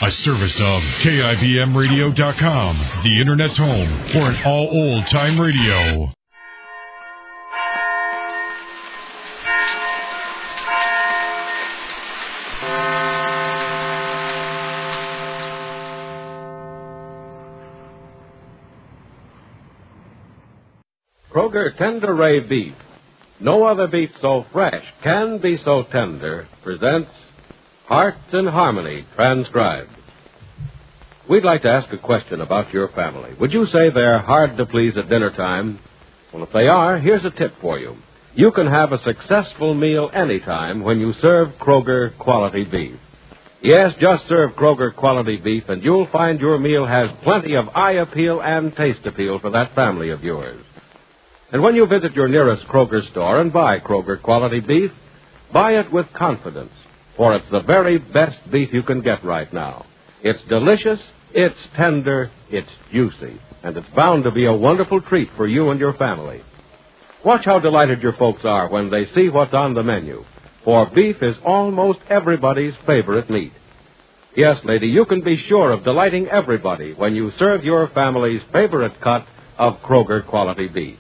A service of KIBMradio.com, the Internet's home for an all old-time radio. Kroger Tender Ray Beef, no other beef so fresh can be so tender, presents Heart and Harmony, transcribed. We'd like to ask a question about your family. Would you say they're hard to please at dinner time? Well, if they are, here's a tip for you. You can have a successful meal anytime when you serve Kroger quality beef. Yes, just serve Kroger quality beef, and you'll find your meal has plenty of eye appeal and taste appeal for that family of yours. And when you visit your nearest Kroger store and buy Kroger quality beef, buy it with confidence, for it's the very best beef you can get right now. It's delicious, it's tender, it's juicy, and it's bound to be a wonderful treat for you and your family. Watch how delighted your folks are when they see what's on the menu, for beef is almost everybody's favorite meat. Yes, lady, you can be sure of delighting everybody when you serve your family's favorite cut of Kroger quality beef.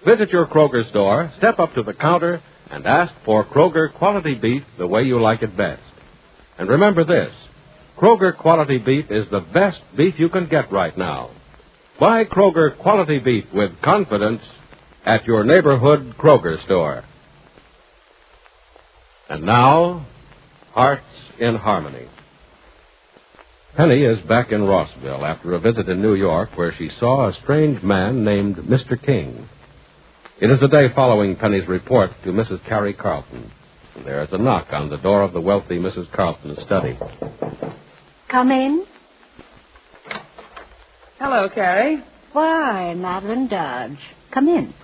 Visit your Kroger store, step up to the counter, and ask for Kroger quality beef the way you like it best. And remember this, Kroger quality beef is the best beef you can get right now. Buy Kroger quality beef with confidence at your neighborhood Kroger store. And now, Hearts in Harmony. Penny is back in Rossville after a visit in New York where she saw a strange man named Mr. King. It is the day following Penny's report to Mrs. Carrie Carlton. And there is a knock on the door of the wealthy Mrs. Carlton's study. Come in. Hello, Carrie. Why, Madeline Dodge. Come in.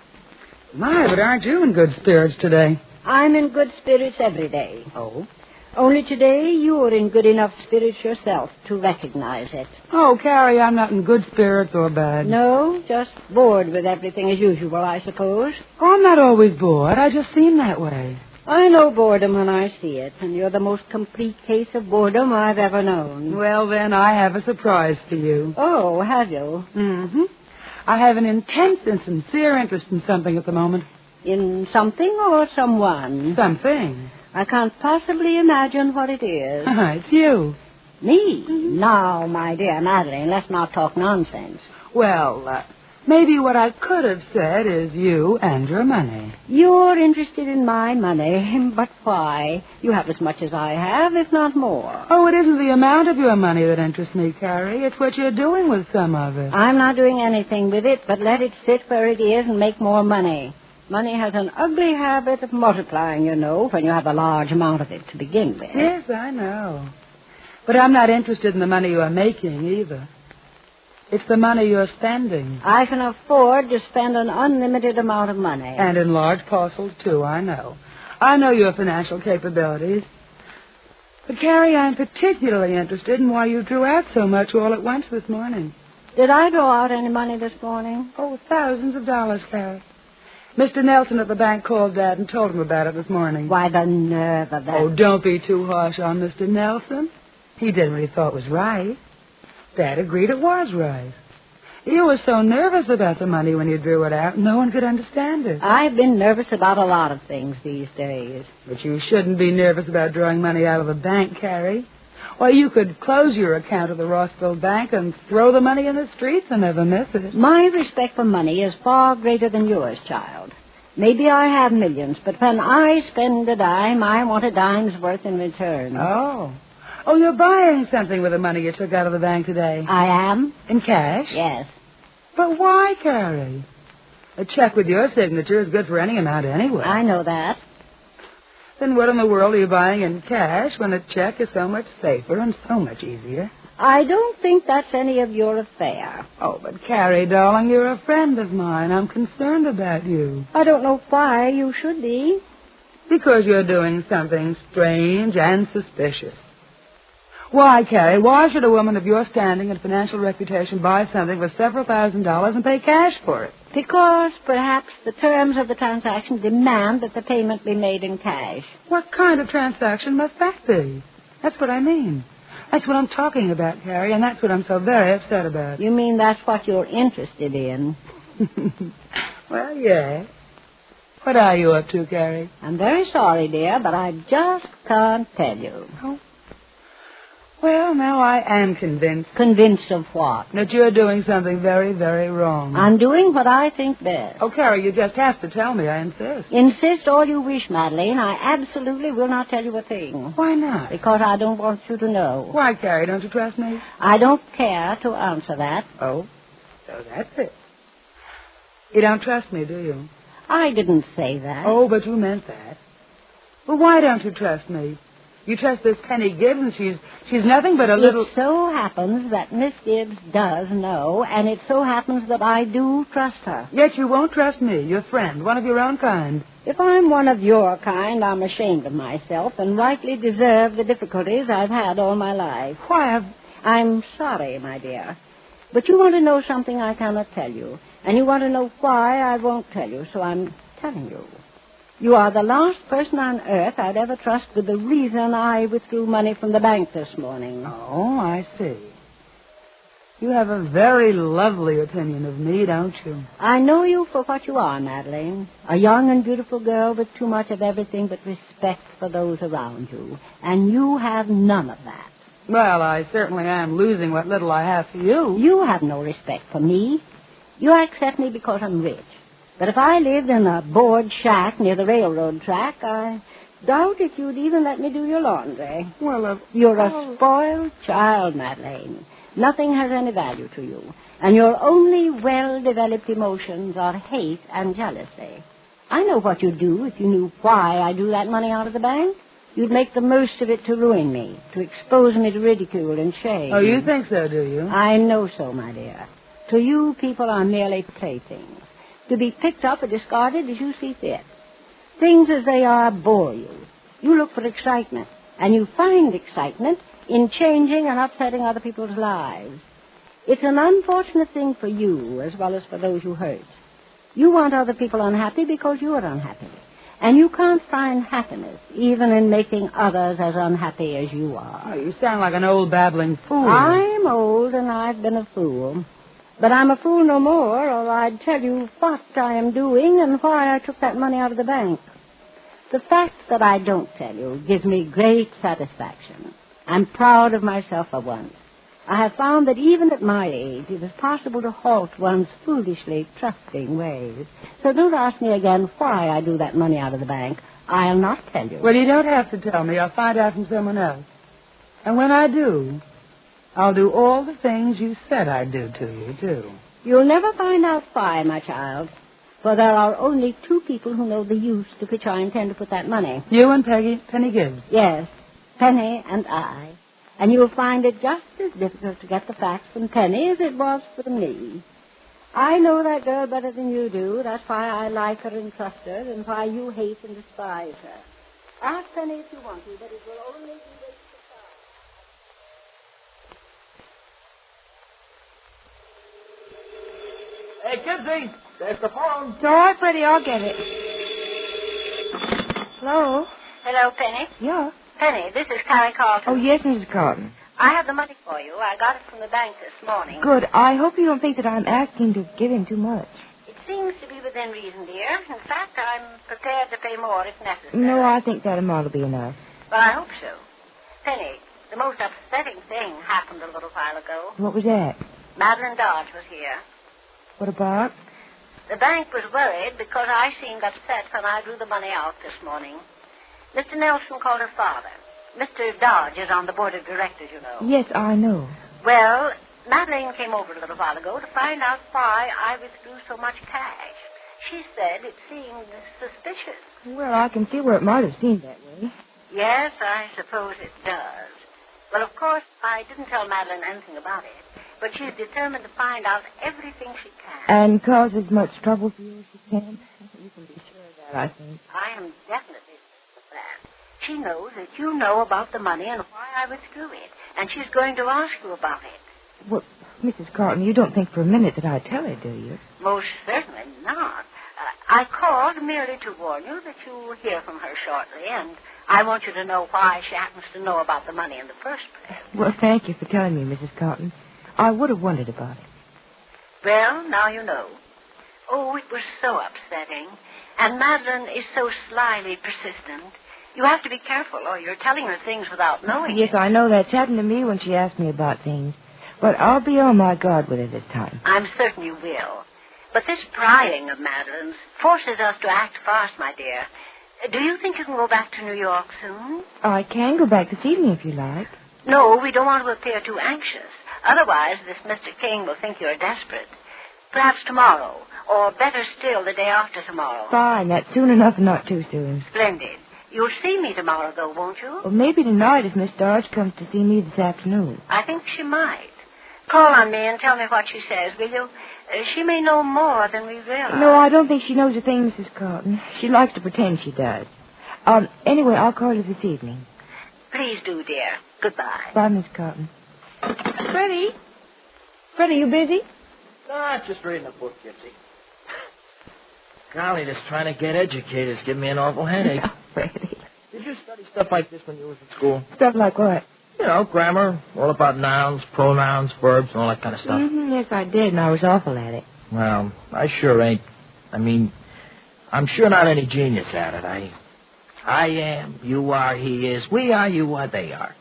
My, but aren't you in good spirits today? I'm in good spirits every day. Oh? Only today you're in good enough spirits yourself to recognize it. Oh, Carrie, I'm not in good spirits or bad. No, just bored with everything as usual, I suppose. Oh, I'm not always bored. I just seem that way. I know boredom when I see it, and you're the most complete case of boredom I've ever known. Well, then, I have a surprise for you. Oh, have you? Mm-hmm. I have an intense and sincere interest in something at the moment. In something or someone? Something. I can't possibly imagine what it is. It's you. Me? Mm-hmm. Now, my dear Madeline, let's not talk nonsense. Well, maybe what I could have said is you and your money. You're interested in my money, but why? You have as much as I have, if not more. Oh, it isn't the amount of your money that interests me, Carrie. It's what you're doing with some of it. I'm not doing anything with it, but let it sit where it is and make more money. Money has an ugly habit of multiplying, you know, when you have a large amount of it to begin with. Yes, I know. But I'm not interested in the money you're making, either. It's the money you're spending. I can afford to spend an unlimited amount of money. And in large parcels, too, I know. I know your financial capabilities. But, Carrie, I'm particularly interested in why you drew out so much all at once this morning. Did I draw out any money this morning? Oh, thousands of dollars, Carrie. Mr. Nelson at the bank called Dad and told him about it this morning. Why, the nerve of that. Oh, don't be too harsh on Mr. Nelson. He did what he thought was right. Dad agreed it was right. You were so nervous about the money when you drew it out, no one could understand it. I've been nervous about a lot of things these days. But you shouldn't be nervous about drawing money out of the bank, Carrie. Why, you could close your account at the Rossville Bank and throw the money in the streets and never miss it. My respect for money is far greater than yours, child. Maybe I have millions, but when I spend a dime, I want a dime's worth in return. Oh, you're buying something with the money you took out of the bank today. I am? In cash? Yes. But why, Carrie? A check with your signature is good for any amount anyway. I know that. Then what in the world are you buying in cash when a check is so much safer and so much easier? I don't think that's any of your affair. Oh, but Carrie, darling, you're a friend of mine. I'm concerned about you. I don't know why you should be. Because you're doing something strange and suspicious. Why, Carrie, why should a woman of your standing and financial reputation buy something for several $1,000s and pay cash for it? Because perhaps the terms of the transaction demand that the payment be made in cash. What kind of transaction must that be? That's what I mean. That's what I'm talking about, Carrie, and that's what I'm so very upset about. You mean that's what you're interested in? Well, yeah. What are you up to, Carrie? I'm very sorry, dear, but I just can't tell you. Oh. Well, now I am convinced. Convinced of what? That you're doing something very, very wrong. I'm doing what I think best. Oh, Carrie, you just have to tell me. I insist. Insist all you wish, Madeline. I absolutely will not tell you a thing. Why not? Because I don't want you to know. Why, Carrie? Don't you trust me? I don't care to answer that. Oh, so that's it. You don't trust me, do you? I didn't say that. Oh, but you meant that. Well, why don't you trust me? You trust this Penny Gibbs, and she's nothing but a little... It so happens that Miss Gibbs does know, and it so happens that I do trust her. Yet you won't trust me, your friend, one of your own kind. If I'm one of your kind, I'm ashamed of myself and rightly deserve the difficulties I've had all my life. Why, I'm sorry, my dear. But you want to know something I cannot tell you, and you want to know why I won't tell you, so I'm telling you. You are the last person on earth I'd ever trust with the reason I withdrew money from the bank this morning. Oh, I see. You have a very lovely opinion of me, don't you? I know you for what you are, Madeline. A young and beautiful girl with too much of everything but respect for those around you. And you have none of that. Well, I certainly am losing what little I have for you. You have no respect for me. You accept me because I'm rich. But if I lived in a board shack near the railroad track, I doubt if you'd even let me do your laundry. Well, You're a spoiled child, Madeline. Nothing has any value to you. And your only well-developed emotions are hate and jealousy. I know what you'd do if you knew why I drew that money out of the bank. You'd make the most of it to ruin me, to expose me to ridicule and shame. Oh, you think so, do you? I know so, my dear. To you, people are merely playthings, to be picked up or discarded as you see fit. Things as they are bore you. You look for excitement, and you find excitement in changing and upsetting other people's lives. It's an unfortunate thing for you as well as for those you hurt. You want other people unhappy because you are unhappy. And you can't find happiness even in making others as unhappy as you are. Oh, you sound like an old babbling fool. I'm old and I've been a fool. But I'm a fool no more, or I'd tell you what I am doing and why I took that money out of the bank. The fact that I don't tell you gives me great satisfaction. I'm proud of myself for once. I have found that even at my age, it is possible to halt one's foolishly trusting ways. So don't ask me again why I drew that money out of the bank. I'll not tell you. Well, you don't have to tell me. I'll find out from someone else. And when I do, I'll do all the things you said I'd do to you, too. You'll never find out why, my child. For there are only two people who know the use to which I intend to put that money. You and Penny Gibbs. Yes, Penny and I. And you'll find it just as difficult to get the facts from Penny as it was for me. I know that girl better than you do. That's why I like her and trust her, and why you hate and despise her. Ask Penny if you want to, but it will only be waste Hey, of time. Gibbsy, there's the phone. All right, Freddie, I'll get it. Hello? Hello, Penny. Yeah. Penny, this is Carrie Carlton. Oh, yes, Mrs. Carlton. I have the money for you. I got it from the bank this morning. Good. I hope you don't think that I'm asking to give him too much. It seems to be within reason, dear. In fact, I'm prepared to pay more if necessary. No, I think that amount will be enough. Well, I hope so. Penny, the most upsetting thing happened a little while ago. What was that? Madeline Dodge was here. What about? The bank was worried because I seemed upset when I drew the money out this morning. Mr. Nelson called her father. Mr. Dodge is on the board of directors, you know. Yes, I know. Well, Madeline came over a little while ago to find out why I withdrew so much cash. She said it seemed suspicious. Well, I can see where it might have seemed that way. Yes, I suppose it does. Well, of course, I didn't tell Madeline anything about it, but she's determined to find out everything she can. And cause as much trouble for you as she can? You can be sure of that, I think. I am definitely sure of that. She knows that you know about the money and why I withdrew it, and she's going to ask you about it. Well, Mrs. Carlton, you don't think for a minute that I'd tell her, do you? Most certainly not. I called merely to warn you that you will hear from her shortly, and I want you to know why she happens to know about the money in the first place. Well, thank you for telling me, Mrs. Carton. I would have wondered about it. Well, now you know. Oh, it was so upsetting. And Madeline is so slyly persistent. You have to be careful, or you're telling her things without knowing. Yes, I know that's happened to me when she asked me about things. But I'll be on my guard with her this time. I'm certain you will. But this prying of Madeline's forces us to act fast, my dear. Do you think you can go back to New York soon? I can go back this evening if you like. No, we don't want to appear too anxious. Otherwise, this Mr. King will think you're desperate. Perhaps tomorrow, or better still, the day after tomorrow. Fine, that's soon enough and not too soon. Splendid. You'll see me tomorrow, though, won't you? Well, maybe tonight if Miss Dodge comes to see me this afternoon. I think she might. Call on me and tell me what she says, will you? She may know more than we realize. No, I don't think she knows a thing, Mrs. Carton. She likes to pretend she does. Anyway, I'll call her this evening. Please do, dear. Goodbye. Bye, Miss Carton. Freddie? Freddie, you busy? No, just reading a book, Gypsy. Golly, this trying to get educated is giving me an awful headache. Oh, Freddie. Did you study stuff like this when you was in school? Stuff like what? You know, grammar, all about nouns, pronouns, verbs, and all that kind of stuff. Mm-hmm, yes, I did, and I was awful at it. Well, I sure ain't. I mean, I'm sure not any genius at it. I am, you are, he is, we are, you are, they are.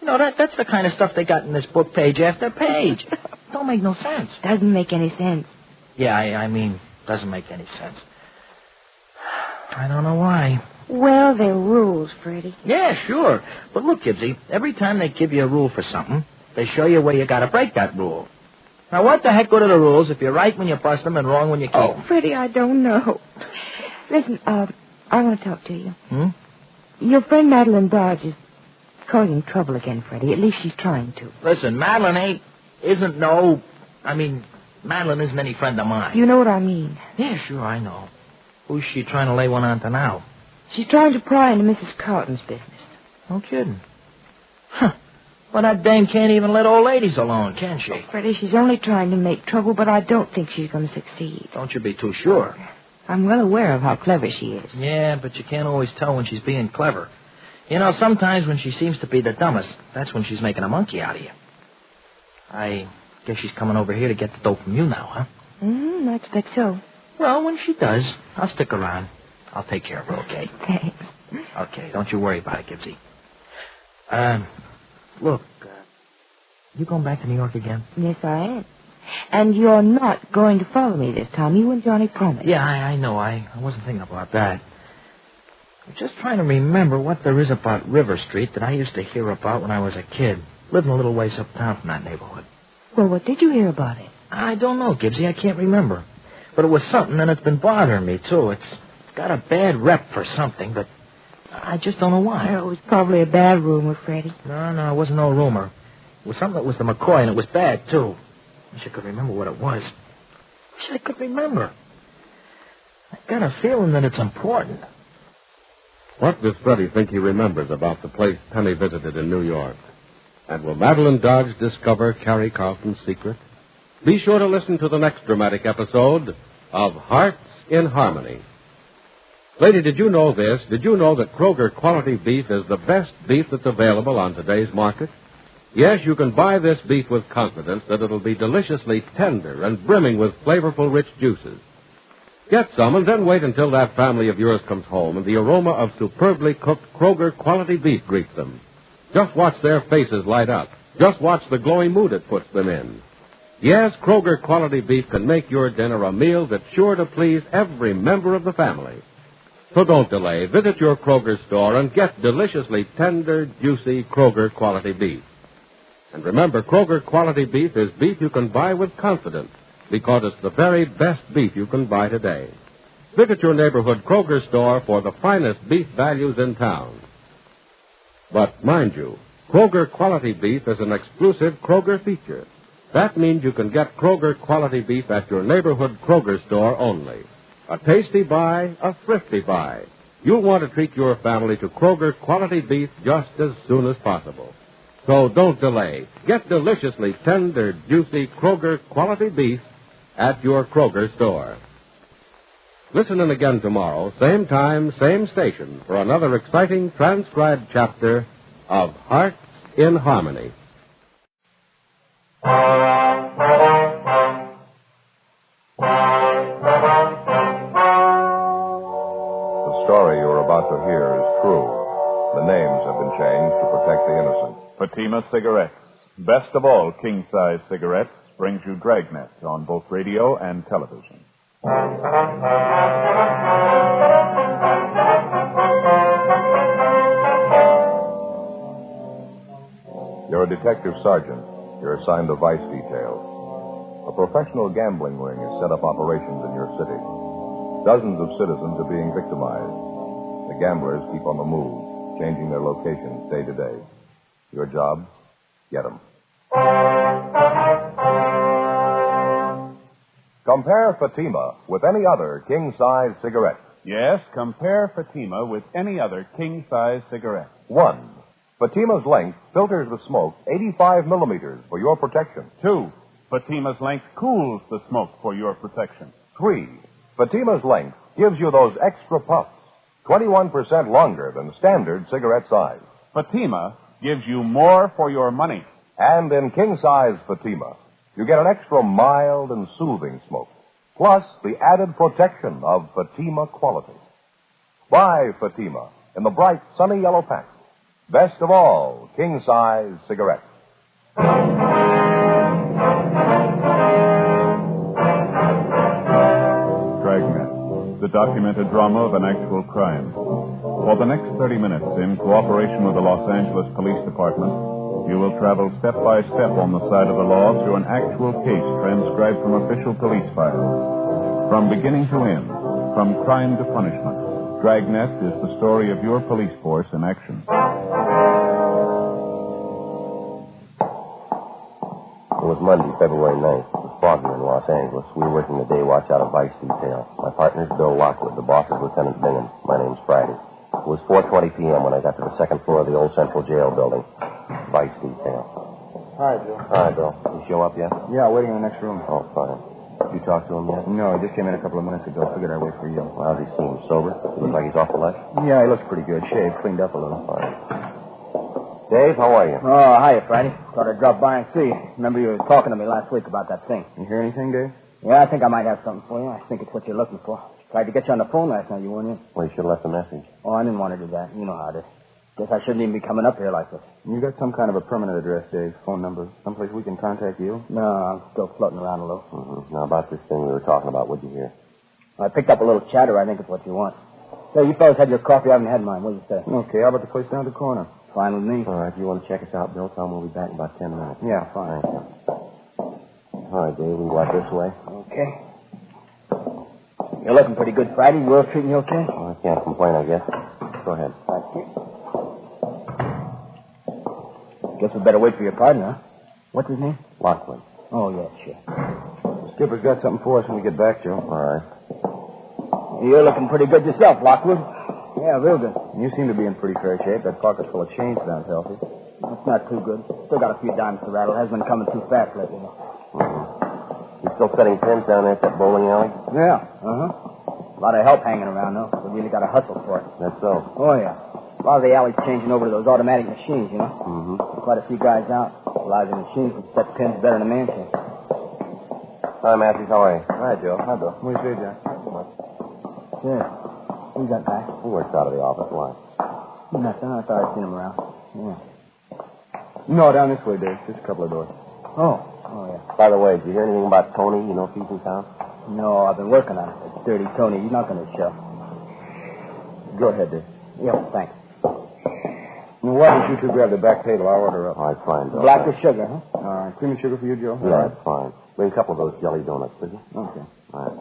You know, that's the kind of stuff they got in this book page after page. Don't make no sense. Doesn't make any sense. Yeah, I mean, doesn't make any sense. I don't know why. Well, they're rules, Freddie. Yeah, sure. But look, Gibbsy, every time they give you a rule for something, they show you where you got to break that rule. Now, what the heck good are the rules if you're right when you bust them and wrong when you keep them? Oh, Freddie, I don't know. Listen, I want to talk to you. Your friend Madeline Dodge is causing trouble again, Freddie. At least she's trying to. Listen, Madeline Madeline isn't any friend of mine. You know what I mean. Yeah, sure, I know. Who's she trying to lay one on to now? She's trying to pry into Mrs. Carton's business. No kidding. Huh. Well, that dame can't even let old ladies alone, can she? Oh, Freddie, she's only trying to make trouble, but I don't think she's going to succeed. Don't you be too sure. I'm well aware of how clever she is. Yeah, but you can't always tell when she's being clever. You know, sometimes when she seems to be the dumbest, that's when she's making a monkey out of you. I guess she's coming over here to get the dope from you now, huh? I expect so. Well, when she does, I'll stick around. I'll take care of her, okay? Thanks. Okay, don't you worry about it, Gibbsy. Look, you going back to New York again? Yes, I am. And you're not going to follow me this time. You and Johnny promised. Yeah, I know. I wasn't thinking about that. I'm just trying to remember what there is about River Street that I used to hear about when I was a kid, living a little ways uptown from that neighborhood. Well, what did you hear about it? I don't know, Gibbsy. I can't remember. But it was something, and it's been bothering me, too. It's got a bad rep for something, but I just don't know why. Well, it was probably a bad rumor, Freddie. No, it wasn't no rumor. It was something that was the McCoy, and it was bad, too. Wish I could remember what it was. Wish I could remember. I got a feeling that it's important. What does Freddie think he remembers about the place Penny visited in New York? And will Madeline Dodge discover Carrie Carlton's secret? Be sure to listen to the next dramatic episode of Hearts in Harmony. Lady, did you know this? Did you know that Kroger quality beef is the best beef that's available on today's market? Yes, you can buy this beef with confidence that it'll be deliciously tender and brimming with flavorful, rich juices. Get some and then wait until that family of yours comes home and the aroma of superbly cooked Kroger quality beef greets them. Just watch their faces light up. Just watch the glowing mood it puts them in. Yes, Kroger quality beef can make your dinner a meal that's sure to please every member of the family. So don't delay. Visit your Kroger store and get deliciously tender, juicy Kroger quality beef. And remember, Kroger quality beef is beef you can buy with confidence because it's the very best beef you can buy today. Visit your neighborhood Kroger store for the finest beef values in town. But mind you, Kroger quality beef is an exclusive Kroger feature. That means you can get Kroger quality beef at your neighborhood Kroger store only. A tasty buy, a thrifty buy. You'll want to treat your family to Kroger quality beef just as soon as possible. So don't delay. Get deliciously tender, juicy Kroger quality beef at your Kroger store. Listen in again tomorrow, same time, same station, for another exciting transcribed chapter of Hearts in Harmony. The story you're about to hear is true. The names have been changed to protect the innocent. Fatima Cigarettes, best of all king-size cigarettes, brings you Dragnet on both radio and television. You're a detective sergeant. You're assigned to vice detail. A professional gambling ring has set up operations in your city. Dozens of citizens are being victimized. The gamblers keep on the move, changing their locations day to day. Your job? Get them. Compare Fatima with any other king-size cigarette. Yes, compare Fatima with any other king-size cigarette. 1. Fatima's length filters the smoke 85 millimeters for your protection. 2. Fatima's length cools the smoke for your protection. 3. Fatima's length gives you those extra puffs, 21% longer than standard cigarette size. Fatima gives you more for your money. And in king-size Fatima, you get an extra mild and soothing smoke, plus the added protection of Fatima quality. Buy Fatima in the bright, sunny yellow pack. Best of all, king-size cigarettes. Dragnet, the documented drama of an actual crime. For the next 30 minutes, in cooperation with the Los Angeles Police Department, you will travel step by step on the side of the law through an actual case transcribed from official police files. From beginning to end, from crime to punishment, Dragnet is the story of your police force in action. It was Monday, February 9th. It was foggy in Los Angeles. We were working the day watch out of vice detail. My partner's Bill Lockwood. The boss is Lieutenant Bingham. My name's Friday. It was 4:20 p.m. when I got to the second floor of the old Central Jail building. Vice detail. Hi, Bill. Hi, Bill. You show up yet? Yeah, waiting in the next room. Oh, fine. You talked to him yet? No, he just came in a couple of minutes ago. Figured I'd wait for you. Well, how's he seem? Sober? Looks like he's off the luck? Yeah, he looks pretty good. Shaved, cleaned up a little. Fine. Dave, how are you? Oh, hiya, Friday. Thought I'd drop by and see you. Remember you were talking to me last week about that thing. You hear anything, Dave? Yeah, I think I might have something for you. I think it's what you're looking for. Tried to get you on the phone last night. You weren't in. Well, you should have left a message. Oh, I didn't want to do that. You know how it is. Guess I shouldn't even be coming up here like this. You got some kind of a permanent address, Dave? Phone number? Someplace we can contact you? No, I'm still floating around a little. Mm-hmm. Now, about this thing we were talking about, what'd you hear? I picked up a little chatter. I think it's what you want. Say, you fellas had your coffee. I haven't had mine. What do you say? Okay, how about the place down the corner? Fine with me. All right, if you want to check us out, Bill, tell him we'll be back in about 10 minutes. Yeah, fine. Thank you. All right, Dave, we walk this way. Okay. You're looking pretty good, Friday. You all treating you okay? Well, I can't complain, I guess. Go ahead. Thank you. Guess we better wait for your partner, huh? What's his name? Lockwood. Oh, yeah, sure. The skipper's got something for us when we get back, Joe. All right. You're looking pretty good yourself, Lockwood. Yeah, real good. You seem to be in pretty fair shape. That pocket's full of change sounds healthy. That's not too good. Still got a few dimes to rattle. Hasn't been coming too fast lately. You still setting pins down there at that bowling alley? Yeah, A lot of help hanging around, though. We really got to hustle for it. That's so. Oh, yeah. A lot of the alley's changing over to those automatic machines, you know? Mm-hmm. Quite a few guys out. A lot of the machines can set pins better than a man can. Hi, Matthews. How are you? Hi, Joe. Hi, Bill. What do you say, Jack? Yeah. Who's that guy? He works out of the office. Why? Nothing. I thought I'd seen him around. Yeah. No, down this way, Dave. Just a couple of doors. Oh, yeah. By the way, did you hear anything about Tony? You know if he's in town? No, I've been working on it. It's Dirty Tony. He's not going to show. Go ahead, Dave. Yeah, thanks. Well, why don't you two grab the back table? I'll order up. All right, fine, Bill. Black with sugar, huh? All right. Cream and sugar for you, Joe? Yeah, that's fine. Bring a couple of those jelly donuts, will you? Okay. All right.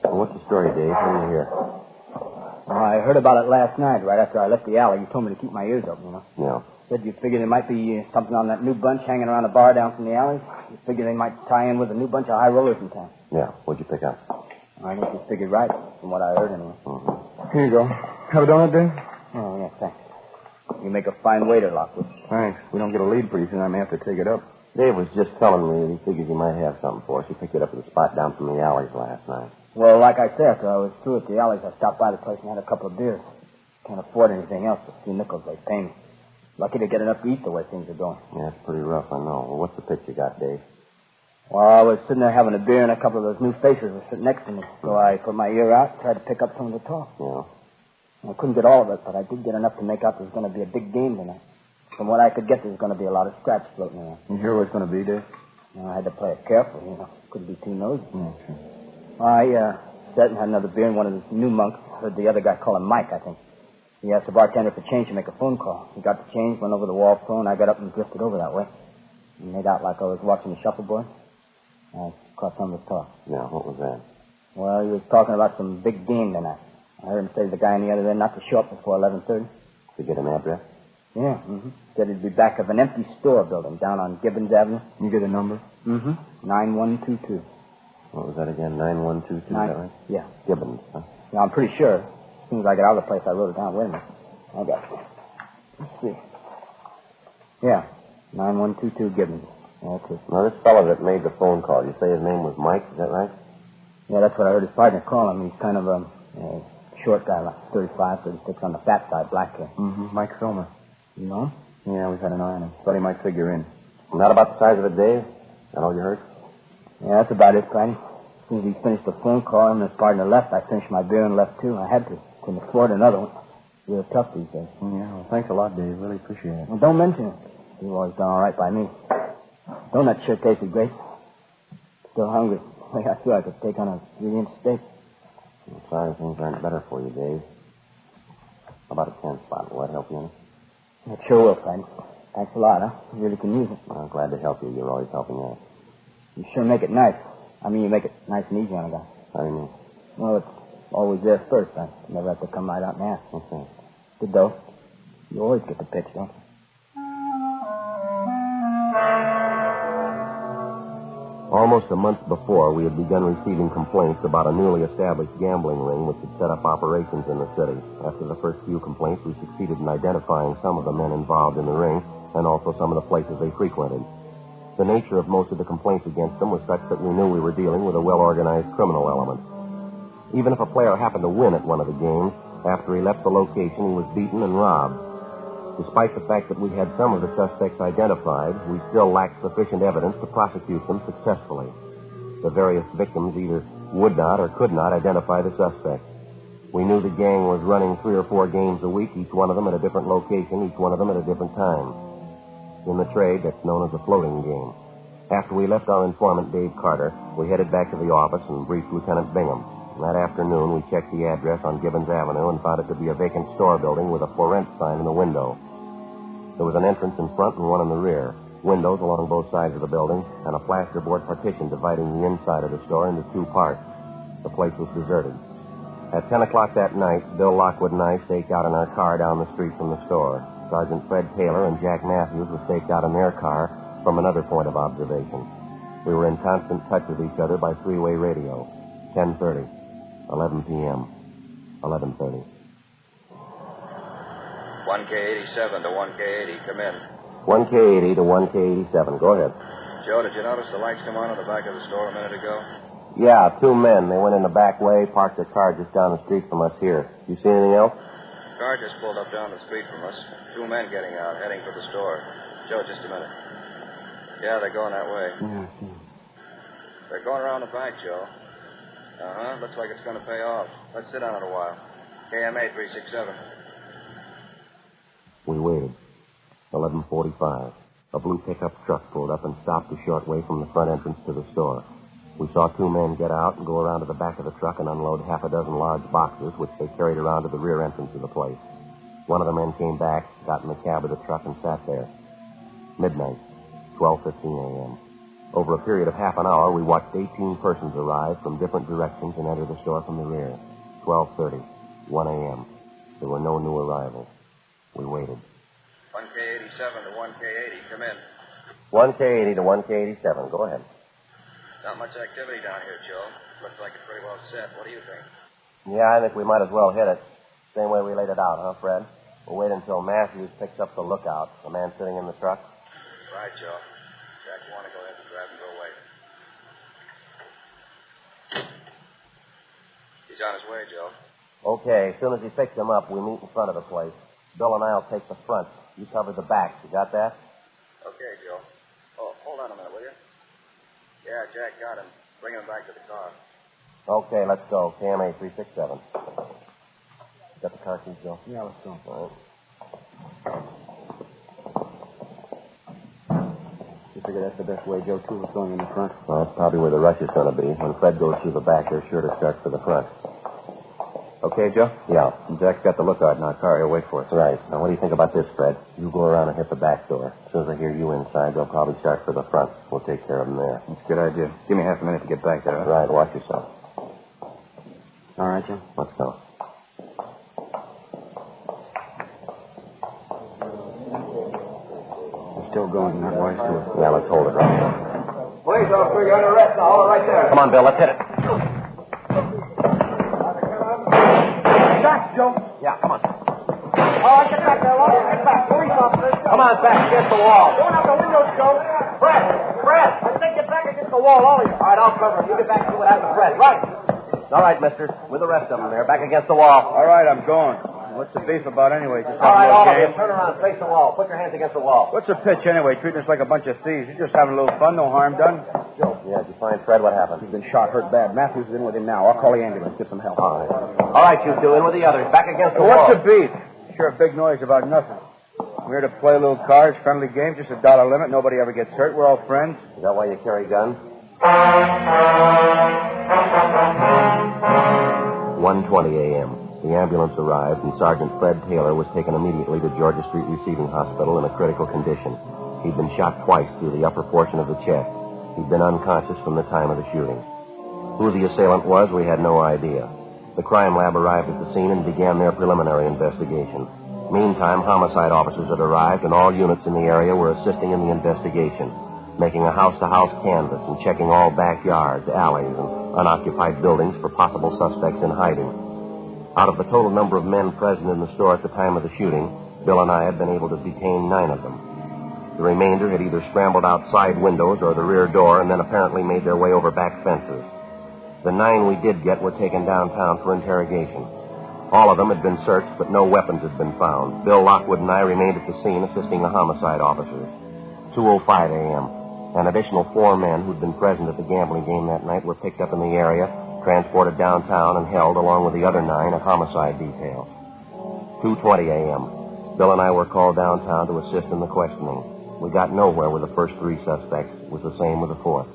Well, what's the story, Dave? What do you hear? I heard about it last night, right after I left the alley. You told me to keep my ears open, you know. Yeah. Said you figured there might be something on that new bunch hanging around the bar down from the alley. You figured they might tie in with a new bunch of high rollers in town. Yeah. What'd you pick up? I think you figured right, from what I heard anyway. Mm-hmm. Here you go. Have a donut, Dave? Oh, yeah, thanks. You make a fine waiter, Lockwood. Thanks. We don't get a lead pretty soon. I may have to take it up. Dave was just telling me that he figures he might have something for us. He picked it up at the spot down from the alleys last night. Well, like I said, after I was through at the alleys, I stopped by the place and had a couple of beers. Can't afford anything else. The few nickels they pay me. Lucky to get enough to eat the way things are going. Yeah, it's pretty rough, I know. Well, what's the pitch you got, Dave? Well, I was sitting there having a beer, and a couple of those new faces were sitting next to me. So I put my ear out and tried to pick up some of the talk. Yeah. I couldn't get all of it, but I did get enough to make out there's going to be a big game tonight. From what I could get, there's going to be a lot of scraps floating around. You hear what it's going to be, Dave? I had to play it careful, Couldn't be too nosy. Yeah, sure. I sat and had another beer, and one of the new monks heard the other guy call him Mike, I think. He asked the bartender for change to make a phone call. He got the change, went over the wall phone. I got up and drifted over that way. He made out like I was watching the shuffleboard. I caught some of his talk. Yeah, what was that? Well, he was talking about some big game tonight. I heard him say to the guy on the other end not to show up before 11:30. To get an address? Yeah, Said he'd be back of an empty store building down on Gibbons Avenue. You get a number? 9122. What was that again? 9122, is that right? Yeah. Gibbons, huh? Yeah, I'm pretty sure. As soon as I get out of the place, I wrote it down. Wait a minute. I got it. Let's see. Yeah, 9122 Gibbons. That's it. Now, this fellow that made the phone call, you say his name was Mike, is that right? Yeah, that's what I heard his partner call him. He's kind of a short guy, like 35, 36 on the fat side, black hair. Mike Filmer. You know him? Yeah, we've had an eye on him. Thought he might figure in. Not about the size of it, Dave? That all you heard? Yeah, that's about it, Friday. As soon as he finished the phone call and his partner left, I finished my beer and left, too. I had to. Couldn't afford another one. Real tough these days. Yeah, well, thanks a lot, Dave. Really appreciate it. Well, don't mention it. You've always done all right by me. Donut sure tasted great. Still hungry. The way I feel I could take on a 3-inch steak. I'm sorry things aren't better for you, Dave. How about a 10 spot? Will that help you any? It sure will, Friday. Thanks a lot, huh? You really can use it. Well, I'm glad to help you. You're always helping out. You sure make it nice. I mean, you make it nice and easy on a guy. How do you mean? Well, it's always there first. I never have to come right out and ask. Okay. Good, though. You always get the pitch, don't you? Almost a month before, we had begun receiving complaints about a newly established gambling ring which had set up operations in the city. After the first few complaints, we succeeded in identifying some of the men involved in the ring and also some of the places they frequented. The nature of most of the complaints against them was such that we knew we were dealing with a well-organized criminal element. Even if a player happened to win at one of the games, after he left the location, he was beaten and robbed. Despite the fact that we had some of the suspects identified, we still lacked sufficient evidence to prosecute them successfully. The various victims either would not or could not identify the suspects. We knew the gang was running 3 or 4 games a week, each one of them at a different location, each one of them at a different time. In the trade, that's known as a floating game. After we left our informant, Dave Carter, we headed back to the office and briefed Lieutenant Bingham. That afternoon, we checked the address on Gibbons Avenue and found it to be a vacant store building with a for rent sign in the window. There was an entrance in front and one in the rear, windows along both sides of the building, and a plasterboard partition dividing the inside of the store into 2 parts. The place was deserted. At 10 o'clock that night, Bill Lockwood and I staked out in our car down the street from the store. Sergeant Fred Taylor and Jack Matthews were staked out in their car from another point of observation. We were in constant touch with each other by 3-way radio. 10:30, 11 p.m., 11:30. 1K87 to 1K80, come in. 1K80 to 1K87, go ahead. Joe, did you notice the lights come on at the back of the store a minute ago? Yeah, 2 men. They went in the back way, parked their car just down the street from us here. You see anything else? Car just pulled up down the street from us. 2 men getting out, heading for the store. Joe, just a minute. Yeah, they're going that way. They're going around the back, Joe. Looks like it's going to pay off. Let's sit on it a while. KMA 367. We waited. 11:45. A blue pickup truck pulled up and stopped a short way from the front entrance to the store. We saw 2 men get out and go around to the back of the truck and unload half a dozen large boxes, which they carried around to the rear entrance of the place. One of the men came back, got in the cab of the truck, and sat there. Midnight, 12:15 a.m. Over a period of half an hour, we watched 18 persons arrive from different directions and enter the store from the rear. 12:30, 1 a.m. There were no new arrivals. We waited. 1K87 to 1K80, come in. 1K80 to 1K87, go ahead. Not much activity down here, Joe. Looks like it's pretty well set. What do you think? Yeah, I think we might as well hit it. Same way we laid it out, huh, Fred? We'll wait until Matthews picks up the lookout, the man sitting in the truck. Right, Joe. Jack, you want to go ahead and grab and go away? He's on his way, Joe. Okay, as soon as he picks him up, we meet in front of the place. Bill and I'll take the front. You cover the back. You got that? Okay, Joe. Oh, hold on a minute, will you? Yeah, Jack got him. Bring him back to the car. Okay, let's go. KMA 367. You got the car keys, Joe? Yeah, let's go. All right. You figure that's the best way, Joe, too, is going in the front? Well, that's probably where the rush is going to be. When Fred goes through the back, they're sure to start for the front. Okay, Joe? Yeah. Jack's got the lookout in our car. He'll wait for us. Right. Now, what do you think about this, Fred? You go around and hit the back door. As soon as I hear you inside, they'll probably start for the front. We'll take care of them there. That's a good idea. Give me half a minute to get back there. Huh? Right. Watch yourself. All right, Joe. Let's go. We're still going, not wise to it. Yeah, let's hold it right there. Police officer, you're under arrest now. Hold it right there. Come on, Bill. Let's hit it. Back, Joe. Yeah, come on. Oh, get back there, Lord. Get back. Police officer. Come on, back against the wall. Going out the window, Joe. Fred. I think get back against the wall, all of you. All right, I'll cover it. You get back and see what happens to Fred. Right. All right, mister. With the rest of them there. Back against the wall. All right, I'm going. What's the beef about anyway? Just All right, having a all little of you. game? Turn around. Face the wall. Put your hands against the wall. What's the pitch anyway? Treating us like a bunch of thieves. You're just having a little fun. No harm done. Joe. Yeah, did you find Fred? What happened? He's been shot, hurt bad. Matthews is in with him now. I'll call the ambulance. Get some help. All right, you two. In with the others. Back against the wall. What's the beef? Sure, a big noise about nothing. We're here to play a little cards, friendly game, just $1 limit. Nobody ever gets hurt. We're all friends. Is that why you carry guns? 1:20 a.m. The ambulance arrived, and Sergeant Fred Taylor was taken immediately to Georgia Street Receiving Hospital in a critical condition. He'd been shot twice through the upper portion of the chest. He'd been unconscious from the time of the shooting. Who the assailant was, we had no idea. The crime lab arrived at the scene and began their preliminary investigation. Meantime, homicide officers had arrived, and all units in the area were assisting in the investigation, making a house-to-house canvass and checking all backyards, alleys, and unoccupied buildings for possible suspects in hiding. Out of the total number of men present in the store at the time of the shooting, Bill and I had been able to detain 9 of them. The remainder had either scrambled out side windows or the rear door and then apparently made their way over back fences. The 9 we did get were taken downtown for interrogation. All of them had been searched, but no weapons had been found. Bill Lockwood and I remained at the scene assisting the homicide officers. 2:05 a.m. An additional 4 men who'd been present at the gambling game that night were picked up in the area, transported downtown, and held along with the other 9 at homicide detail. 2:20 a.m. Bill and I were called downtown to assist in the questioning. We got nowhere with the first 3 suspects. It was the same with the 4th.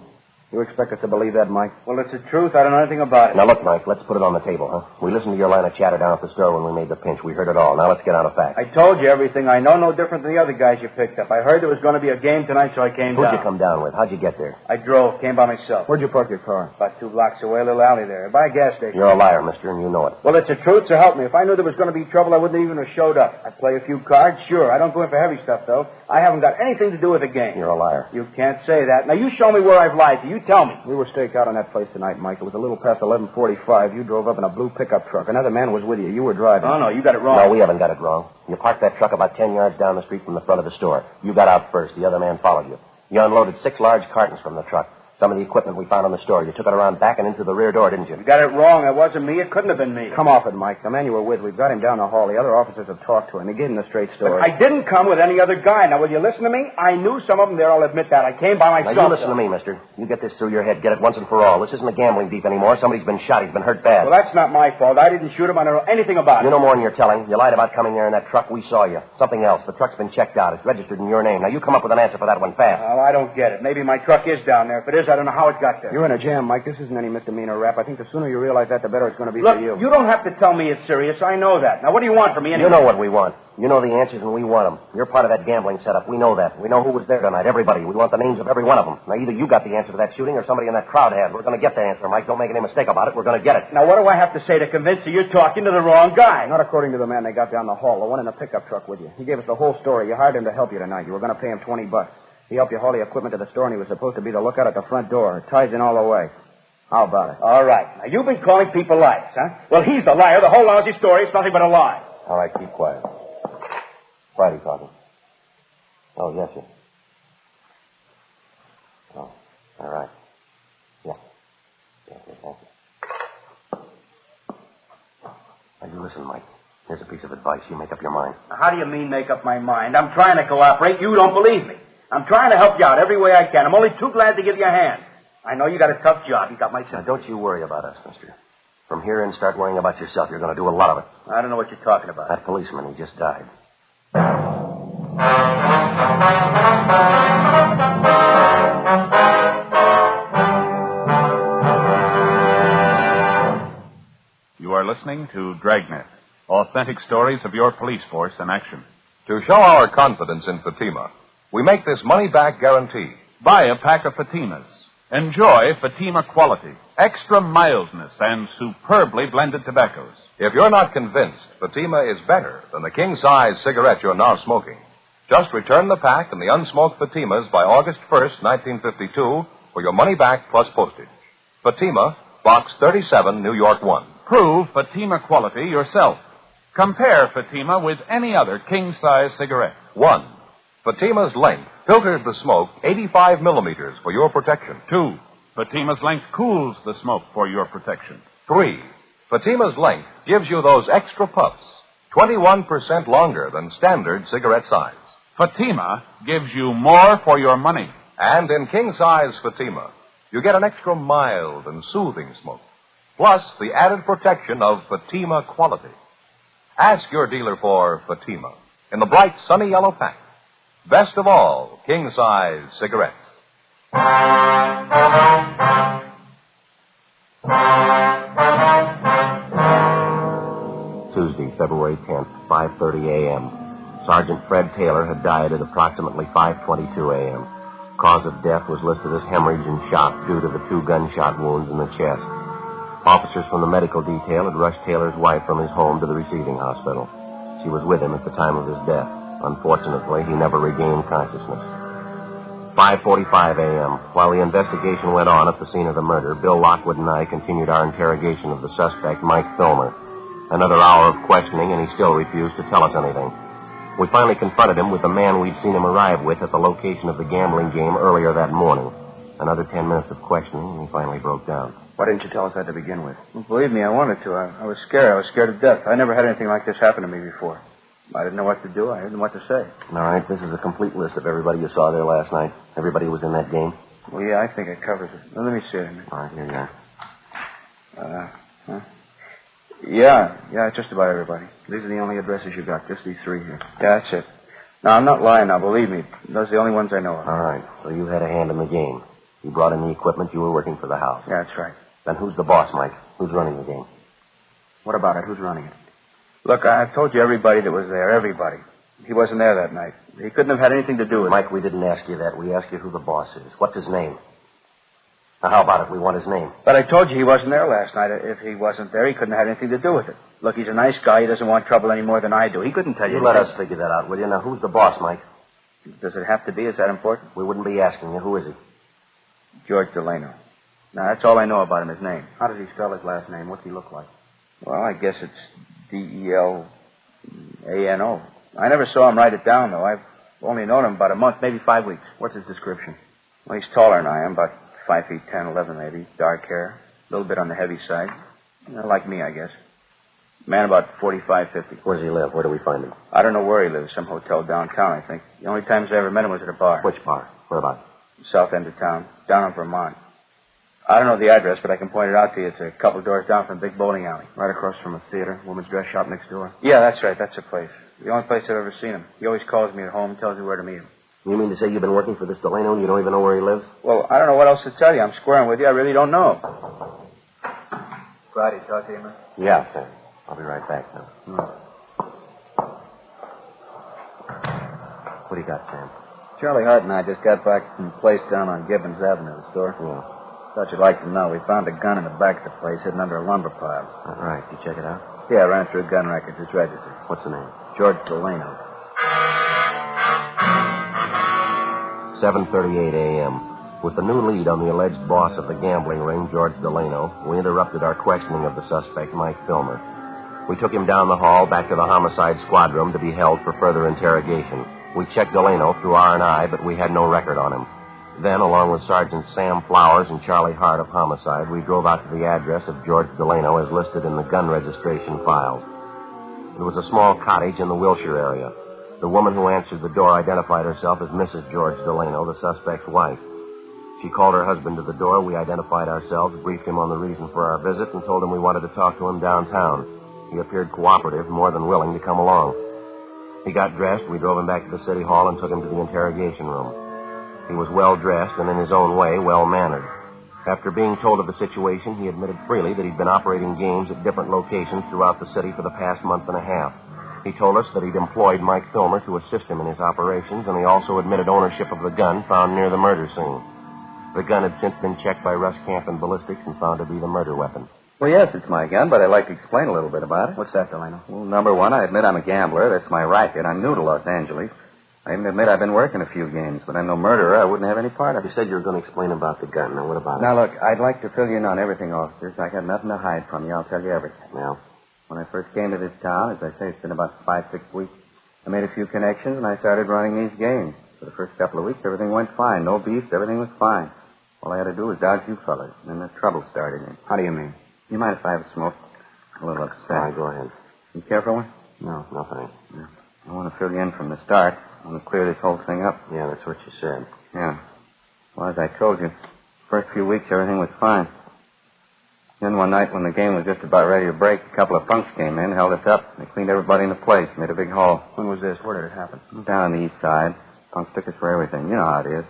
You expect us to believe that, Mike? Well, it's the truth. I don't know anything about it. Now, look, Mike, let's put it on the table, huh? We listened to your line of chatter down at the store when we made the pinch. We heard it all. Now let's get on to facts. I told you everything I know, no different than the other guys you picked up. I heard there was going to be a game tonight, so I came down. Who'd you come down with? How'd you get there? I drove, came by myself. Where'd you park your car? About 2 blocks away, a little alley there. By a gas station. You're a liar, mister, and you know it. Well, it's the truth, so help me. If I knew there was going to be trouble, I wouldn't even have showed up. I'd play a few cards, sure. I don't go in for heavy stuff, though. I haven't got anything to do with the game. You're a liar. You can't say that. Now, you show me where I've lied to. You tell me. We were staked out on that place tonight, Mike. It was a little past 11:45. You drove up in a blue pickup truck. Another man was with you. You were driving. Oh, no, you got it wrong. No, we haven't got it wrong. You parked that truck about 10 yards down the street from the front of the store. You got out first. The other man followed you. You unloaded 6 large cartons from the truck. Some of the equipment we found on the store. You took it around back and into the rear door, didn't you? You got it wrong. It wasn't me. It couldn't have been me. Come off it, Mike. The man you were with, we've got him down the hall. The other officers have talked to him. He gave him the straight story. But I didn't come with any other guy. Now, will you listen to me? I knew some of them there. I'll admit that. I came by myself. Now, you listen to me, mister. You get this through your head. Get it once and for all. This isn't a gambling beef anymore. Somebody's been shot. He's been hurt bad. Well, that's not my fault. I didn't shoot him. I don't know anything about it. You know more than you're telling. You lied about coming there in that truck. We saw you. Something else. The truck's been checked out. It's registered in your name. Now, you come up with an answer for that one fast. Well, I don't get it. Maybe my truck is down there. If it is, I don't know how it got there. You're in a jam, Mike. This isn't any misdemeanor rap. I think the sooner you realize that, the better it's going to be Look, for you. You don't have to tell me it's serious. I know that. Now, what do you want from me anyway? You know what we want. You know the answers, and we want them. You're part of that gambling setup. We know that. We know who was there tonight. Everybody. We want the names of every one of them. Now, either you got the answer to that shooting or somebody in that crowd has. We're going to get the answer, Mike. Don't make any mistake about it. We're going to get it. Now, what do I have to say to convince you you're talking to the wrong guy? Not according to the man they got down the hall, the one in the pickup truck with you. He gave us the whole story. You hired him to help you tonight. You were going to pay him $20. He helped you haul the equipment to the store, and he was supposed to be the lookout at the front door. It ties in all the way. How about it? All right. Now, you've been calling people liars, huh? Well, he's the liar. The whole lousy story is nothing but a lie. All right, keep quiet. Friday talking. Oh, yes, sir. Oh, all right. Yeah. Yeah, thank you. Now, you listen, Mike. Here's a piece of advice. You make up your mind. How do you mean make up my mind? I'm trying to cooperate. You don't believe me. I'm trying to help you out every way I can. I'm only too glad to give you a hand. I know you got a tough job. You got my Now, don't you worry about us, mister. From here in, start worrying about yourself. You're going to do a lot of it. I don't know what you're talking about. That policeman, he just died. You are listening to Dragnet, authentic stories of your police force in action. To show our confidence in Fatima, we make this money-back guarantee. Buy a pack of Fatimas. Enjoy Fatima quality, extra mildness, and superbly blended tobaccos. If you're not convinced Fatima is better than the king-size cigarette you're now smoking, just return the pack and the unsmoked Fatimas by August 1st, 1952, for your money back plus postage. Fatima, Box 37, New York 1. Prove Fatima quality yourself. Compare Fatima with any other king-size cigarette. 1. Fatima's length filters the smoke 85 millimeters for your protection. 2. Fatima's length cools the smoke for your protection. 3. Fatima's length gives you those extra puffs, 21% longer than standard cigarette size. Fatima gives you more for your money. And in king-size Fatima, you get an extra mild and soothing smoke, plus the added protection of Fatima quality. Ask your dealer for Fatima in the bright sunny yellow pack. Best of all, king-size cigarettes. Tuesday, February 10th, 5:30 a.m. Sergeant Fred Taylor had died at approximately 5:22 a.m. Cause of death was listed as hemorrhage and shock due to the 2 gunshot wounds in the chest. Officers from the medical detail had rushed Taylor's wife from his home to the receiving hospital. She was with him at the time of his death. Unfortunately, he never regained consciousness. 5:45 a.m. While the investigation went on at the scene of the murder, Bill Lockwood and I continued our interrogation of the suspect, Mike Filmer. Another hour of questioning, and he still refused to tell us anything. We finally confronted him with the man we'd seen him arrive with at the location of the gambling game earlier that morning. Another 10 minutes of questioning, and he finally broke down. Why didn't you tell us that to begin with? Well, believe me, I wanted to. I was scared. I was scared to death. I never had anything like this happen to me before. I didn't know what to do. I didn't know what to say. All right, this is a complete list of everybody you saw there last night. Everybody who was in that game. Well, yeah, I think it covers it. Well, let me see it. All right, here you are. Yeah, just about everybody. These are the only addresses you got, just these 3 here. Yeah, that's it. No, I'm not lying now, believe me. Those are the only ones I know of. All right, so you had a hand in the game. You brought in the equipment, you were working for the house. Yeah, that's right. Then who's the boss, Mike? Who's running the game? What about it? Who's running it? Look, I've told you everybody that was there, everybody. He wasn't there that night. He couldn't have had anything to do with it. Mike, we didn't ask you that. We asked you who the boss is. What's his name? Now, how about it? We want his name. But I told you he wasn't there last night. If he wasn't there, he couldn't have had anything to do with it. Look, he's a nice guy. He doesn't want trouble any more than I do. He couldn't tell you. You let us figure that out, will you? Now, who's the boss, Mike? Does it have to be? Is that important? We wouldn't be asking you. Who is he? George Delano. Now, that's all I know about him, his name. How does he spell his last name? What's he look like? Well, I guess it's Delano. I never saw him write it down, though. I've only known him about a month, maybe 5 weeks. What's his description? Well, he's taller than I am, about 5 feet 10, 11 maybe. Dark hair. A little bit on the heavy side. Like me, I guess. Man about 45, 50. Where does he live? Where do we find him? I don't know where he lives. Some hotel downtown, I think. The only times I ever met him was at a bar. Which bar? Where about? South end of town. Down in Vermont. I don't know the address, but I can point it out to you. It's a couple of doors down from Big Bowling Alley. Right across from a theater, woman's dress shop next door? Yeah, that's right. That's the place. The only place I've ever seen him. He always calls me at home and tells me where to meet him. You mean to say you've been working for this Delano and you don't even know where he lives? Well, I don't know what else to tell you. I'm squaring with you. I really don't know. Friday, talk to you, man? Yeah, sir. I'll be right back now. What do you got, Sam? Charlie Hart and I just got back from the place down on Gibbons Avenue, the store. Yeah. Thought you'd like to know. We found a gun in the back of the place hidden under a lumber pile. All right. You check it out? Yeah, I ran through gun records. It's registered. What's the name? George Delano. 7:38 a.m. With the new lead on the alleged boss of the gambling ring, George Delano, we interrupted our questioning of the suspect, Mike Filmer. We took him down the hall back to the homicide squad room to be held for further interrogation. We checked Delano through R&I, but we had no record on him. Then, along with Sergeant Sam Flowers and Charlie Hart of Homicide, we drove out to the address of George Delano as listed in the gun registration files. It was a small cottage in the Wilshire area. The woman who answered the door identified herself as Mrs. George Delano, the suspect's wife. She called her husband to the door. We identified ourselves, briefed him on the reason for our visit, and told him we wanted to talk to him downtown. He appeared cooperative, more than willing to come along. He got dressed. We drove him back to the city hall and took him to the interrogation room. He was well-dressed and, in his own way, well-mannered. After being told of the situation, he admitted freely that he'd been operating games at different locations throughout the city for the past month and a half. He told us that he'd employed Mike Filmer to assist him in his operations, and he also admitted ownership of the gun found near the murder scene. The gun had since been checked by Russ Camp and ballistics and found to be the murder weapon. Well, yes, it's my gun, but I'd like to explain a little bit about it. What's that, Delano? Well, number one, I admit I'm a gambler. That's my racket. I'm new to Los Angeles. I even admit I've been working a few games, but I'm no murderer. I wouldn't have any part of it. You said you were going to explain about the gun. Now, what about it? Now, look, I'd like to fill you in on everything, officers. I got nothing to hide from you. I'll tell you everything. Now? When I first came to this town, as I say, it's been about 5-6 weeks, I made a few connections, and I started running these games. For the first couple of weeks, everything went fine. No beefs, everything was fine. All I had to do was dodge you fellas, and then the trouble started. How do you mean? You mind if I have a smoke? A little upset. All right, go ahead. You care for one? No, nothing. Yeah. I want to fill you in from the start. I want to clear this whole thing up. Yeah, that's what you said. Yeah. Well, as I told you, first few weeks, everything was fine. Then one night when the game was just about ready to break, a couple of punks came in, held us up. They cleaned everybody in the place, made a big haul. When was this? Where did it happen? Down on the east side. Punks took us for everything. You know how it is.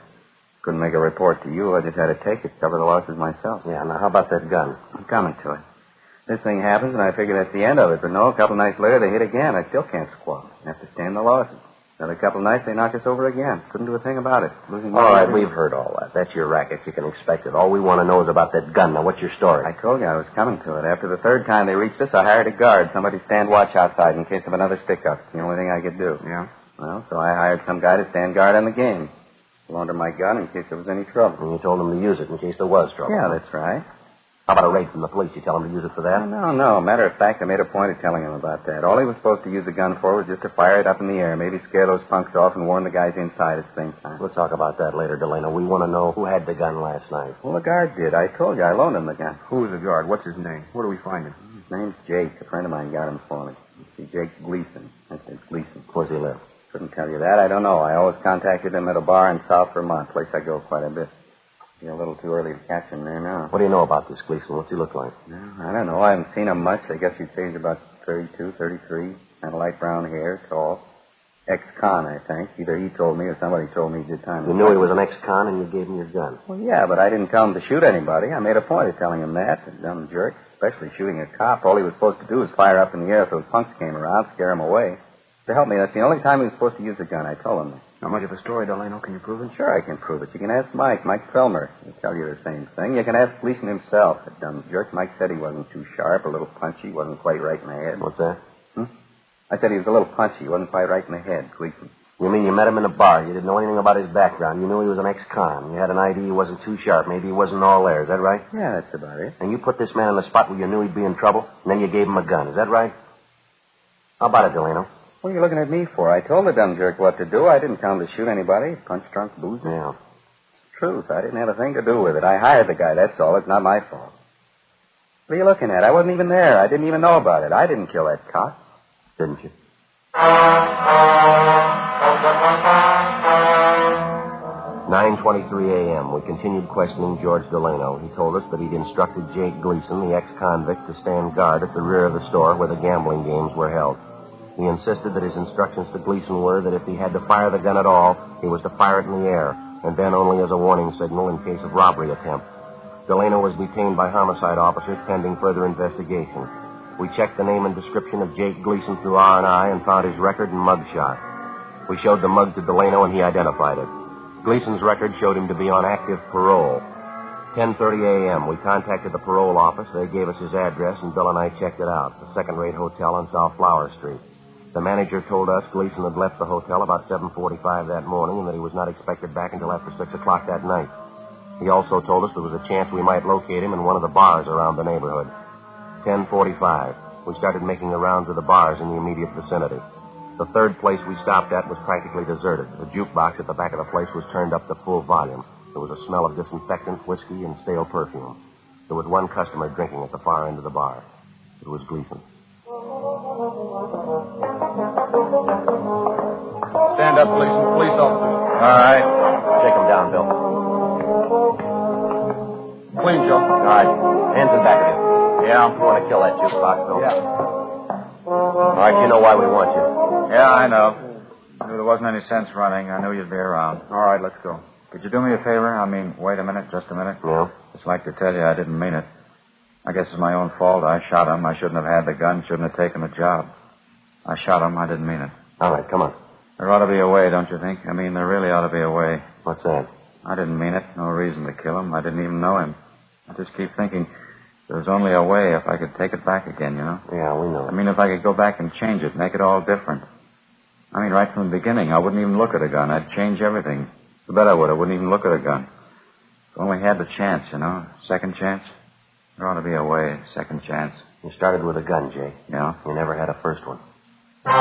Couldn't make a report to you. I just had to take it, cover the losses myself. Yeah, now how about that gun? I'm coming to it. This thing happens, and I figure that's the end of it. But no, a couple of nights later, they hit again. I still can't squat. I have to stand the losses. Another couple of nights, they knock us over again. Couldn't do a thing about it. Losing all right, we've heard all that. That's your racket. You can expect it. All we want to know is about that gun. Now, what's your story? I told you I was coming to it. After the third time they reached us, I hired a guard. Somebody stand watch outside in case of another stick-up. It's the only thing I could do. Yeah? Well, so I hired some guy to stand guard on the game. Launder my gun in case there was any trouble. And you told him to use it in case there was trouble. Yeah, that's right. How about a raid from the police? You tell him to use it for that? No. Matter of fact, I made a point of telling him about that. All he was supposed to use the gun for was just to fire it up in the air, maybe scare those punks off and warn the guys inside at the same time. We'll talk about that later, Delano. We want to know who had the gun last night. Well, the guard did. I told you I loaned him the gun. Who's the guard? What's his name? Where do we find him? His name's Jake. A friend of mine got him for me. See, Jake Gleason. That's his Gleason. Where's he live? Couldn't tell you that. I don't know. I always contacted him at a bar in South Vermont, place I go quite a bit. You're a little too early to catch him there now. What do you know about this Gleason? What's he look like? I don't know. I haven't seen him much. I guess you'd say he's about 32, 33. Kind of light brown hair, tall. Ex-con, I think. Either he told me or somebody told me he did time. You knew he was an ex-con and you gave him your gun? Well, yeah, but I didn't tell him to shoot anybody. I made a point of telling him that. The dumb jerk, especially shooting a cop. All he was supposed to do was fire up in the air if those punks came around, scare him away. To help me, that's the only time he was supposed to use the gun. I told him that. Not much of a story, Delano. Can you prove it? Sure, I can prove it. You can ask Mike Filmer. He'll tell you the same thing. You can ask Gleason himself. That dumb jerk. Mike said he wasn't too sharp, a little punchy, wasn't quite right in the head. What's that? I said he was a little punchy, wasn't quite right in the head, Gleason. You mean you met him in a bar? You didn't know anything about his background. You knew he was an ex-con. You had an idea he wasn't too sharp. Maybe he wasn't all there. Is that right? Yeah, that's about it. And you put this man on the spot where you knew he'd be in trouble, and then you gave him a gun. Is that right? How about it, Delano? What are you looking at me for? I told the dumb jerk what to do. I didn't tell him to shoot anybody. Punch, drunk, booze. Yeah. It's the truth. I didn't have a thing to do with it. I hired the guy, that's all. It's not my fault. What are you looking at? I wasn't even there. I didn't even know about it. I didn't kill that cop. Didn't you? 9:23 a.m. We continued questioning George Delano. He told us that he'd instructed Jake Gleason, the ex-convict, to stand guard at the rear of the store where the gambling games were held. He insisted that his instructions to Gleason were that if he had to fire the gun at all, he was to fire it in the air, and then only as a warning signal in case of robbery attempt. Delano was detained by homicide officers pending further investigation. We checked the name and description of Jake Gleason through R&I and found his record and mugshot. We showed the mug to Delano, and he identified it. Gleason's record showed him to be on active parole. 10:30 a.m., we contacted the parole office. They gave us his address, and Bill and I checked it out, the second-rate hotel on South Flower Street. The manager told us Gleason had left the hotel about 7:45 that morning and that he was not expected back until after 6 o'clock that night. He also told us there was a chance we might locate him in one of the bars around the neighborhood. 10:45. We started making the rounds of the bars in the immediate vicinity. The third place we stopped at was practically deserted. The jukebox at the back of the place was turned up to full volume. There was a smell of disinfectant, whiskey, and stale perfume. There was one customer drinking at the far end of the bar. It was Gleason. Stand up, police officer. All right. Shake him down, Bill. Clean, Joe. All right. Hands in back of you. Yeah, we want to kill that jukebox, Bill. Yeah. All right, you know why we want you. Yeah, I know. Knew there wasn't any sense running. I knew you'd be around. All right, let's go. Could you do me a favor? I mean, wait a minute, just a minute. Yeah? Just like to tell you I didn't mean it. I guess it's my own fault. I shot him. I shouldn't have had the gun. Shouldn't have taken the job. I shot him. I didn't mean it. All right, come on. There ought to be a way, don't you think? I mean, there really ought to be a way. What's that? I didn't mean it. No reason to kill him. I didn't even know him. I just keep thinking there's only a way if I could take it back again, you know? Yeah, we know. I mean, if I could go back and change it, make it all different. I mean, right from the beginning, I wouldn't even look at a gun. I'd change everything. I bet I would. I wouldn't even look at a gun. If I only had the chance, you know? Second chance. There ought to be a way. Second chance. You started with a gun, Jay. Yeah? You never had a first one. The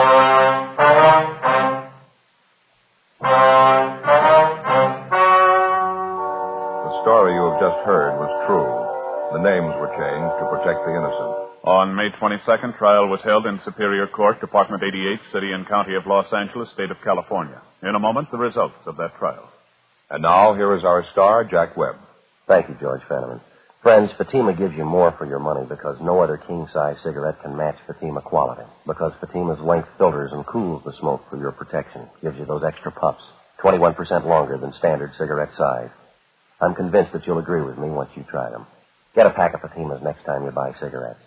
story you have just heard was true. The names were changed to protect the innocent. On May 22nd, trial was held in Superior Court, Department 88, City and County of Los Angeles, State of California. In a moment, the results of that trial. And now, here is our star, Jack Webb. Thank you, George Fenneman. Friends, Fatima gives you more for your money because no other king-size cigarette can match Fatima quality. Because Fatima's length filters and cools the smoke for your protection. Gives you those extra puffs, 21% longer than standard cigarette size. I'm convinced that you'll agree with me once you try them. Get a pack of Fatimas next time you buy cigarettes.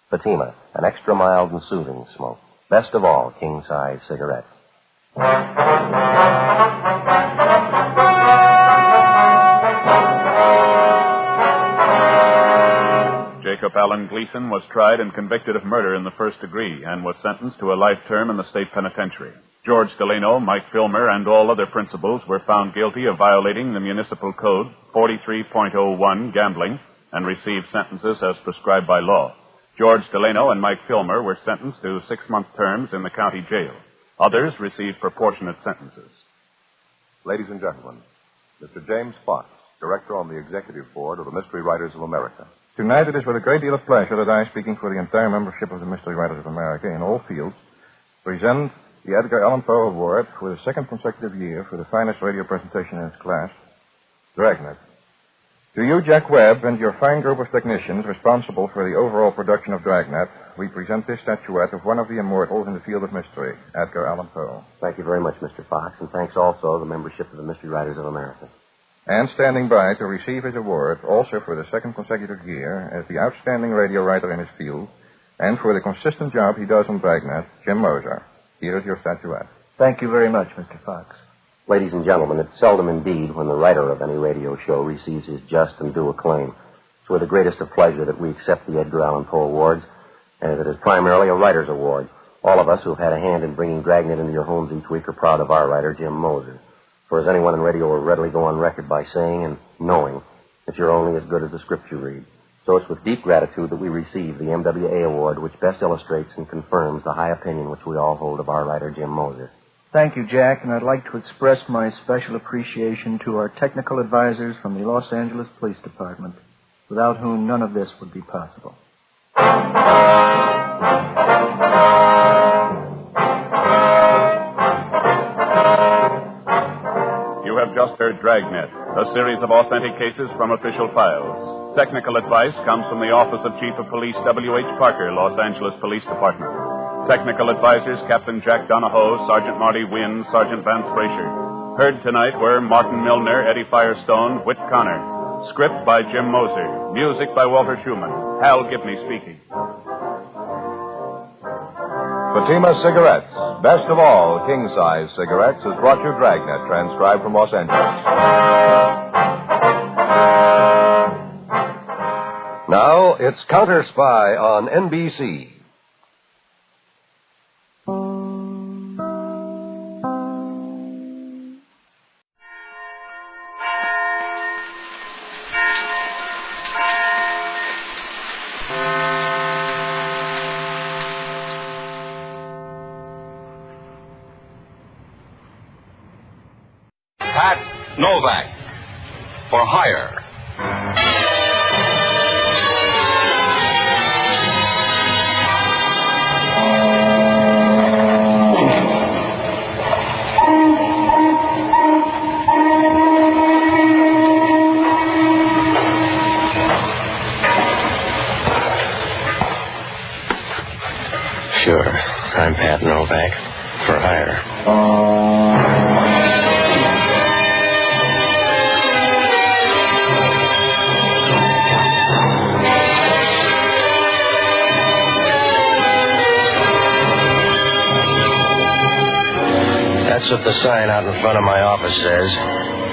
Fatima, an extra mild and soothing smoke. Best of all, king-size cigarettes. Jacob Allen Gleason was tried and convicted of murder in the first degree and was sentenced to a life term in the state penitentiary. George Delano, Mike Filmer, and all other principals were found guilty of violating the municipal code 43.01, gambling, and received sentences as prescribed by law. George Delano and Mike Filmer were sentenced to 6-month terms in the county jail. Others received proportionate sentences. Ladies and gentlemen, Mr. James Fox, director on the executive board of the Mystery Writers of America. Tonight it is with a great deal of pleasure that I, speaking for the entire membership of the Mystery Writers of America in all fields, present the Edgar Allan Poe Award for the second consecutive year for the finest radio presentation in its class, Dragnet. To you, Jack Webb, and your fine group of technicians responsible for the overall production of Dragnet, we present this statuette of one of the immortals in the field of mystery, Edgar Allan Poe. Thank you very much, Mr. Fox, and thanks also to the membership of the Mystery Writers of America. And standing by to receive his award, also for the second consecutive year, as the outstanding radio writer in his field, and for the consistent job he does on Dragnet, Jim Moser. Here is your statuette. Thank you very much, Mr. Fox. Ladies and gentlemen, it's seldom indeed when the writer of any radio show receives his just and due acclaim. It's with the greatest of pleasure that we accept the Edgar Allan Poe Awards, and it is primarily a writer's award. All of us who have had a hand in bringing Dragnet into your homes each week are proud of our writer, Jim Moser. For as anyone in radio will readily go on record by saying and knowing that you're only as good as the script you read. So it's with deep gratitude that we receive the MWA Award, which best illustrates and confirms the high opinion which we all hold of our writer, Jim Moser. Thank you, Jack, and I'd like to express my special appreciation to our technical advisors from the Los Angeles Police Department, without whom none of this would be possible. You have just heard Dragnet, a series of authentic cases from official files. Technical advice comes from the Office of Chief of Police W.H. Parker, Los Angeles Police Department. Technical advisors Captain Jack Donahoe, Sergeant Marty Wynn, Sergeant Vance Brasher. Heard tonight were Martin Milner, Eddie Firestone, Whit Connor. Script by Jim Moser. Music by Walter Schumann. Hal Gibney speaking. Fatima Cigarettes, best of all king-size cigarettes, has brought you Dragnet, transcribed from Los Angeles. Now, it's Counter Spy on NBC. Novak For Hire. Novak For Hire. That's what the sign out in front of my office says.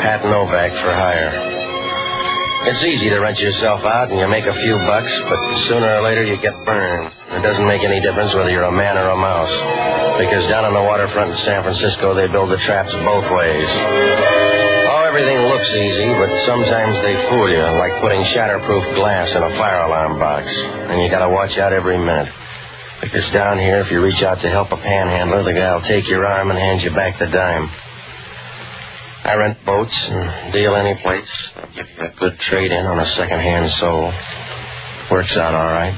Pat Novak For Hire. It's easy to rent yourself out and you make a few bucks, but sooner or later you get burned. It doesn't make any difference whether you're a man or a mouse. Because down on the waterfront in San Francisco, they build the traps both ways. Oh, everything looks easy, but sometimes they fool you, like putting shatterproof glass in a fire alarm box. And you gotta watch out every minute. Because down here, if you reach out to help a panhandler, the guy'll take your arm and hand you back the dime. I rent boats and deal any place. I give you a good trade-in on a second-hand soul. Works out all right.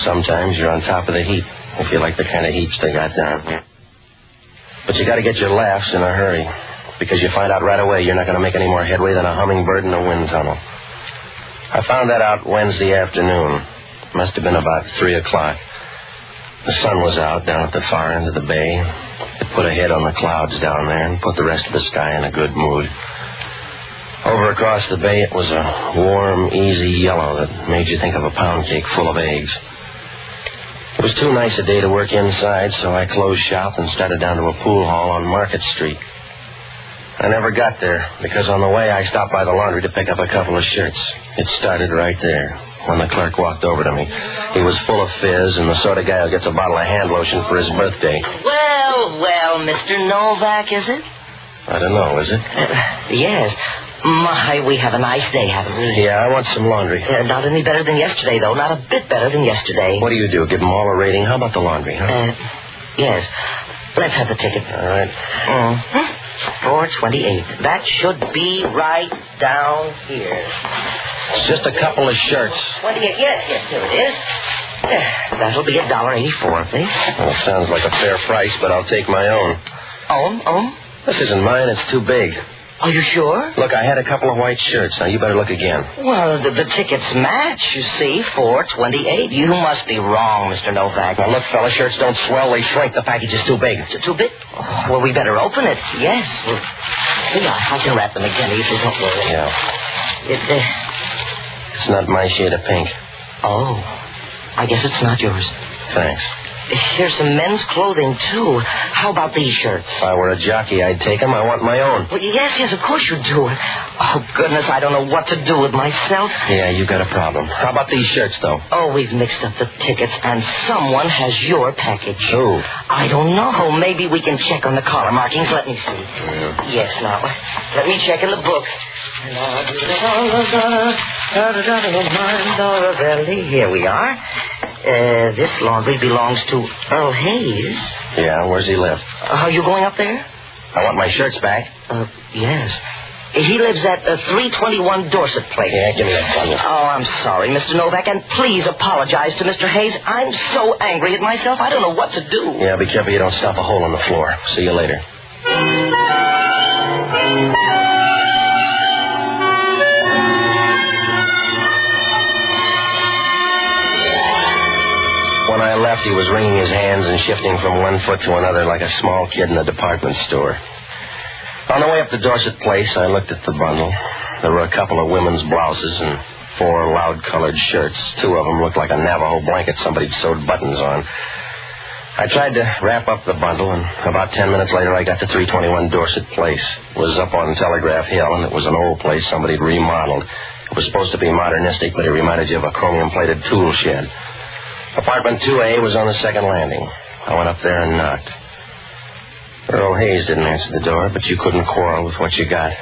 Sometimes you're on top of the heap, if you like the kind of heaps they got down here. But you got to get your laughs in a hurry, because you find out right away you're not going to make any more headway than a hummingbird in a wind tunnel. I found that out Wednesday afternoon. Must have been about 3 o'clock. The sun was out down at the far end of the bay. It put a head on the clouds down there and put the rest of the sky in a good mood. Over across the bay, it was a warm, easy yellow that made you think of a pound cake full of eggs. It was too nice a day to work inside, so I closed shop and started down to a pool hall on Market Street. I never got there, because on the way I stopped by the laundry to pick up a couple of shirts. It started right there, when the clerk walked over to me. He was full of fizz and the sort of guy who gets a bottle of hand lotion for his birthday. Well, Mr. Novak, is it? I don't know, is it? Yes. My, we have a nice day, haven't we? Yeah, I want some laundry. Not any better than yesterday, though. Not a bit better than yesterday. What do you do? Give them all a rating? How about the laundry, huh? Yes. Let's have the ticket. All right. Mm-hmm. 428. That should be right down here. It's just a couple of shirts. 28. Yes, here it is. That'll be $1.84, please. Well, sounds like a fair price, but I'll take my own. Own? This isn't mine. It's too big. Are you sure? Look, I had a couple of white shirts. Now, you better look again. Well, the tickets match, you see. 428. You must be wrong, Mr. Novak. Now, look, fella, shirts don't swell. They shrink. The package is too big. Too big? Oh, well, we better open it. Yes. Well, yeah, I can wrap them again if you don't worry. Yeah. It's not my shade of pink. Oh. I guess it's not yours. Thanks. Here's some men's clothing, too. How about these shirts? If I were a jockey, I'd take them. I want my own. Well, yes, of course you do. Oh, goodness, I don't know what to do with myself. Yeah, you got a problem. How about these shirts, though? Oh, we've mixed up the tickets, and someone has your package. Who? I don't know. Maybe we can check on the collar markings. Let me see. Yeah. Yes, now, let me check in the book. Here we are. This laundry belongs to Earl Hayes. Yeah, where's he live? Are you going up there? I want my shirts back. Yes. He lives at 321 Dorset Place. Yeah, give me that bundle. Oh, I'm sorry, Mr. Novak, and please apologize to Mr. Hayes. I'm so angry at myself, I don't know what to do. Yeah, be careful you don't stop a hole in the floor. See you later. When I left, he was wringing his hands and shifting from one foot to another like a small kid in a department store. On the way up to Dorset Place, I looked at the bundle. There were a couple of women's blouses and 4 loud-colored shirts. 2 of them looked like a Navajo blanket somebody'd sewed buttons on. I tried to wrap up the bundle, and about 10 minutes later, I got to 321 Dorset Place. It was up on Telegraph Hill, and it was an old place somebody'd remodeled. It was supposed to be modernistic, but it reminded you of a chromium-plated tool shed. Apartment 2A was on the second landing. I went up there and knocked. Earl Hayes didn't answer the door, but you couldn't quarrel with what you got.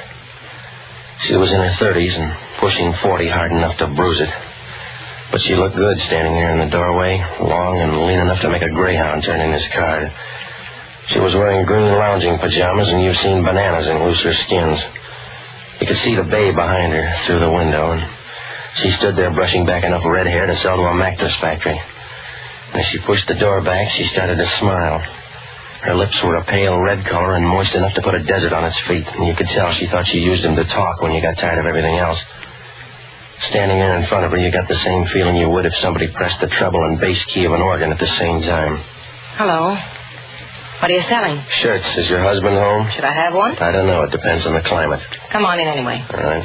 She was in her 30s and pushing 40 hard enough to bruise it. But she looked good standing there in the doorway, long and lean enough to make a greyhound turn in his card. She was wearing green lounging pajamas, and you've seen bananas in looser skins. You could see the bay behind her through the window, and she stood there brushing back enough red hair to sell to a mattress factory. As she pushed the door back, she started to smile. Her lips were a pale red color and moist enough to put a desert on its feet, and you could tell she thought she used them to talk when you got tired of everything else. Standing there in front of her, you got the same feeling you would if somebody pressed the treble and bass key of an organ at the same time. Hello. What are you selling? Shirts. Is your husband home? Should I have one? I don't know. It depends on the climate. Come on in anyway. All right.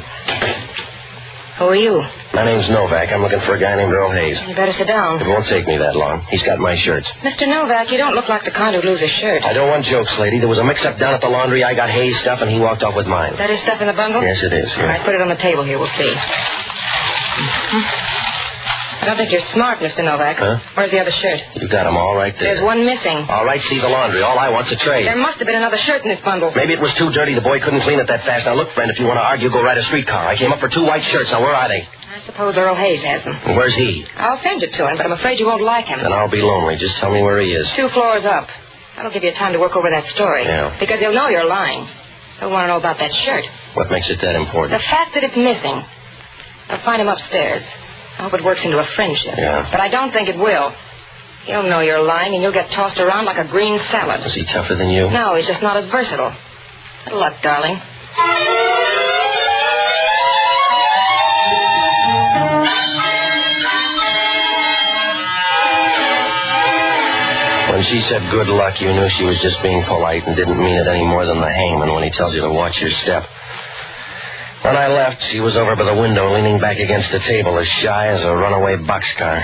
Who are you? My name's Novak. I'm looking for a guy named Earl Hayes. You better sit down. It won't take me that long. He's got my shirts. Mr. Novak, you don't look like the kind who'd lose a shirt. I don't want jokes, lady. There was a mix-up down at the laundry. I got Hayes' stuff, and he walked off with mine. Is that his stuff in the bundle? Yes, it is. All right, put it on the table here. We'll see. I don't think you're smart, Mr. Novak. Huh? Where's the other shirt? You got them all right there. There's one missing. All right, see the laundry. All I want's a trade. There must have been another shirt in this bundle. Maybe it was too dirty. The boy couldn't clean it that fast. Now, look, friend, if you want to argue, go ride a streetcar. I came up for 2 white shirts. Now, where are they? I suppose Earl Hayes has them. And where's he? I'll send you to him, but I'm afraid you won't like him. Then I'll be lonely. Just tell me where he is. 2 floors up. That'll give you time to work over that story. Yeah. Because he'll know you're lying. He'll want to know about that shirt. What makes it that important? The fact that it's missing. I'll find him upstairs. I hope it works into a friendship. Yeah. But I don't think it will. He'll know you're lying, and you'll get tossed around like a green salad. Is he tougher than you? No, he's just not as versatile. Good luck, darling. When she said good luck, you knew she was just being polite and didn't mean it any more than the hangman when he tells you to watch your step. When I left, she was over by the window, leaning back against the table, as shy as a runaway boxcar.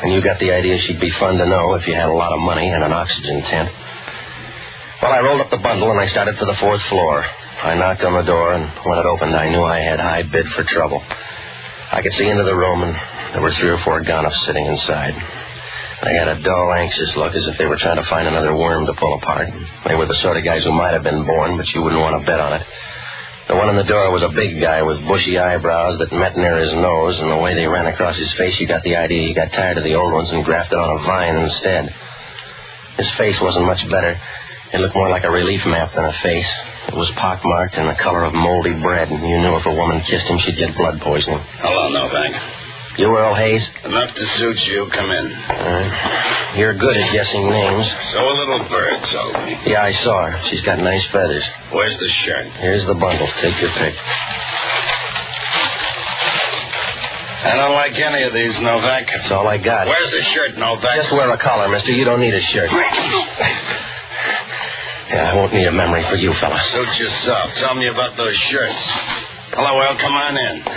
And you got the idea she'd be fun to know if you had a lot of money and an oxygen tent. Well, I rolled up the bundle and I started for the 4th floor. I knocked on the door, and when it opened, I knew I had high bid for trouble. I could see into the room, and there were 3 or 4 gonifs sitting inside. They had a dull, anxious look, as if they were trying to find another worm to pull apart. They were the sort of guys who might have been born, but you wouldn't want to bet on it. The one in the door was a big guy with bushy eyebrows that met near his nose, and the way they ran across his face, you got the idea he got tired of the old ones and grafted on a vine instead. His face wasn't much better. It looked more like a relief map than a face. It was pockmarked and the color of moldy bread, and you knew if a woman kissed him, she'd get blood poisoning. Hello, Novak. You Earl Hayes? Enough to suit you. Come in. You're good at guessing names. So a little bird told me. Yeah, I saw her. She's got nice feathers. Where's the shirt? Here's the bundle. Take your pick. I don't like any of these, Novak. That's all I got. Where's the shirt, Novak? Just wear a collar, mister. You don't need a shirt. Yeah, I won't need a memory for you, fella. Suit yourself. Tell me about those shirts. Hello, well, come on in.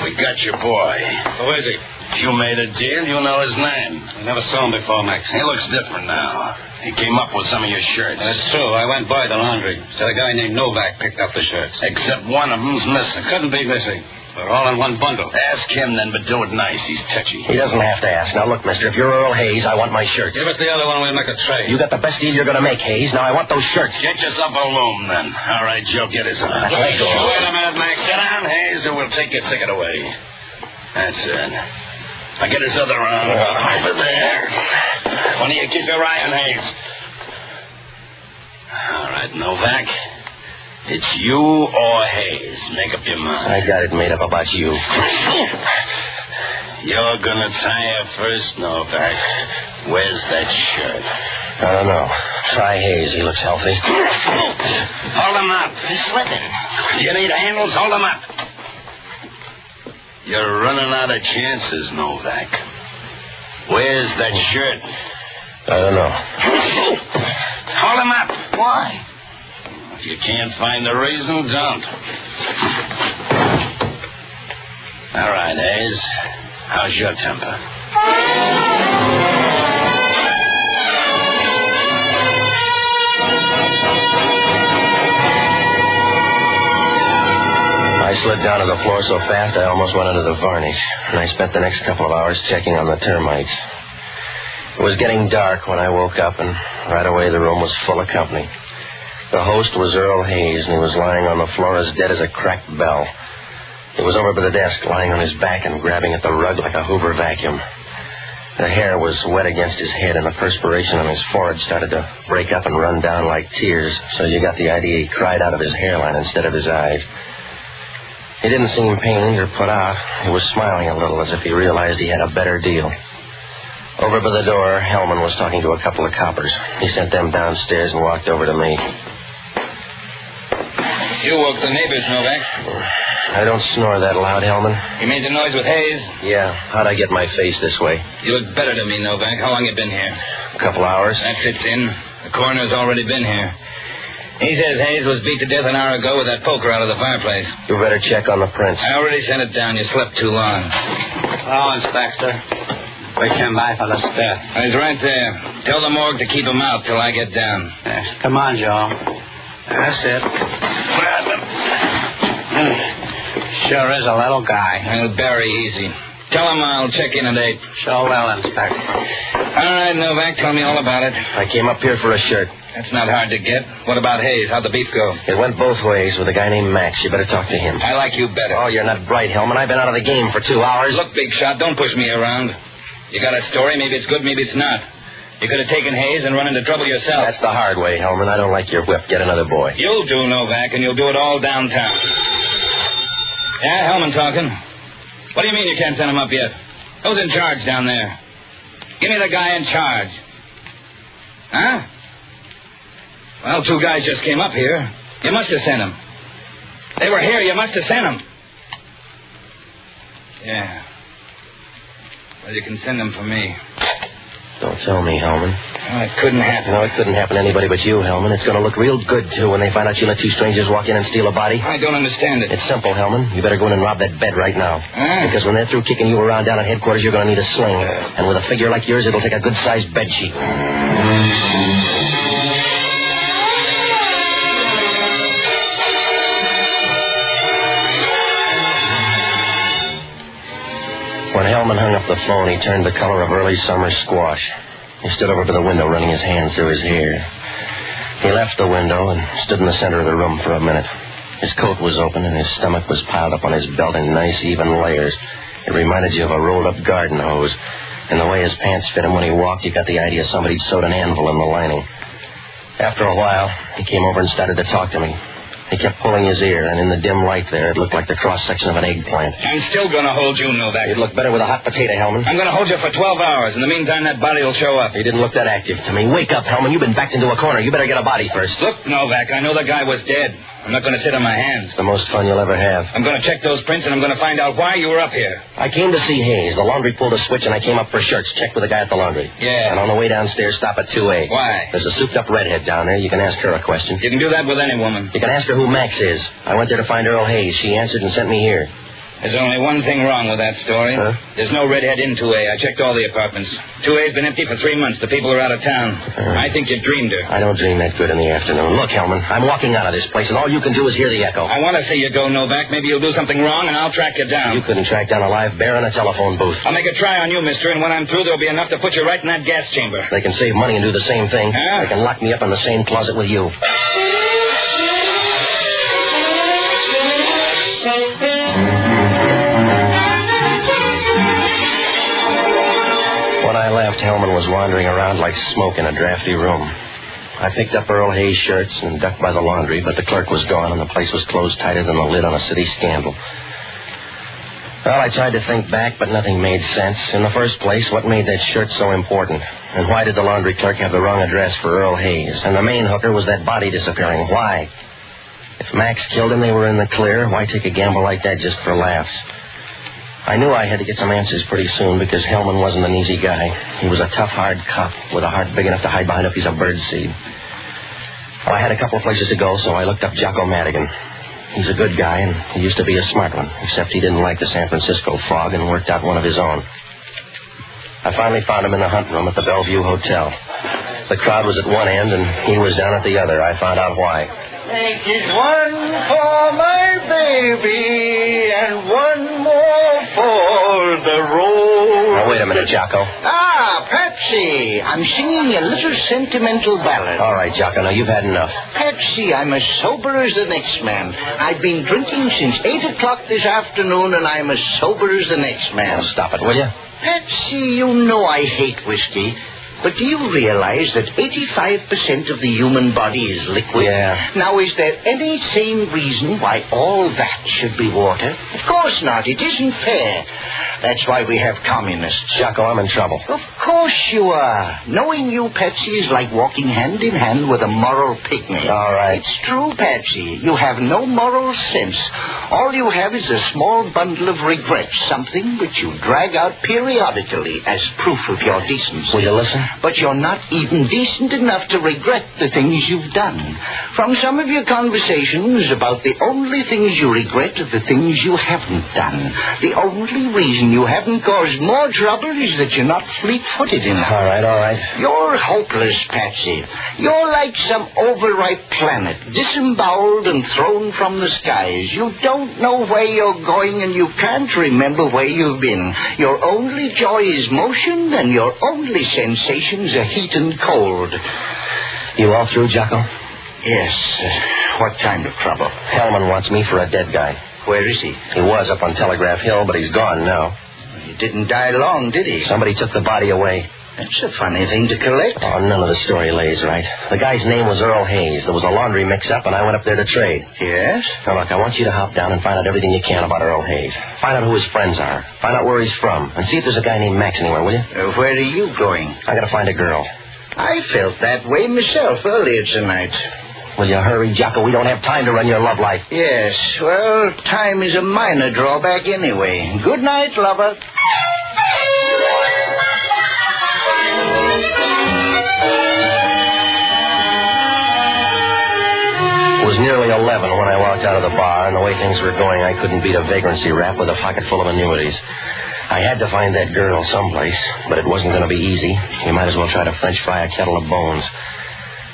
We got your boy. Who is he? You made a deal. You know his name. I never saw him before, Max. He looks different now. He came up with some of your shirts. That's true. I went by the laundry. Said a guy named Novak picked up the shirts. Except one of them's missing. Couldn't be missing. They're all in one bundle. Ask him then, but do it nice. He's touchy. He doesn't have to ask. Now, look, mister, if you're Earl Hayes, I want my shirts. Give us the other one. We'll make a trade. You got the best deal you're going to make, Hayes. Now, I want those shirts. Get yourself a loom, then. All right, Joe, get his on. Let go. Wait a minute, Max. Sit down, Hayes, or we'll take your ticket away. That's it. Now get his other arm. Over there. Why don't you keep your eye on Hayes? All right, Novak. It's you or Hayes. Make up your mind. I got it made up about you. You're gonna tire first, Novak. Where's that shirt? I don't know. Try Hayes. He looks healthy. Hold him up. He's slipping. You need handles? Hold him up. You're running out of chances, Novak. Where's that shirt? I don't know. Hold him up. Why? If you can't find the reason, don't. All right, Hayes. How's your temper? I slid down to the floor so fast I almost went under the varnish, and I spent the next couple of hours checking on the termites. It was getting dark when I woke up, and right away the room was full of company. The host was Earl Hayes, and he was lying on the floor as dead as a cracked bell. He was over by the desk, lying on his back and grabbing at the rug like a Hoover vacuum. The hair was wet against his head, and the perspiration on his forehead started to break up and run down like tears, so you got the idea he cried out of his hairline instead of his eyes. He didn't seem pained or put out. He was smiling a little as if he realized he had a better deal. Over by the door, Hellman was talking to a couple of coppers. He sent them downstairs and walked over to me. You woke the neighbors, Novak. I don't snore that loud, Hellman. You made the noise with Hayes? Yeah. How'd I get my face this way? You look better to me, Novak. How long you been here? A couple hours. That fits in. The coroner's already been here. He says Hayes was beat to death an hour ago with that poker out of the fireplace. You better check on the prints. I already sent it down. You slept too long. Hello, Inspector. We came by for the death. He's right there. Tell the morgue to keep him out till I get down. Come on, Joe. That's it. Sure is a little guy. I'll bury easy. Tell him I'll check in at 8. Sure will, Inspector. All right, Novak, tell me all about it. I came up here for a shirt. That's not hard to get. What about Hayes? How'd the beef go? It went both ways with a guy named Max. You better talk to him. I like you better. Oh, you're not bright, Hellman. I've been out of the game for 2 hours. Look, big shot, don't push me around. You got a story. Maybe it's good, maybe it's not. You could have taken Hayes and run into trouble yourself. That's the hard way, Hellman. I don't like your whip. Get another boy. You'll do, Novak, and you'll do it all downtown. Yeah, Hellman talking. What do you mean you can't send him up yet? Who's in charge down there? Give me the guy in charge. Huh? Well, 2 guys just came up here. You must have sent them. They were here. You must have sent them. Yeah. Well, you can send them for me. Don't tell me, Hellman. Oh, it couldn't happen. No, it couldn't happen to anybody but you, Hellman. It's going to look real good, too, when they find out you let 2 strangers walk in and steal a body. I don't understand it. It's simple, Hellman. You better go in and rob that bed right now. Huh? Because when they're through kicking you around down at headquarters, you're going to need a sling. And with a figure like yours, it'll take a good-sized bed sheet. When Hellman hung up the phone, he turned the color of early summer squash. He stood over to the window, running his hands through his hair. He left the window and stood in the center of the room for a minute. His coat was open, and his stomach was piled up on his belt in nice, even layers. It reminded you of a rolled-up garden hose. And the way his pants fit him when he walked, you got the idea somebody'd sewed an anvil in the lining. After a while, he came over and started to talk to me. He kept pulling his ear, and in the dim light there, it looked like the cross-section of an eggplant. I'm still going to hold you, Novak. You'd look better with a hot potato, Hellman. I'm going to hold you for 12 hours. In the meantime, that body will show up. He didn't look that active to me. Wake up, Hellman. You've been backed into a corner. You better get a body first. Look, Novak, I know the guy was dead. I'm not going to sit on my hands. It's the most fun you'll ever have. I'm going to check those prints, and I'm going to find out why you were up here. I came to see Hayes. The laundry pulled a switch, and I came up for shirts. Checked with the guy at the laundry. Yeah. And on the way downstairs, stop at 2A. Why? There's a souped-up redhead down there. You can ask her a question. You can do that with any woman. You can ask her who Max is. I went there to find Earl Hayes. She answered and sent me here. There's only one thing wrong with that story. Huh? There's no redhead in 2A. I checked all the apartments. 2A's been empty for 3 months. The people are out of town. I think you dreamed her. I don't dream that good in the afternoon. Look, Hellman, I'm walking out of this place, and all you can do is hear the echo. I want to see you go, Novak. Maybe you'll do something wrong, and I'll track you down. You couldn't track down a live bear in a telephone booth. I'll make a try on you, mister, and when I'm through, there'll be enough to put you right in that gas chamber. They can save money and do the same thing. Huh? They can lock me up in the same closet with you. When I left, Hellman was wandering around like smoke in a drafty room. I picked up Earl Hayes' shirts and ducked by the laundry, but the clerk was gone and the place was closed tighter than the lid on a city scandal. Well, I tried to think back, but nothing made sense. In the first place, what made that shirt so important? And why did the laundry clerk have the wrong address for Earl Hayes? And the main hooker was that body disappearing. Why? If Max killed him, they were in the clear. Why take a gamble like that just for laughs? I knew I had to get some answers pretty soon because Hellman wasn't an easy guy. He was a tough, hard cop with a heart big enough to hide behind a piece of birdseed. Well, I had a couple of places to go, so I looked up Jocko Madigan. He's a good guy, and he used to be a smart one, except he didn't like the San Francisco fog and worked out one of his own. I finally found him in the hunt room at the Bellevue Hotel. The crowd was at one end, and he was down at the other. I found out why. Take it one for my baby and one more for the road. Now, wait a minute, Jocko. Ah, Patsy, I'm singing a little sentimental ballad. All right, Jocko, now you've had enough. Patsy, I'm as sober as the next man. I've been drinking since 8 o'clock this afternoon, and I'm as sober as the next man. Well, stop it, will you? Patsy, you know I hate whiskey. But do you realize that 85% of the human body is liquid? Yeah. Now, is there any sane reason why all that should be water? Of course not. It isn't fair. That's why we have communists. Jocko, I'm in trouble. Of course you are. Knowing you, Patsy, is like walking hand in hand with a moral picnic. All right. It's true, Patsy. You have no moral sense. All you have is a small bundle of regrets, something which you drag out periodically as proof of your decency. Will you listen? but you're not even decent enough to regret the things you've done. From some of your conversations about the only things you regret are the things you haven't done. The only reason you haven't caused more trouble is that you're not fleet-footed enough. All right. You're hopeless, Patsy. You're like some overripe planet, disemboweled and thrown from the skies. You don't know where you're going, and you can't remember where you've been. Your only joy is motion, and your only sensations are heat and cold. You all through, Jocko? Yes. What kind of trouble? Hellman wants me for a dead guy. Where is he? He was up on Telegraph Hill, but he's gone now. He didn't die long, did he? Somebody took the body away. That's a funny thing to collect. Oh, none of the story lays right. The guy's name was Earl Hayes. There was a laundry mix-up, and I went up there to trade. Yes? Now, look, I want you to hop down and find out everything you can about Earl Hayes. Find out who his friends are. Find out where he's from. And see if there's a guy named Max anywhere, will you? Where are you going? I gotta find a girl. I felt that way myself earlier tonight. Will you hurry, Jocko? We don't have time to run your love life. Yes. Well, time is a minor drawback anyway. Good night, lover. It was nearly 11 when I walked out of the bar, and the way things were going, I couldn't beat a vagrancy rap with a pocket full of annuities. I had to find that girl someplace, but it wasn't going to be easy. You might as well try to French fry a kettle of bones.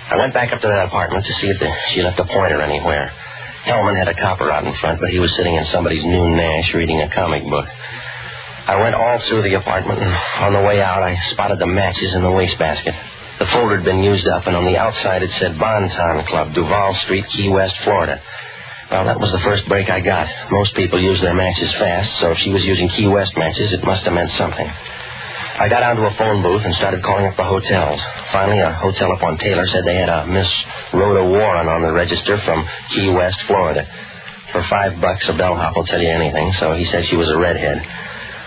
I went back up to that apartment to see if she left a pointer anywhere. Hellman had a copper out in front, but he was sitting in somebody's new Nash reading a comic book. I went all through the apartment, and on the way out, I spotted the matches in the wastebasket. The folder had been used up, and on the outside it said Bonton Club, Duval Street, Key West, Florida. Well, that was the first break I got. Most people use their matches fast, so if she was using Key West matches, it must have meant something. I got onto a phone booth and started calling up the hotels. Finally, a hotel up on Taylor said they had a Miss Rhoda Warren on the register from Key West, Florida. For $5 a bellhop will tell you anything, so he said she was a redhead.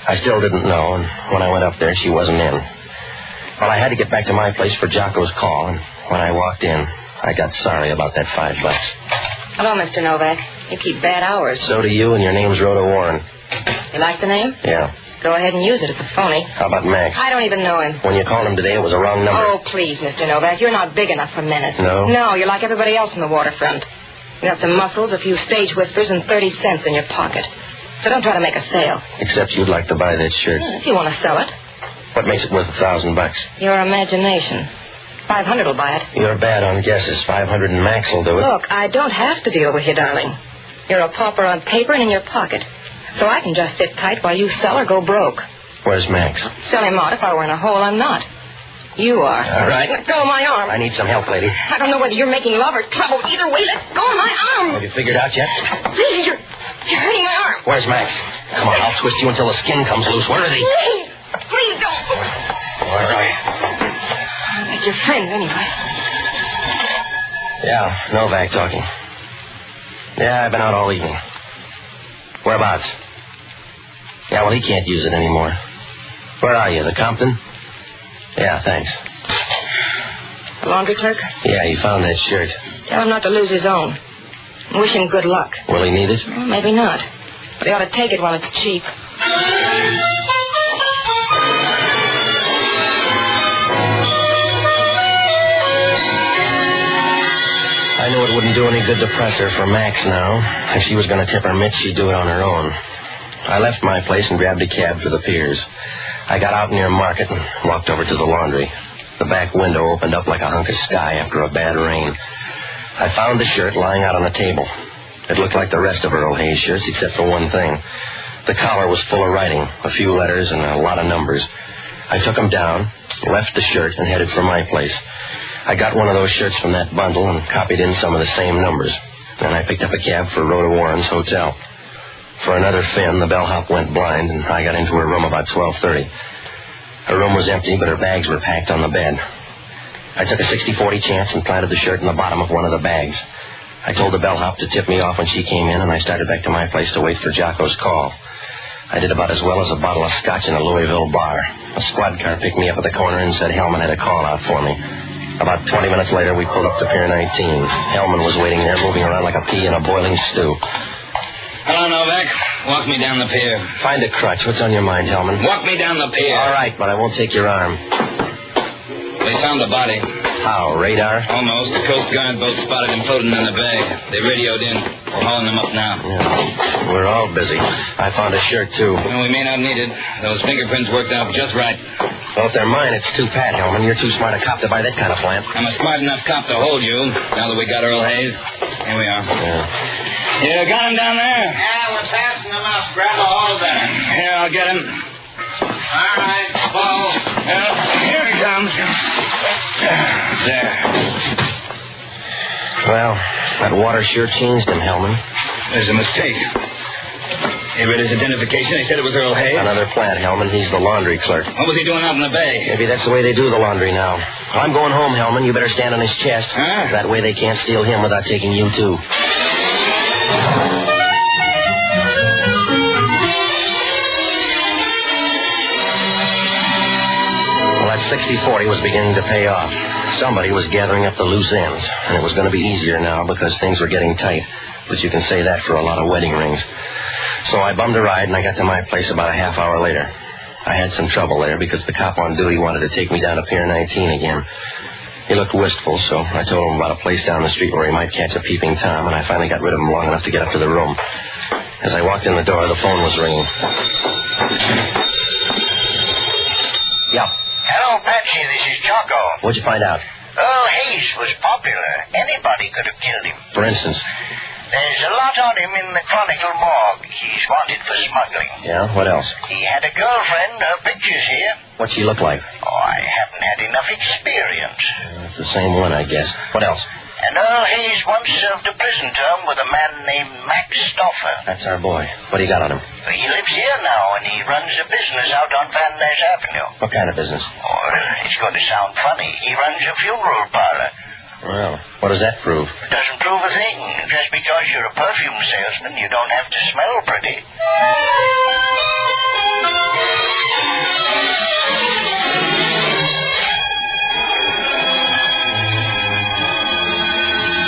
I still didn't know, and when I went up there, she wasn't in. Well, I had to get back to my place for Jocko's call, and when I walked in, I got sorry about that $5. Hello, Mr. Novak. You keep bad hours. So do you, and your name's Rhoda Warren. You like the name? Yeah. Go ahead and use it. It's a phony. How about Max? I don't even know him. When you called him today, it was a wrong number. Oh, please, Mr. Novak. You're not big enough for menace. No? No, you're like everybody else in the waterfront. You got some muscles, a few stage whispers, and 30 cents in your pocket. So don't try to make a sale. Except you'd like to buy that shirt. If you want to sell it. What makes it worth $1,000? Your imagination. 500 will buy it. You're bad on guesses. 500 and Max will do it. Look, I don't have to deal with you, darling. You're a pauper on paper and in your pocket. So I can just sit tight while you sell or go broke. Where's Max? Sell him out. If I were in a hole, I'm not. You are. All right. Let go of my arm. I need some help, lady. I don't know whether you're making love or trouble. Either way, let go of my arm. Have you figured out yet? Please, you're hurting my arm. Where's Max? Come on, I'll twist you until the skin comes loose. Where is he? Please don't. All right. I'll make your friends anyway. Yeah, Novak talking. Yeah, I've been out all evening. Whereabouts? Yeah, well, he can't use it anymore. Where are you, the Compton? Yeah, thanks. The laundry clerk? Yeah, he found that shirt. Tell him not to lose his own. Wish him good luck. Will he need it? Well, maybe not. But he ought to take it while it's cheap. I knew it wouldn't do any good to press her for Max now. If she was going to tip her mitts, she'd do it on her own. I left my place and grabbed a cab for the piers. I got out near Market and walked over to the laundry. The back window opened up like a hunk of sky after a bad rain. I found the shirt lying out on the table. It looked like the rest of Earl Hayes' shirts, except for one thing. The collar was full of writing, a few letters and a lot of numbers. I took them down, left the shirt, and headed for my place. I got one of those shirts from that bundle and copied in some of the same numbers. Then I picked up a cab for Rhoda Warren's hotel. For another fin, the bellhop went blind, and I got into her room about 12:30. Her room was empty, but her bags were packed on the bed. I took a 60-40 chance and planted the shirt in the bottom of one of the bags. I told the bellhop to tip me off when she came in, and I started back to my place to wait for Jocko's call. I did about as well as a bottle of scotch in a Louisville bar. A squad car picked me up at the corner and said Hellman had a call out for me. About 20 minutes later, we pulled up to Pier 19. Hellman was waiting there, moving around like a pea in a boiling stew. Hello, Novak. Walk me down the pier. Find a crutch. What's on your mind, Hellman? Walk me down the pier. All right, but I won't take your arm. They found the body. How, radar? Almost. The Coast Guard boat spotted him floating in the bay. They radioed in. We're hauling them up now. Yeah. We're all busy. I found a shirt, too. Well, we may not need it. Those fingerprints worked out just right. Well, if they're mine, it's too pat, Hellman. You're too smart a cop to buy that kind of plant. I'm a smart enough cop to hold you, now that we got Earl Hayes. Here we are. Yeah, got him down there? Yeah, we're passing them up. Grab a hold of him. Here, I'll get him. All right, Paul. Here he comes. There. Well, that water sure changed him, Hellman. There's a mistake. He read his identification. He said it was Earl Hayes. Another plant, Hellman. He's the laundry clerk. What was he doing out in the bay? Maybe that's the way they do the laundry now. Well, I'm going home, Hellman. You better stand on his chest. Huh? That way they can't steal him without taking you, too. Well, that 60-40 was beginning to pay off. Somebody was gathering up the loose ends, and it was going to be easier now because things were getting tight. But you can say that for a lot of wedding rings. So I bummed a ride, and I got to my place about a half hour later. I had some trouble there because the cop on duty wanted to take me down to Pier 19 again. He looked wistful, so I told him about a place down the street where he might catch a peeping Tom, and I finally got rid of him long enough to get up to the room. As I walked in the door, the phone was ringing. Yeah. Hello, Patsy. This is Choco. What'd you find out? Earl Hayes was popular. Anybody could have killed him. For instance? There's a lot on him in the Chronicle morgue. He's wanted for smuggling. Yeah? What else? He had a girlfriend. Her picture's here. What'd she look like? Oh, I haven't had enough experience. It's the same one, I guess. What else? And Earl Hayes once served a prison term with a man named Max Stoffer. That's our boy. What do you got on him? He lives here now, and he runs a business out on Van Ness Avenue. What kind of business? Oh, it's going to sound funny. He runs a funeral parlor. Well, what does that prove? It doesn't prove a thing. Just because you're a perfume salesman, you don't have to smell pretty.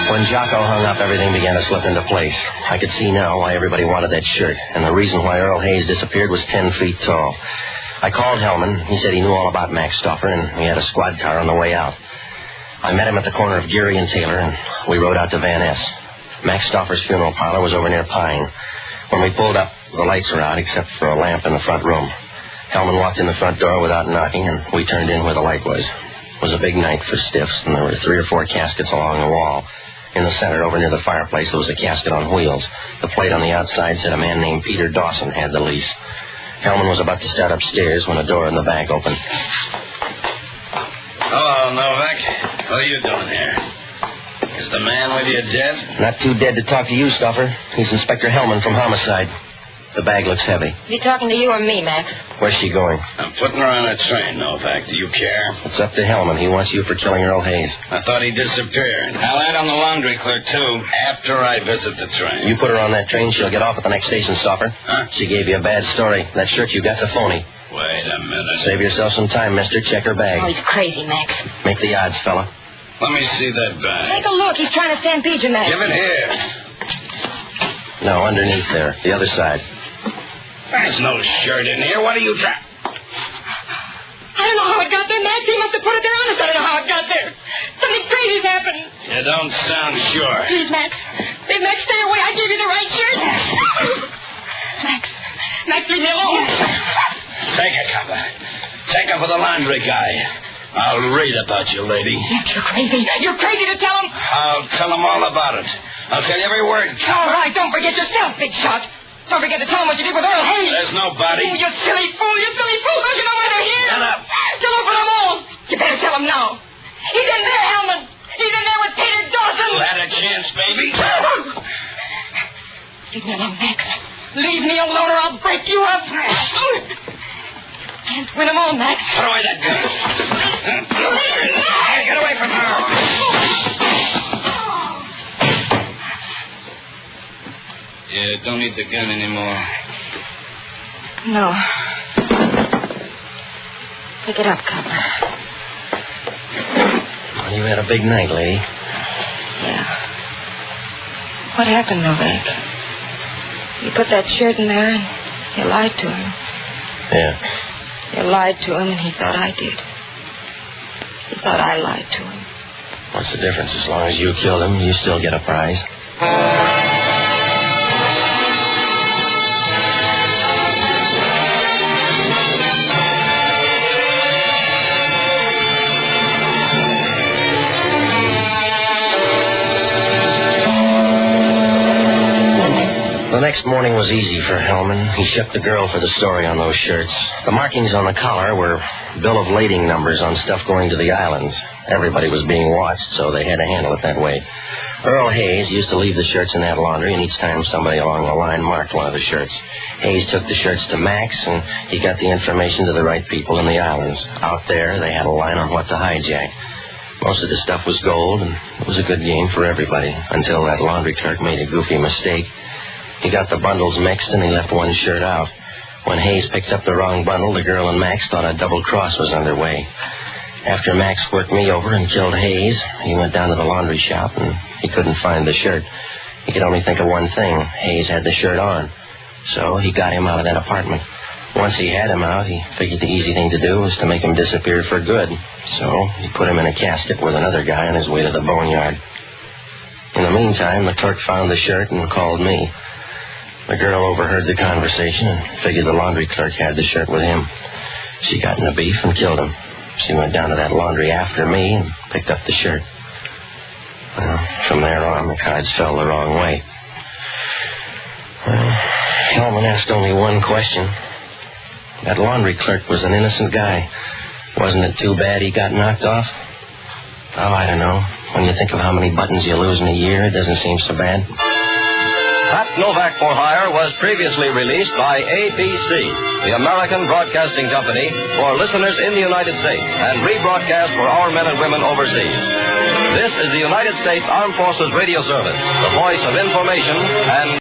When Jocko hung up, everything began to slip into place. I could see now why everybody wanted that shirt, and the reason why Earl Hayes disappeared was 10 feet tall. I called Hellman. He said he knew all about Max Stoffer, and we had a squad car on the way out. I met him at the corner of Geary and Taylor, and we rode out to Van Ness. Max Stoffer's funeral parlor was over near Pine. When we pulled up, the lights were out except for a lamp in the front room. Hellman walked in the front door without knocking, and we turned in where the light was. It was a big night for stiffs, and there were 3 or 4 caskets along the wall. In the center, over near the fireplace, there was a casket on wheels. The plate on the outside said a man named Peter Dawson had the lease. Hellman was about to start upstairs when a door in the back opened. Hello, Novak. What are you doing here? Is the man with you dead? Not too dead to talk to you, Stoffer. He's Inspector Hellman from Homicide. The bag looks heavy. Is he talking to you or me, Max? Where's she going? I'm putting her on a train, Novak. Do you care? It's up to Hellman. He wants you for killing Earl Hayes. I thought he disappeared. I'll add on the laundry clerk, too. After I visit the train. You put her on that train, she'll get off at the next station, Stoffer. Huh? She gave you a bad story. That shirt you got's a phony. Wait a minute. Save yourself some time, mister. Check her bag. Oh, he's crazy, Max. Make the odds, fella. Let me see that bag. Take a look. He's trying to stampede you, Max. Give it here. No, underneath there. The other side. There's no shirt in here. What are you trying? I don't know how it got there, Max. He must have put it there honest. I don't know how it got there. Something crazy's happened. You don't sound sure. Please, Max. Hey, Max, stay away. I gave you the right shirt. Max, leave me alone. Take it, copper. Take her for the laundry guy. I'll read about you, lady. Max, you're crazy. You're crazy to tell him. I'll tell him all about it. I'll tell you every word. All right, don't forget yourself, big shot. Don't forget to tell him what you did with Earl Hayes. There's nobody. Oh, you silly fool. You silly fool. Don't you know why they're here? Shut up. You'll open them all. You better tell him now. He's in there, Hellman. He's in there with Peter Dawson. You had a chance, baby. Leave me alone, Max. Leave me alone or I'll break you up. Can't win them all, Max. Put away that gun. Get away from her. Yeah, don't need the gun anymore. No. Pick it up, copper. Well, you had a big night, lady. Yeah. What happened, Novak? You put that shirt in there and you lied to him. Yeah. You lied to him and he thought I did. He thought I lied to him. What's the difference? As long as you killed him, you still get a prize. The next morning was easy for Hellman. He shook the girl for the story on those shirts. The markings on the collar were bill of lading numbers on stuff going to the islands. Everybody was being watched, so they had to handle it that way. Earl Hayes used to leave the shirts in that laundry, and each time somebody along the line marked one of the shirts. Hayes took the shirts to Max, and he got the information to the right people in the islands. Out there, they had a line on what to hijack. Most of the stuff was gold, and it was a good game for everybody, until that laundry clerk made a goofy mistake. He got the bundles mixed, and he left one shirt out. When Hayes picked up the wrong bundle, the girl and Max thought a double cross was underway. After Max worked me over and killed Hayes, he went down to the laundry shop, and he couldn't find the shirt. He could only think of one thing. Hayes had the shirt on. So he got him out of that apartment. Once he had him out, he figured the easy thing to do was to make him disappear for good. So he put him in a casket with another guy on his way to the boneyard. In the meantime, the clerk found the shirt and called me. The girl overheard the conversation and figured the laundry clerk had the shirt with him. She got in a beef and killed him. She went down to that laundry after me and picked up the shirt. Well, from there on, the cards fell the wrong way. Well, Hellman asked only one question. That laundry clerk was an innocent guy. Wasn't it too bad he got knocked off? Oh, I don't know. When you think of how many buttons you lose in a year, it doesn't seem so bad. Novak For Hire was previously released by ABC, the American Broadcasting Company, for listeners in the United States and rebroadcast for our men and women overseas. This is the United States Armed Forces Radio Service, the voice of information and...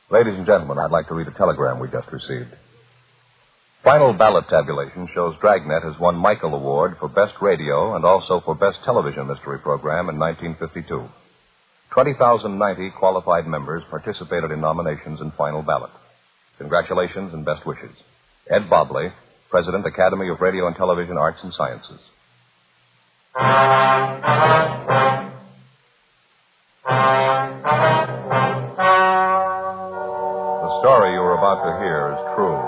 Ladies and gentlemen, I'd like to read a telegram we just received. Final ballot tabulation shows Dragnet has won Michael Award for Best Radio and also for Best Television Mystery Program in 1952. 20,090 qualified members participated in nominations in final ballot. Congratulations and best wishes. Ed Bobley, President, Academy of Radio and Television Arts and Sciences. The story you are about to hear is true.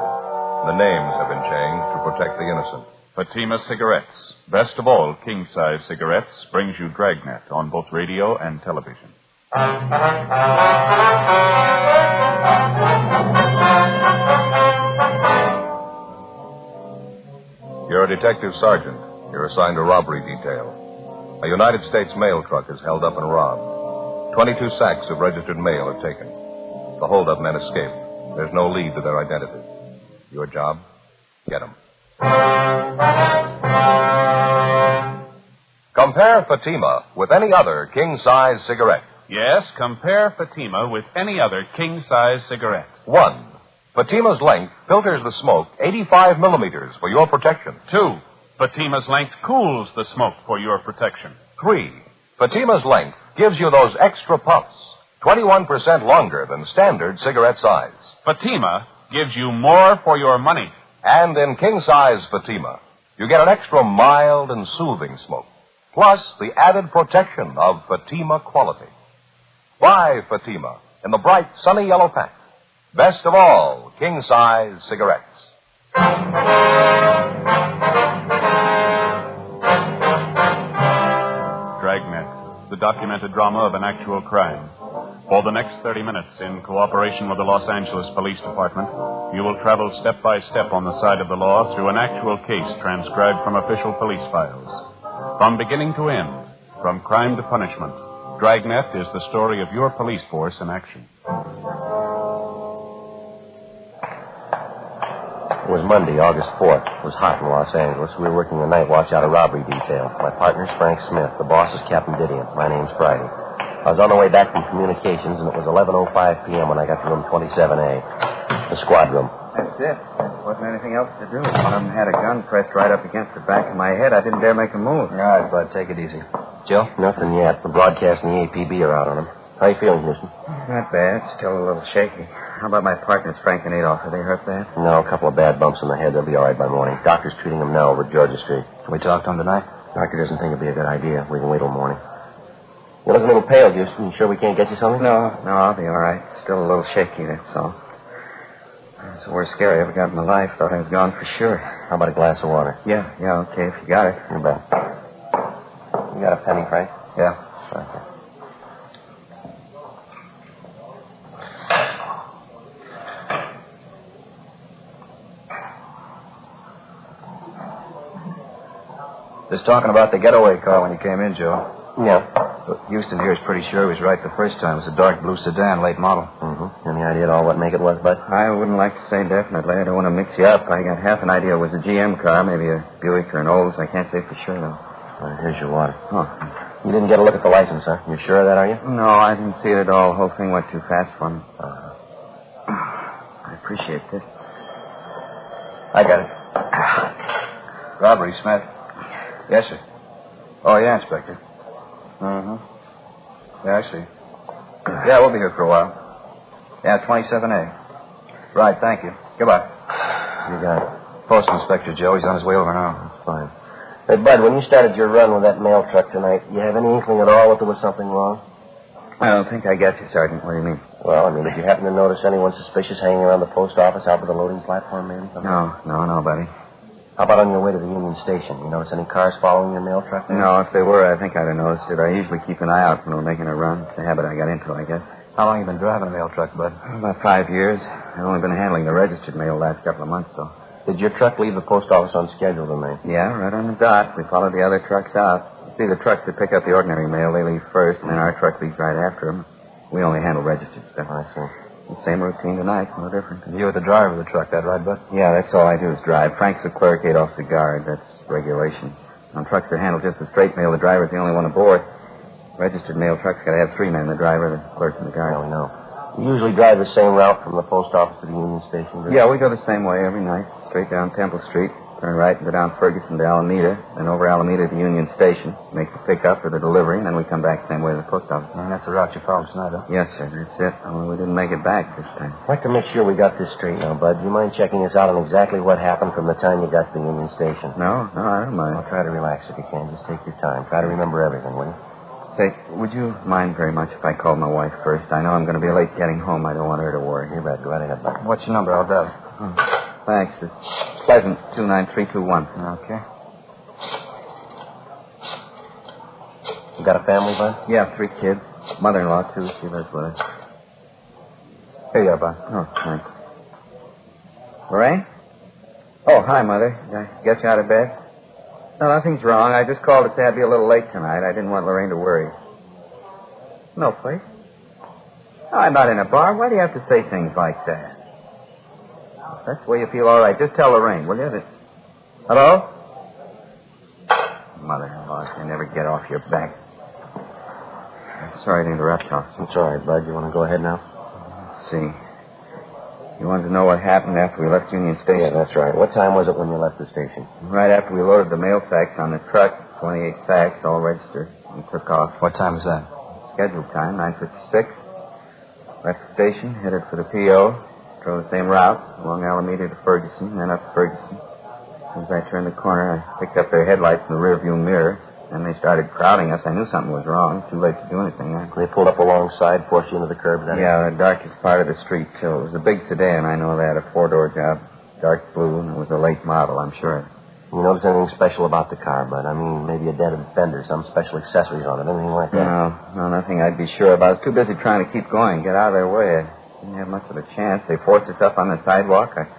The names have been changed to protect the innocent. Fatima Cigarettes, best of all king-size cigarettes, brings you Dragnet on both radio and television. You're a detective sergeant. You're assigned a robbery detail. A United States mail truck is held up and robbed. 22 sacks of registered mail are taken. The holdup men escape. There's no lead to their identity. Your job? Get them. Compare Fatima with any other king-size cigarette. Yes, compare Fatima with any other king-size cigarette. 1. Fatima's length filters the smoke 85 millimeters for your protection. 2. Fatima's length cools the smoke for your protection. 3. Fatima's length gives you those extra puffs, 21% longer than standard cigarette size. Fatima gives you more for your money. And in king-size Fatima, you get an extra mild and soothing smoke, plus the added protection of Fatima quality. Buy Fatima in the bright, sunny yellow pack. Best of all, king-size cigarettes. Dragnet, the documented drama of an actual crime. For the next 30 minutes, in cooperation with the Los Angeles Police Department, you will travel step by step on the side of the law through an actual case transcribed from official police files. From beginning to end, from crime to punishment, Dragnet is the story of your police force in action. It was Monday, August 4th. It was hot in Los Angeles. We were working the night watch out of robbery detail. My partner's Frank Smith. The boss is Captain Didion. My name's Friday. I was on the way back from communications, and it was 11:05 p.m. when I got to room 27A, the squad room. That's it. Wasn't anything else to do. One of them had a gun pressed right up against the back of my head. I didn't dare make a move. All right, Bud, take it easy. Joe? Nothing yet. The broadcast and the APB are out on him. How you feeling, Houston? Not bad. Still a little shaky. How about my partners, Frank and Adolph? Are they hurt bad? No, a couple of bad bumps on the head. They'll be all right by morning. Doctor's treating them now over at Georgia Street. Can we talk to them tonight? Doctor doesn't think it'd be a good idea. We can wait till morning. You look a little pale, Houston. You sure we can't get you something? No, I'll be all right. Still a little shaky, that's all. It's the worst scare I ever got in my life. Thought I was gone for sure. How about a glass of water? Yeah, okay, if you got it. You bet. You got a penny, Frank? Yeah. Okay. Just talking about the getaway car when you came in, Joe. Yeah. But Houston here is pretty sure he was right the first time. It was a dark blue sedan, late model. Mm-hmm. Any idea at all what make it was, Bud? I wouldn't like to say definitely. I don't want to mix you up. I got half an idea it was a GM car, maybe a Buick or an Olds. I can't say for sure, though. Well, here's your water. Oh. You didn't get a look at the license, huh? You're sure of that, are you? No, I didn't see it at all. The whole thing went too fast for me. I appreciate this. I got it. Robbery, Smith. Yes, sir. Oh, yeah, Inspector. Mm-hmm. Yeah, I see. Yeah, we'll be here for a while. Yeah, 27A. Right, thank you. Goodbye. You got it. Post Inspector Joe. He's on his way over now. That's fine. Hey, Bud, when you started your run with that mail truck tonight, you have any inkling at all that there was something wrong? I don't think I got you, Sergeant. What do you mean? Well, I mean, did you happen to notice anyone suspicious hanging around the post office out by the loading platform, maybe? No, buddy. How about on your way to the Union Station? You notice any cars following your mail truck there? No, if they were, I think I'd have noticed it. I usually keep an eye out when we're making a run. It's a habit I got into, I guess. How long you been driving a mail truck, Bud? About 5 years. I've only been handling the registered mail the last couple of months, though. Did your truck leave the post office on schedule tonight? Yeah, right on the dot. We followed the other trucks out. You see, the trucks that pick up the ordinary mail, they leave first, and then our truck leaves right after them. We only handle registered stuff. I see. The same routine tonight, no different. You were the driver of the truck, that right, Bud? Yeah, that's all I do is drive. Frank's the clerk, Adolph's the guard. That's regulations. On trucks that handle just the straight mail, the driver's the only one aboard. Registered mail trucks got to have 3 men, the driver, the clerk, and the guard. I don't know. You usually drive the same route from the post office to the Union Station? Yeah, we go the same way every night. Straight down Temple Street, turn right and go down Ferguson to Alameda, then over Alameda to Union Station, make the pickup or the delivery, and then we come back the same way to the post office. And that's the route you followed tonight, huh? Yes, sir, that's it. Only we didn't make it back this time. I'd like to make sure we got this straight now, Bud. Do you mind checking us out on exactly what happened from the time you got to the Union Station? No, I don't mind. I'll try to relax if you can. Just take your time. Try to remember everything, will you? Say, would you mind very much if I called my wife first? I know I'm going to be late getting home. I don't want her to worry. You bet. Go right ahead, Bud. What's your number? I'll dial. Thanks. It's Pleasant, 29321. Okay. You got a family, Bud? Yeah, 3 kids. Mother-in-law, too. She lives with us. Here you are, Bud. Oh, thanks. Lorraine? Oh, hi, Mother. Did I get you out of bed? No, nothing's wrong. I just called to say I'd be a little late tonight. I didn't want Lorraine to worry. No place? No, I'm not in a bar. Why do you have to say things like that? If that's the way you feel all right. Just tell Lorraine, will you? Hello? Mother-in-law, you never get off your back. I'm sorry to interrupt you. It's all right, Bud. You want to go ahead now? Let's see. You wanted to know what happened after we left Union Station? Yeah, that's right. What time was it when you left the station? Right after we loaded the mail sacks on the truck, 28 sacks, all registered, and took off. What time was that? Scheduled time, 9:56. Left the station, headed for the P.O., drove the same route, along Alameda to Ferguson, then up to Ferguson. As I turned the corner, I picked up their headlights in the rearview mirror. Then they started crowding us. I knew something was wrong. Too late to do anything. They pulled up alongside, forced you into the curb, then? Yeah, the darkest part of the street, too. It was a big sedan, I know that, a 4-door job. Dark blue, and it was a late model, I'm sure. You notice anything special about the car, Bud? I mean, maybe a dented fender, some special accessories on it, anything like that? No, nothing I'd be sure about. I was too busy trying to keep going, get out of their way. I didn't have much of a chance. They forced us up on the sidewalk. I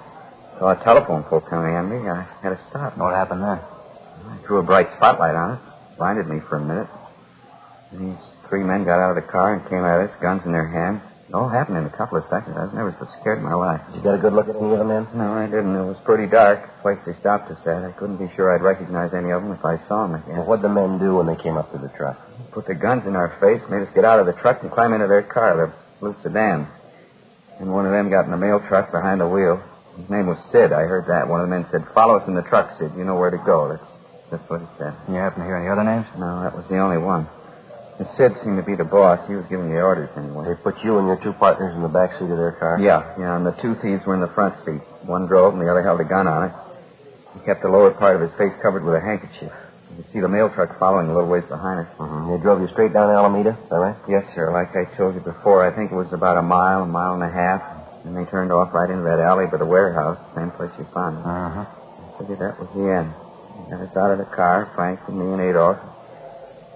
saw a telephone pole coming at me. I had to stop. What happened then? I threw a bright spotlight on it. Blinded me for a minute. These 3 men got out of the car and came at us, guns in their hands. It all happened in a couple of seconds. I was never so scared in my life. Did you get a good look at any of the men? No, I didn't. It was pretty dark. The place they stopped us at. I couldn't be sure I'd recognize any of them if I saw them again. Well, what'd the men do when they came up to the truck? Put their guns in our face, made us get out of the truck and climb into their car, the blue sedan. And one of them got in the mail truck behind the wheel. His name was Sid. I heard that. One of the men said, follow us in the truck, Sid. You know where to go. That's what he said. You happen to hear any other names? No, that was the only one. And Sid seemed to be the boss. He was giving the orders anyway. They put you and your two partners in the back seat of their car? Yeah, and the two thieves were in the front seat. One drove and the other held a gun on it. He kept the lower part of his face covered with a handkerchief. You could see the mail truck following a little ways behind us. Mm-hmm. They drove you straight down Alameda, is that right? Yes, sir. Like I told you before, I think it was about a mile and a half. And they turned off right into that alley by the warehouse, same place you found us. Uh-huh. I figured that was the end. They got us out of the car, Frank and me and Adolf.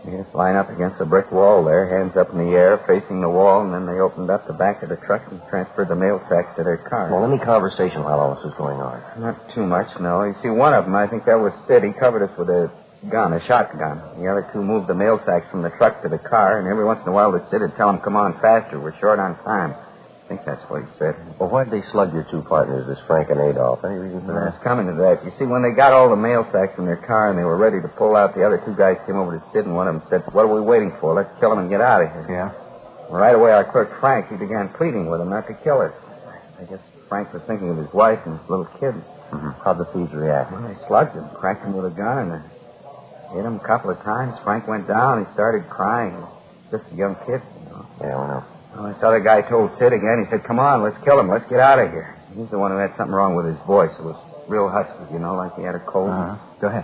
Made us line up against a brick wall there, hands up in the air, facing the wall, and then they opened up the back of the truck and transferred the mail sacks to their car. Well, any conversation while all this was going on? Not too much, no. You see, one of them, I think that was Sid. He covered us with a gun, a shotgun. The other two moved the mail sacks from the truck to the car, and every once in a while the Sid would tell them, come on faster, we're short on time. I think that's what he said. Well, why'd they slug your two partners, this Frank and Adolf? Any reason for I that? was coming to that. You see, when they got all the mail sacks from their car and they were ready to pull out, the other two guys came over to Sid, and one of them said, what are we waiting for? Let's kill him and get out of here. Yeah? Well, right away, our clerk, Frank, he began pleading with them not to kill us. I guess Frank was thinking of his wife and his little kid. Mm-hmm. How'd the thieves react? Well, they slugged him, cracked him with a gun, and hit him a couple of times. Frank went down. He started crying. Just a young kid, you know. Yeah, I know. Well, this other guy told Sid again. He said, come on, let's kill him. Let's get out of here. He's the one who had something wrong with his voice. It was real husky, you know, like he had a cold. Go ahead.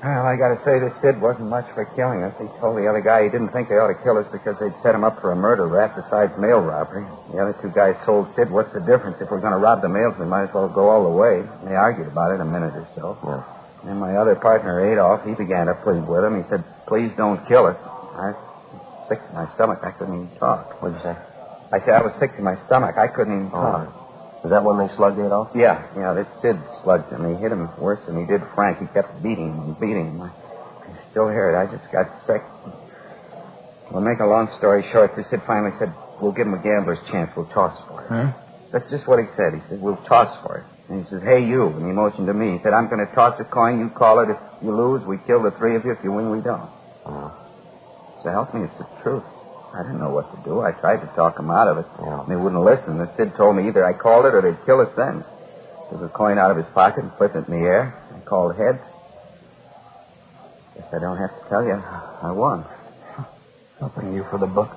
Well, I got to say, this Sid wasn't much for killing us. He told the other guy he didn't think they ought to kill us because they'd set him up for a murder rap besides mail robbery. The other two guys told Sid, what's the difference? If we're going to rob the mails, we might as well go all the way. They argued about it a minute or so. Yeah. And my other partner, Adolf, he began to plead with him. He said, please don't kill us. I was sick to my stomach. I couldn't even talk. What'd you say? I said I was sick to my stomach. I couldn't even talk. Is that when they slugged Adolf? Yeah, this Sid slugged him. He hit him worse than he did Frank. He kept beating him and beating him. I still hear it. I just got sick. Well, make a long story short, the Sid finally said, we'll give him a gambler's chance. We'll toss for it. Huh? That's just what he said. He said, we'll toss for it. And he says, hey, you. And he motioned to me. He said, I'm going to toss a coin. You call it. If you lose, we kill the three of you. If you win, we don't. So help me. It's the truth. I didn't know what to do. I tried to talk them out of it. Yeah. They wouldn't listen. The Sid told me either I called it or they'd kill us then. Took a coin out of his pocket and flipped it in the air. I called heads. Guess I don't have to tell you. I won. I'll bring you for the book.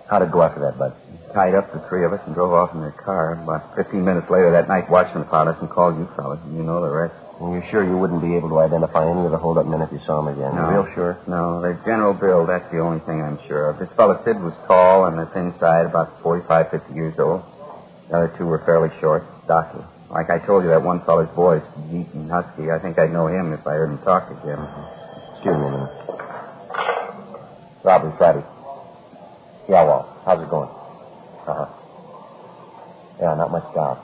How'd it go after that, Bud? Tied up the three of us and drove off in their car. About 15 minutes later that night, watchman found us and called you fellas. And you know the rest. And you're sure you wouldn't be able to identify any of the hold-up men if you saw them again? No. You're real sure? No, their general build, that's the only thing I'm sure of. This fellow Sid was tall on the thin side, about 45, 50 years old. The other two were fairly short, stocky. Like I told you, that one fellow's voice, deep and husky, I think I'd know him if I heard him talk again. Excuse me a minute. Robbery Friday. Yeah, well, how's it going? Uh-huh. Yeah, not much doubt.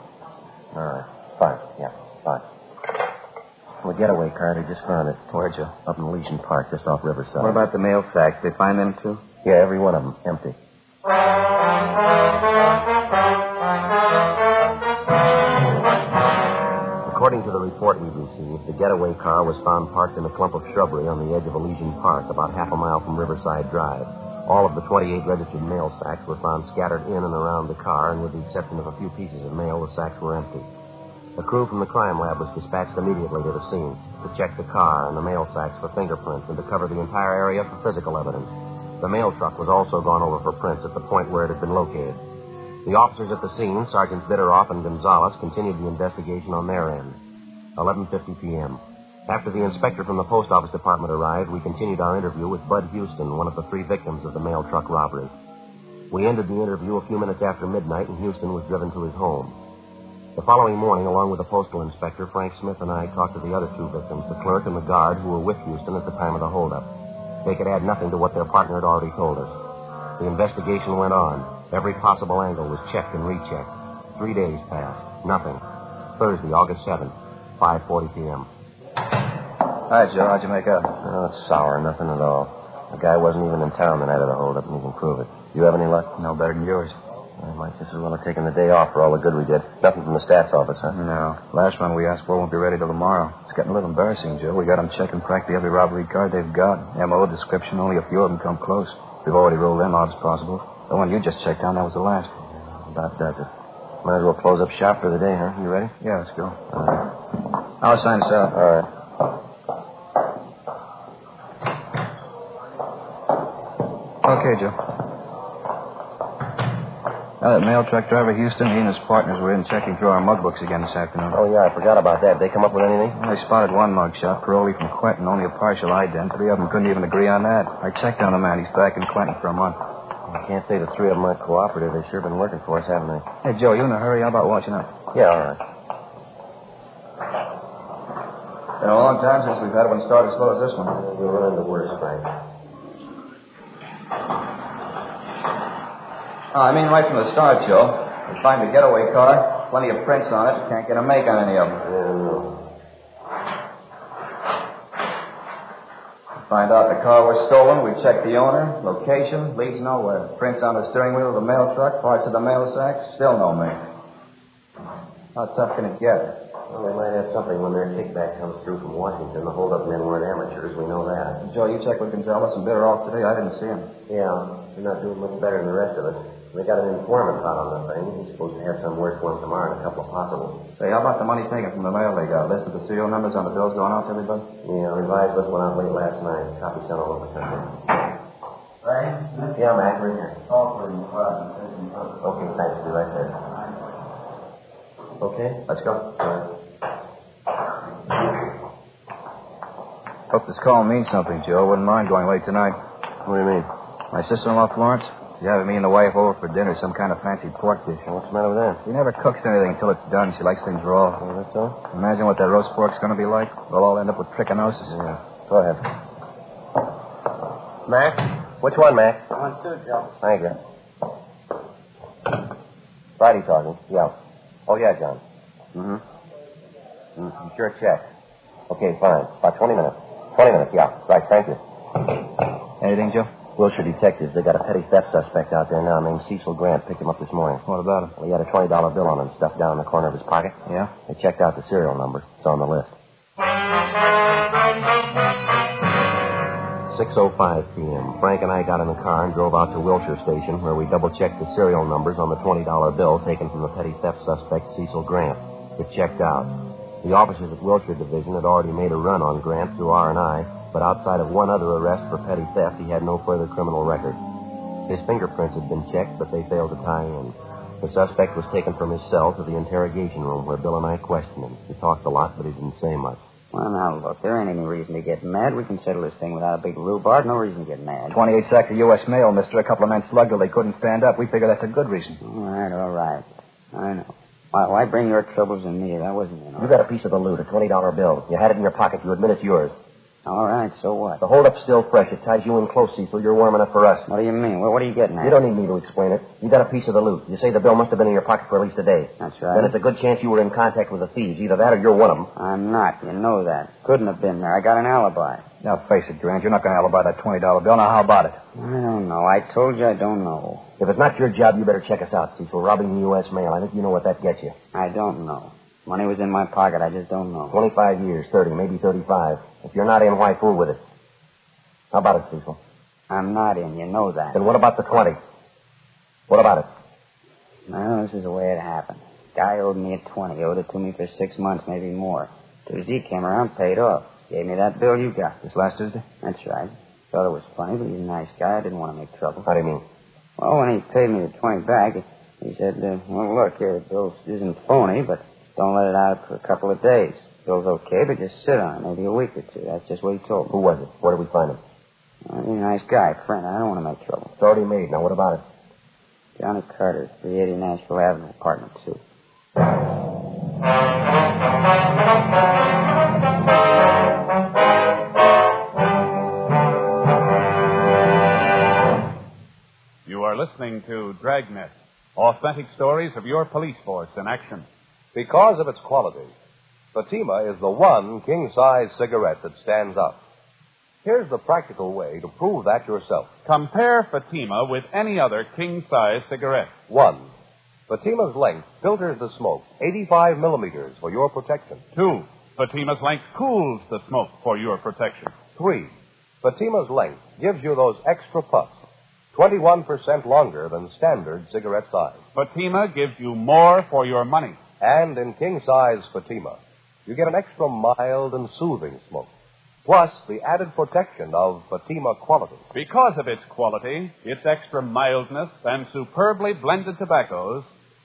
All right. Fine. Yeah, fine. The getaway car, they just found it. Where'd you? Up in Elysian Park, just off Riverside. What about the mail sacks? They find them, too? Yeah, every one of them. Empty. According to the report we've received, the getaway car was found parked in a clump of shrubbery on the edge of Elysian Park, about half a mile from Riverside Drive. All of the 28 registered mail sacks were found scattered in and around the car, and with the exception of a few pieces of mail, the sacks were empty. A crew from the crime lab was dispatched immediately to the scene to check the car and the mail sacks for fingerprints and to cover the entire area for physical evidence. The mail truck was also gone over for prints at the point where it had been located. The officers at the scene, Sergeants Bitteroff and Gonzalez, continued the investigation on their end. 11:50 p.m. After the inspector from the post office department arrived, we continued our interview with Bud Houston, one of the three victims of the mail truck robbery. We ended the interview a few minutes after midnight, and Houston was driven to his home. The following morning, along with the postal inspector, Frank Smith and I talked to the other two victims, the clerk and the guard who were with Houston at the time of the holdup. They could add nothing to what their partner had already told us. The investigation went on. Every possible angle was checked and rechecked. 3 days passed. Nothing. Thursday, August 7th, 5:40 p.m. Hi, Joe. How'd you make out? Oh, it's sour. Nothing at all. The guy wasn't even in town the night of the holdup, and you can prove it. You have any luck? No better than yours. I might just as well have taken the day off for all the good we did. Nothing from the stats office, huh? No. Last one we asked for won't be ready till tomorrow. It's getting a little embarrassing, Joe. We got them checking practically every robbery card they've got. M.O. description, only a few of them come close. We've already rolled them out as possible. The one you just checked on, that was the last. About does it. Might as well close up shop for the day, huh? You ready? Yeah, let's go. All right. I'll sign us out. All right. Okay, Joe. That mail truck driver, Houston, he and his partners were in checking through our mug books again this afternoon. Oh, yeah, I forgot about that. Did they come up with anything? Well, they spotted one mug shot, Paroli from Quentin, only a partial ident. 3 of them couldn't even agree on that. I checked on the man. He's back in Quentin for a month. I can't say the 3 of them aren't cooperative. They've sure been working for us, haven't they? Hey, Joe, you in a hurry? How about watching up? Yeah, all right. Been a long time since we've had one start as slow as this one. We're running the worst, Frank. Oh, I mean right from the start, Joe. We find a getaway car, plenty of prints on it. Can't get a make on any of them. Find out the car was stolen. We check the owner, location, leads nowhere. Prints on the steering wheel of the mail truck, parts of the mail sack, still no make. How tough can it get? Well, they might have something when their kickback comes through from Washington. The hold-up men weren't amateurs. We know that. Joe, you check with Gonzalez and bid her off today. I didn't see him. Yeah, they're not doing much better than the rest of us. They got an informant out on the thing. He's supposed to have some work for him tomorrow and a couple of possibles. Say, how about the money taken from the mail they got? List of the serial numbers on the bills going out to everybody? Yeah, revised list went out late last night. Copy sent all over the country. Right? Yeah, Mac, we're here. Call for him. Okay, thanks. Be right there. Okay, let's go. All right. Hope this call means something, Joe. Wouldn't mind going late tonight. What do you mean? My sister-in-law, Florence, she's having me and the wife over for dinner, some kind of fancy pork dish. What's the matter with that? She never cooks anything until it's done. She likes things raw. Oh, that's so? Imagine what that roast pork's going to be like. We'll all end up with trichinosis. Yeah. Go ahead. Mac? Which one, Mac? I want 2, Joe. Thank you. Friday talking. Yeah. Oh, yeah, John. Mm-hmm. Sure check. Okay, fine. About 20 minutes. 20 minutes, yeah. Right, thank you. Anything, Joe? Wilshire detectives. They got a petty theft suspect out there now named Cecil Grant. Picked him up this morning. What about him? Well, he had a $20 bill on him stuffed down in the corner of his pocket. Yeah? They checked out the serial number. It's on the list. 6:05 p.m. Frank and I got in the car and drove out to Wilshire Station, where we double-checked the serial numbers on the $20 bill taken from the petty theft suspect Cecil Grant. It checked out. The officers at Wilshire Division had already made a run on Grant through R&I, but outside of one other arrest for petty theft, he had no further criminal record. His fingerprints had been checked, but they failed to tie in. The suspect was taken from his cell to the interrogation room, where Bill and I questioned him. He talked a lot, but he didn't say much. Well, now, look, there ain't any reason to get mad. We can settle this thing without a big rhubarb. No reason to get mad. 28 sacks of U.S. mail, mister. A couple of men slugged till they couldn't stand up. We figure that's a good reason. All right. I know. Why bring your troubles to me? That wasn't, You got a piece of the loot, a $20 bill. You had it in your pocket. You admit it's yours. All right, so what? The holdup's still fresh. It ties you in close, Cecil. You're warm enough for us. What do you mean? What are you getting at? You don't need me to explain it. You got a piece of the loot. You say the bill must have been in your pocket for at least a day. That's right. Then it's a good chance you were in contact with the thieves. Either that or you're one of them. I'm not. You know that. Couldn't have been there. I got an alibi. Now, face it, Grant. You're not going to alibi that $20 bill. Now, how about it? I don't know. I told you I don't know. If it's not your job, you better check us out, Cecil. Robbing the U.S. mail. I think you know what that gets you. I don't know. Money was in my pocket. I just don't know. 25 years, 30, maybe 35. If you're not in, why fool with it? How about it, Cecil? I'm not in. You know that. Then what about the 20? What about it? Well, this is the way it happened. Guy owed me a 20. Owed it to me for 6 months, maybe more. Tuesday came around, paid off. Gave me that bill you got. This last Tuesday? That's right. Thought it was funny, but he's a nice guy. I didn't want to make trouble. How do you mean? Well, when he paid me the 20 back, he said, well, look, here, the bill isn't phony, but don't let it out for a couple of days. Bill's okay, but just sit on it, maybe a week or two. That's just what he told me. Who was it? Where did we find him? He's a nice guy, friend. I don't want to make trouble. It's already made. Now, what about it? Johnny Carter, 380 Nashville Avenue, apartment 2. You are listening to Dragnet, authentic stories of your police force in action. Because of its quality, Fatima is the one king-size cigarette that stands up. Here's the practical way to prove that yourself. Compare Fatima with any other king-size cigarette. 1. Fatima's length filters the smoke 85 millimeters for your protection. 2. Fatima's length cools the smoke for your protection. 3. Fatima's length gives you those extra puffs. 21% longer than standard cigarette size. Fatima gives you more for your money. And in king-size Fatima, you get an extra mild and soothing smoke, plus the added protection of Fatima quality. Because of its quality, its extra mildness, and superbly blended tobaccos,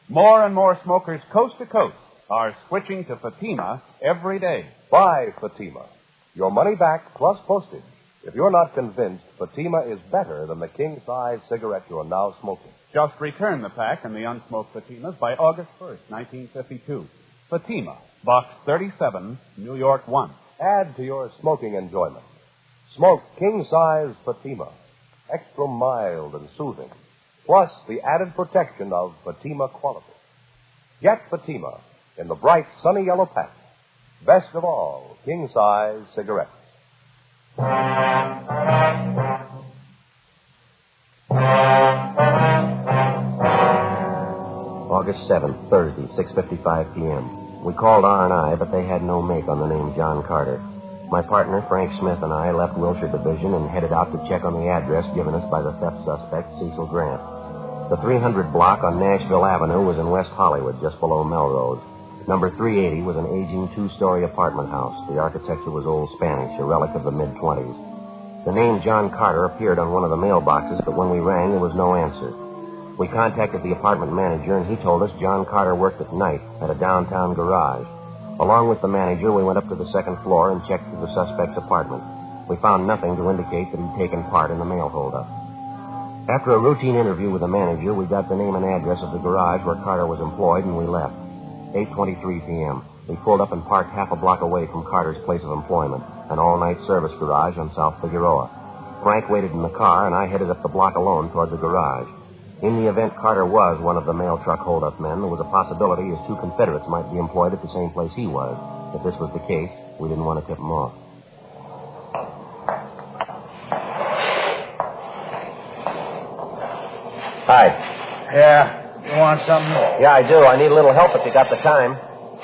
more and more smokers coast to coast are switching to Fatima every day. Buy Fatima. Your money back plus postage if you're not convinced Fatima is better than the king-size cigarette you're now smoking. Just return the pack and the unsmoked Fatimas by August 1st, 1952. Fatima, Box 37, New York 1. Add to your smoking enjoyment. Smoke king-size Fatima, extra mild and soothing, plus the added protection of Fatima quality. Get Fatima in the bright sunny yellow pack. Best of all, king-size cigarettes. August 7th, Thursday, 6:55 p.m. We called R&I, but they had no make on the name John Carter. My partner, Frank Smith, and I left Wilshire Division and headed out to check on the address given us by the theft suspect, Cecil Grant. The 300 block on Nashville Avenue was in West Hollywood, just below Melrose. Number 380 was an aging two-story apartment house. The architecture was old Spanish, a relic of the mid-20s. The name John Carter appeared on one of the mailboxes, but when we rang, there was no answer. We contacted the apartment manager, and he told us John Carter worked at night at a downtown garage. Along with the manager, we went up to the second floor and checked through the suspect's apartment. We found nothing to indicate that he'd taken part in the mail holdup. After a routine interview with the manager, we got the name and address of the garage where Carter was employed, and we left. 8:23 p.m. We pulled up and parked half a block away from Carter's place of employment, an all-night service garage on South Figueroa. Frank waited in the car, and I headed up the block alone toward the garage. In the event Carter was one of the mail truck holdup men, there was a possibility his two Confederates might be employed at the same place he was. If this was the case, we didn't want to tip him off. Hi. Yeah. You want something? Yeah, I do. I need a little help if you got the time.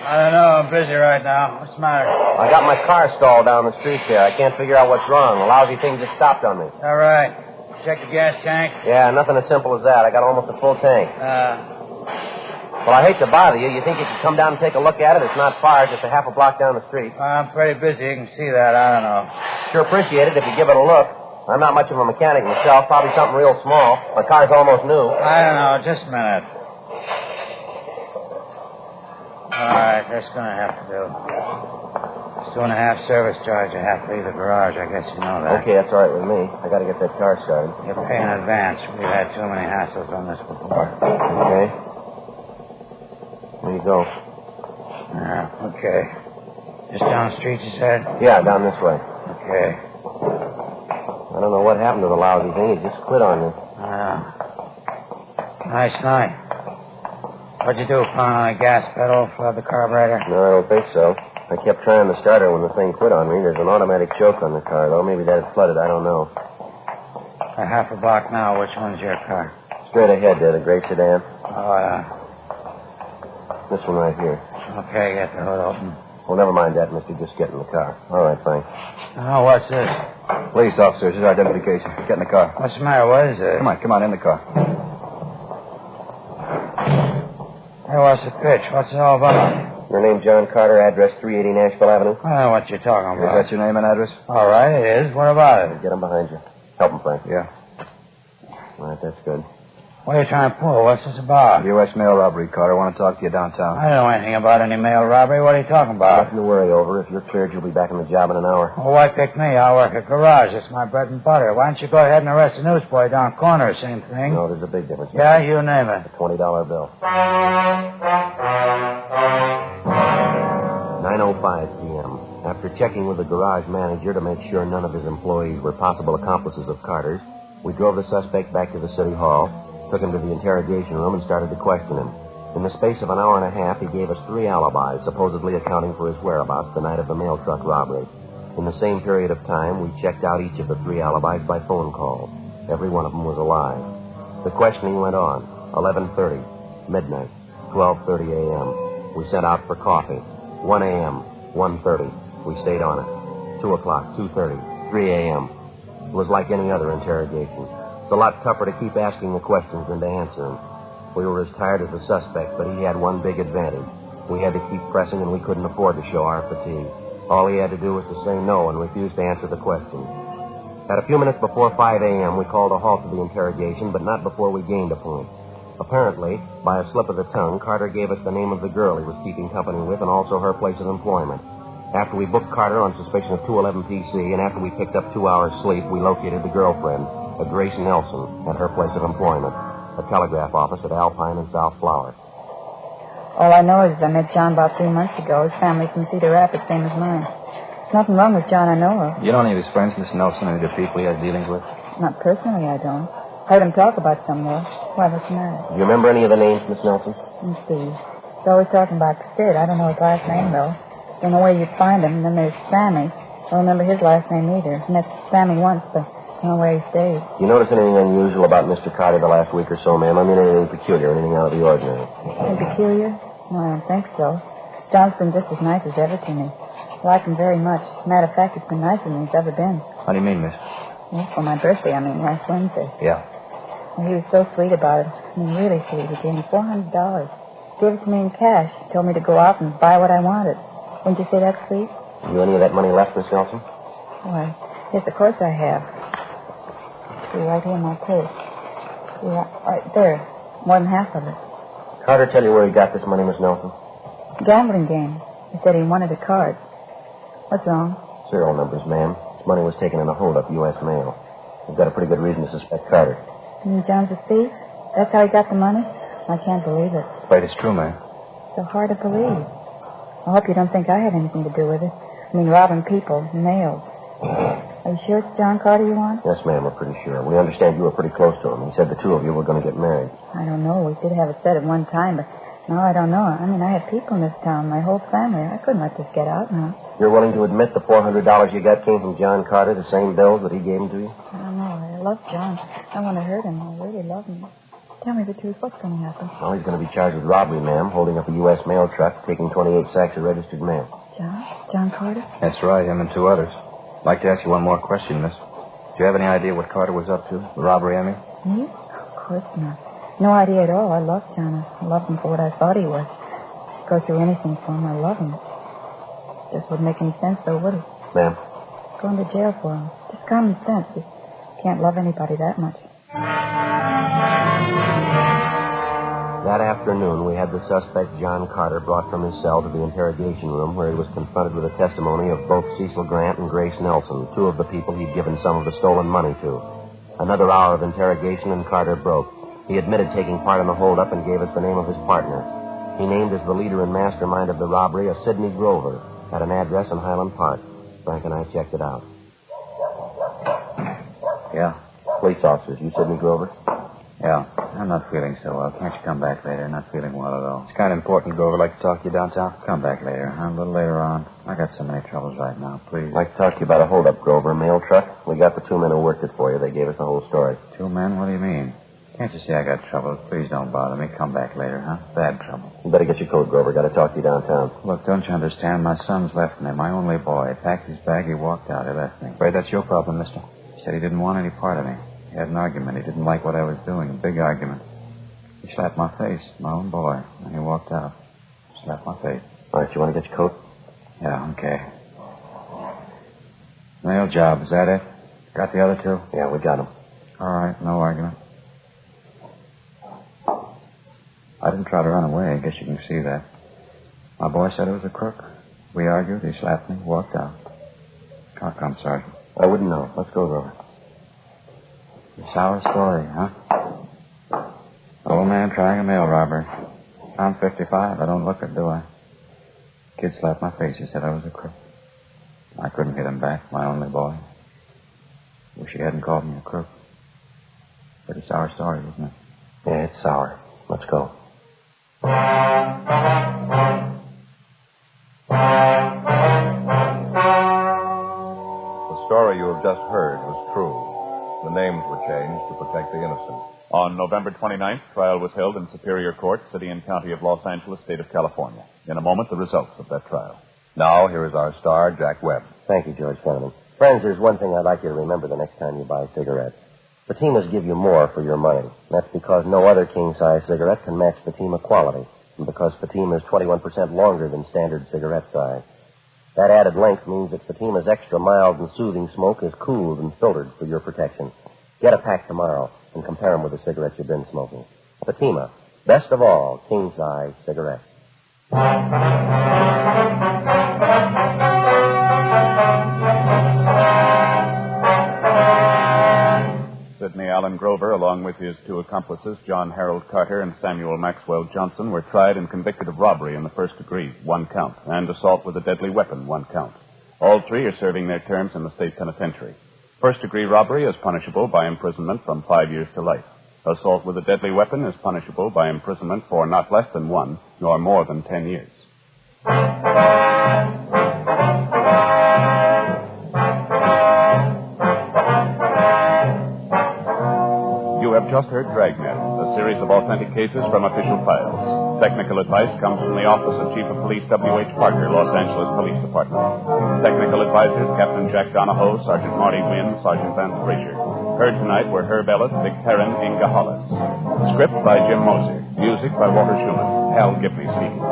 I don't know. I'm busy right now. What's the matter? I got my car stalled down the street there. I can't figure out what's wrong. The lousy thing just stopped on me. All right. Check the gas tank? Yeah, nothing as simple as that. I got almost a full tank. Well, I hate to bother you. You think you could come down and take a look at it? It's not far, just a half a block down the street. I'm pretty busy. You can see that. I don't know. Sure appreciate it if you give it a look. I'm not much of a mechanic myself. Probably something real small. My car's almost new. I don't know. Just a minute. All right. That's going to have to do. It's 2.5 service charge. I have to leave the garage. I guess you know that. Okay, that's all right with me. I got to get that car started. You pay in advance. We've had too many hassles on this before. Okay. There you go. Yeah, okay. Just down the street, you said? Yeah, down this way. Okay. I don't know what happened to the lousy thing. It just quit on me. Nice night. What'd you do, pound on a gas pedal, flood the carburetor? No, I don't think so. I kept trying to start it when the thing quit on me. There's an automatic choke on the car, though. Maybe that had flooded. I don't know. A half a block now. Which one's your car? Straight ahead there, the gray sedan. Oh, yeah. This one right here. Okay, get the hood open. Well, never mind that, mister. Just get in the car. All right, Frank. Oh, what's this? Police officers, his identification. Get in the car. What's the matter? What is it? Come on, in the car. Hey, what's the pitch? What's it all about? Your name, John Carter, address 380 Nashville Avenue? I don't know what you're talking about. Is that your name and address? All right, it is. What about it? Get him behind you. Help him, Frank. Yeah. All right, that's good. What are you trying to pull? What's this about? U.S. mail robbery, Carter. I want to talk to you downtown. I don't know anything about any mail robbery. What are you talking about? Nothing to worry over. If you're cleared, you'll be back on the job in an hour. Well, why pick me? I work at garage. It's my bread and butter. Why don't you go ahead and arrest the newsboy down corner? Same thing. No, there's a big difference. Yeah, you name it. A $20 bill. 9:05 p.m. After checking with the garage manager to make sure none of his employees were possible accomplices of Carter's, we drove the suspect back to the city hall, took him to the interrogation room, and started to question him. In the space of an hour and a half, he gave us 3 alibis, supposedly accounting for his whereabouts the night of the mail truck robbery. In the same period of time, we checked out each of the 3 alibis by phone calls. Every one of them was alive. The questioning went on. 11:30, midnight, 12:30 a.m. We sent out for coffee. 1 a.m., 1:30. We stayed on it. 2 o'clock, 2:30, 3 a.m. It was like any other interrogation. It's a lot tougher to keep asking the questions than to answer them. We were as tired as the suspect, but he had one big advantage. We had to keep pressing, and we couldn't afford to show our fatigue. All he had to do was to say no and refuse to answer the questions. At a few minutes before 5 a.m., we called a halt to the interrogation, but not before we gained a point. Apparently, by a slip of the tongue, Carter gave us the name of the girl he was keeping company with and also her place of employment. After we booked Carter on suspicion of 211 PC, and after we picked up 2 hours' sleep, we located the girlfriend, a Grace Nelson, at her place of employment, a telegraph office at Alpine and South Flower. All I know is I met John about 3 months ago. His family's from Cedar Rapids, same as mine. There's nothing wrong with John I know of. You know any of his friends, Miss Nelson, any of the people he has dealings with? Not personally, I don't. Heard him talk about some, though. Why, what's the matter? Do you remember any of the names, Miss Nelson? Let's see. He's always talking about Sid. I don't know his last name, though. Don't know where you'd find him. And then there's Sammy. I don't remember his last name either. I met Sammy once, but I don't know where he stays. You notice anything unusual about Mr. Carter the last week or so, ma'am? I mean, anything peculiar, anything out of the ordinary? Anything peculiar? No, I don't think so. John's been just as nice as ever to me. I like him very much. Matter of fact, it's been nicer than he's ever been. How do you mean, miss? Well, for my birthday, last Wednesday. Yeah. And he was so sweet about it. Really sweet. He gave me $400. Gave it to me in cash. Told me to go out and buy what I wanted. Wouldn't you say that's sweet? Have you any of that money left, Miss Nelson? Why, yes, of course I have. See, right here in my purse. See, right there. More than half of it. Carter tell you where he got this money, Miss Nelson? Gambling game. He said he wanted a card. What's wrong? Serial numbers, ma'am. This money was taken in a holdup, U.S. mail. We've got a pretty good reason to suspect Carter. You mean John's a thief? That's how he got the money? I can't believe it. Afraid it's true, ma'am. So hard to believe. I hope you don't think I had anything to do with it. Robbing people, nails. Are you sure it's John Carter you want? Yes, ma'am, we're pretty sure. We understand you were pretty close to him. He said the two of you were going to get married. I don't know. We did have it set at one time, but now I don't know. I had people in this town, my whole family. I couldn't let this get out now. You're willing to admit the $400 you got came from John Carter, the same bills that he gave them to you? I don't know. I love John. I want to hurt him. I really love him. Tell me the truth. What's going to happen? Well, he's going to be charged with robbery, ma'am, holding up a U.S. mail truck, taking 28 sacks of registered mail. John Carter? That's right, him and 2 others. I'd like to ask you one more question, miss. Do you have any idea what Carter was up to? The robbery, I mean? Me? Of course not. No idea at all. I love John. I loved him for what I thought he was. I'd go through anything for him. I love him. Just wouldn't make any sense, though, would it? Ma'am? Going to jail for him. Just common sense. You can't love anybody that much. That afternoon, we had the suspect, John Carter, brought from his cell to the interrogation room where he was confronted with the testimony of both Cecil Grant and Grace Nelson, 2 of the people he'd given some of the stolen money to. Another hour of interrogation, and Carter broke. He admitted taking part in the holdup and gave us the name of his partner. He named as the leader and mastermind of the robbery a Sidney Grover at an address in Highland Park. Frank and I checked it out. Yeah? Police officers, you Sidney Grover? Yeah. I'm not feeling so well. Can't you come back later? Not feeling well at all. It's kind of important, Grover. Like to talk to you downtown? Come back later, huh? A little later on. I got so many troubles right now. Please. I'd like to talk to you about a holdup, Grover. Mail truck. We got the 2 men who worked it for you. They gave us the whole story. 2 men? What do you mean? Can't you see I got trouble? Please don't bother me. Come back later, huh? Bad trouble. You better get your coat, Grover. Got to talk to you downtown. Look, don't you understand? My son's left me. My only boy. Packed his bag. He walked out. He left me. Afraid that's your problem, mister. He said he didn't want any part of me. He had an argument. He didn't like what I was doing. A big argument. He slapped my face, my own boy, and he walked out. Slapped my face. All right, you want to get your coat? Yeah, okay. Mail job, is that it? Got the other 2? Yeah, we got them. All right, no argument. I didn't try to run away. I guess you can see that. My boy said it was a crook. We argued. He slapped me, walked out. How come, Sergeant? I wouldn't know. Let's go, Grover. It's our story, huh? Old man trying a mail robbery. I'm 55. I don't look it, do I? Kid slapped my face. He said I was a crook. I couldn't get him back, my only boy. Wish he hadn't called me a crook. But it's our story, isn't it? Yeah, it's sour. Let's go. The story you have just heard was true. The names were changed to protect the innocent. On November 29th, trial was held in Superior Court, City and County of Los Angeles, State of California. In a moment, the results of that trial. Now, here is our star, Jack Webb. Thank you, George Fenneman. Friends, there's one thing I'd like you to remember the next time you buy cigarettes. Fatimas give you more for your money. That's because no other king-size cigarette can match Fatima quality, and because Fatima is 21% longer than standard cigarette size. That added length means that Fatima's extra mild and soothing smoke is cooled and filtered for your protection. Get a pack tomorrow and compare them with the cigarettes you've been smoking. Fatima, best of all king-size cigarettes. Sidney Allen Grover, along with his two accomplices, John Harold Carter and Samuel Maxwell Johnson, were tried and convicted of robbery in the first degree, 1 count, and assault with a deadly weapon, 1 count. All 3 are serving their terms in the state penitentiary. First-degree robbery is punishable by imprisonment from 5 years to life. Assault with a deadly weapon is punishable by imprisonment for not less than 1, nor more than 10 years. You have just heard Dragnet, a series of authentic cases from official files. Technical advice comes from the Office of Chief of Police W.H. Parker, Los Angeles Police Department. Technical advisors, Captain Jack Donahoe, Sergeant Marty Wynn, Sergeant Vance Frazier. Heard tonight were Herb Ellis, Vic Perrin, Inga Hollis. Script by Jim Moser. Music by Walter Schumann. Hal Gibney speaking.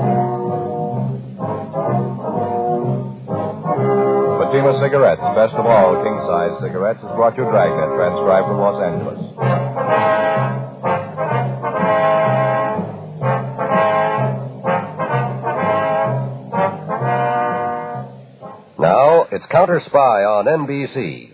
Fatima Cigarettes, best of all king-size cigarettes, has brought you Dragnet, transcribed from Los Angeles. Now, it's Counter Spy on NBC.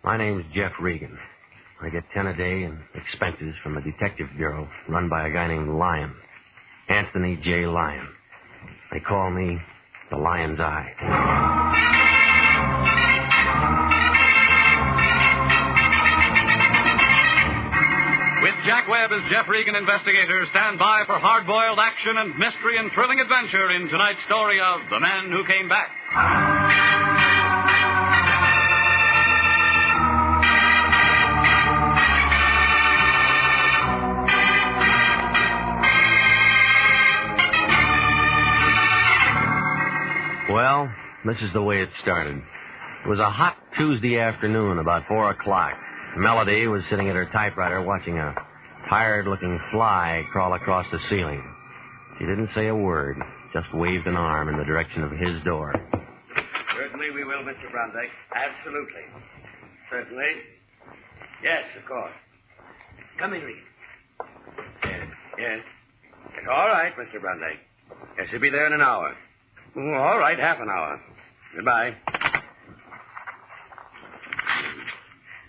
My name's Jeff Regan. I get 10 a day in expenses from a detective bureau run by a guy named Lyon. Anthony J. Lyon. They call me the Lion's Eye. With Jack Webb as Jeff Regan, Investigator, stand by for hard-boiled action and mystery and thrilling adventure in tonight's story of The Man Who Came Back. Well, this is the way it started. It was a hot Tuesday afternoon, about 4 o'clock. Melody was sitting at her typewriter watching a tired-looking fly crawl across the ceiling. She didn't say a word, just waved an arm in the direction of his door. Certainly we will, Mr. Brondike. Absolutely. Certainly. Yes, of course. Come in, Regan. Yes. It's all right, Mr. Brondike. Yes, he'll be there in an hour. All right, half an hour. Goodbye.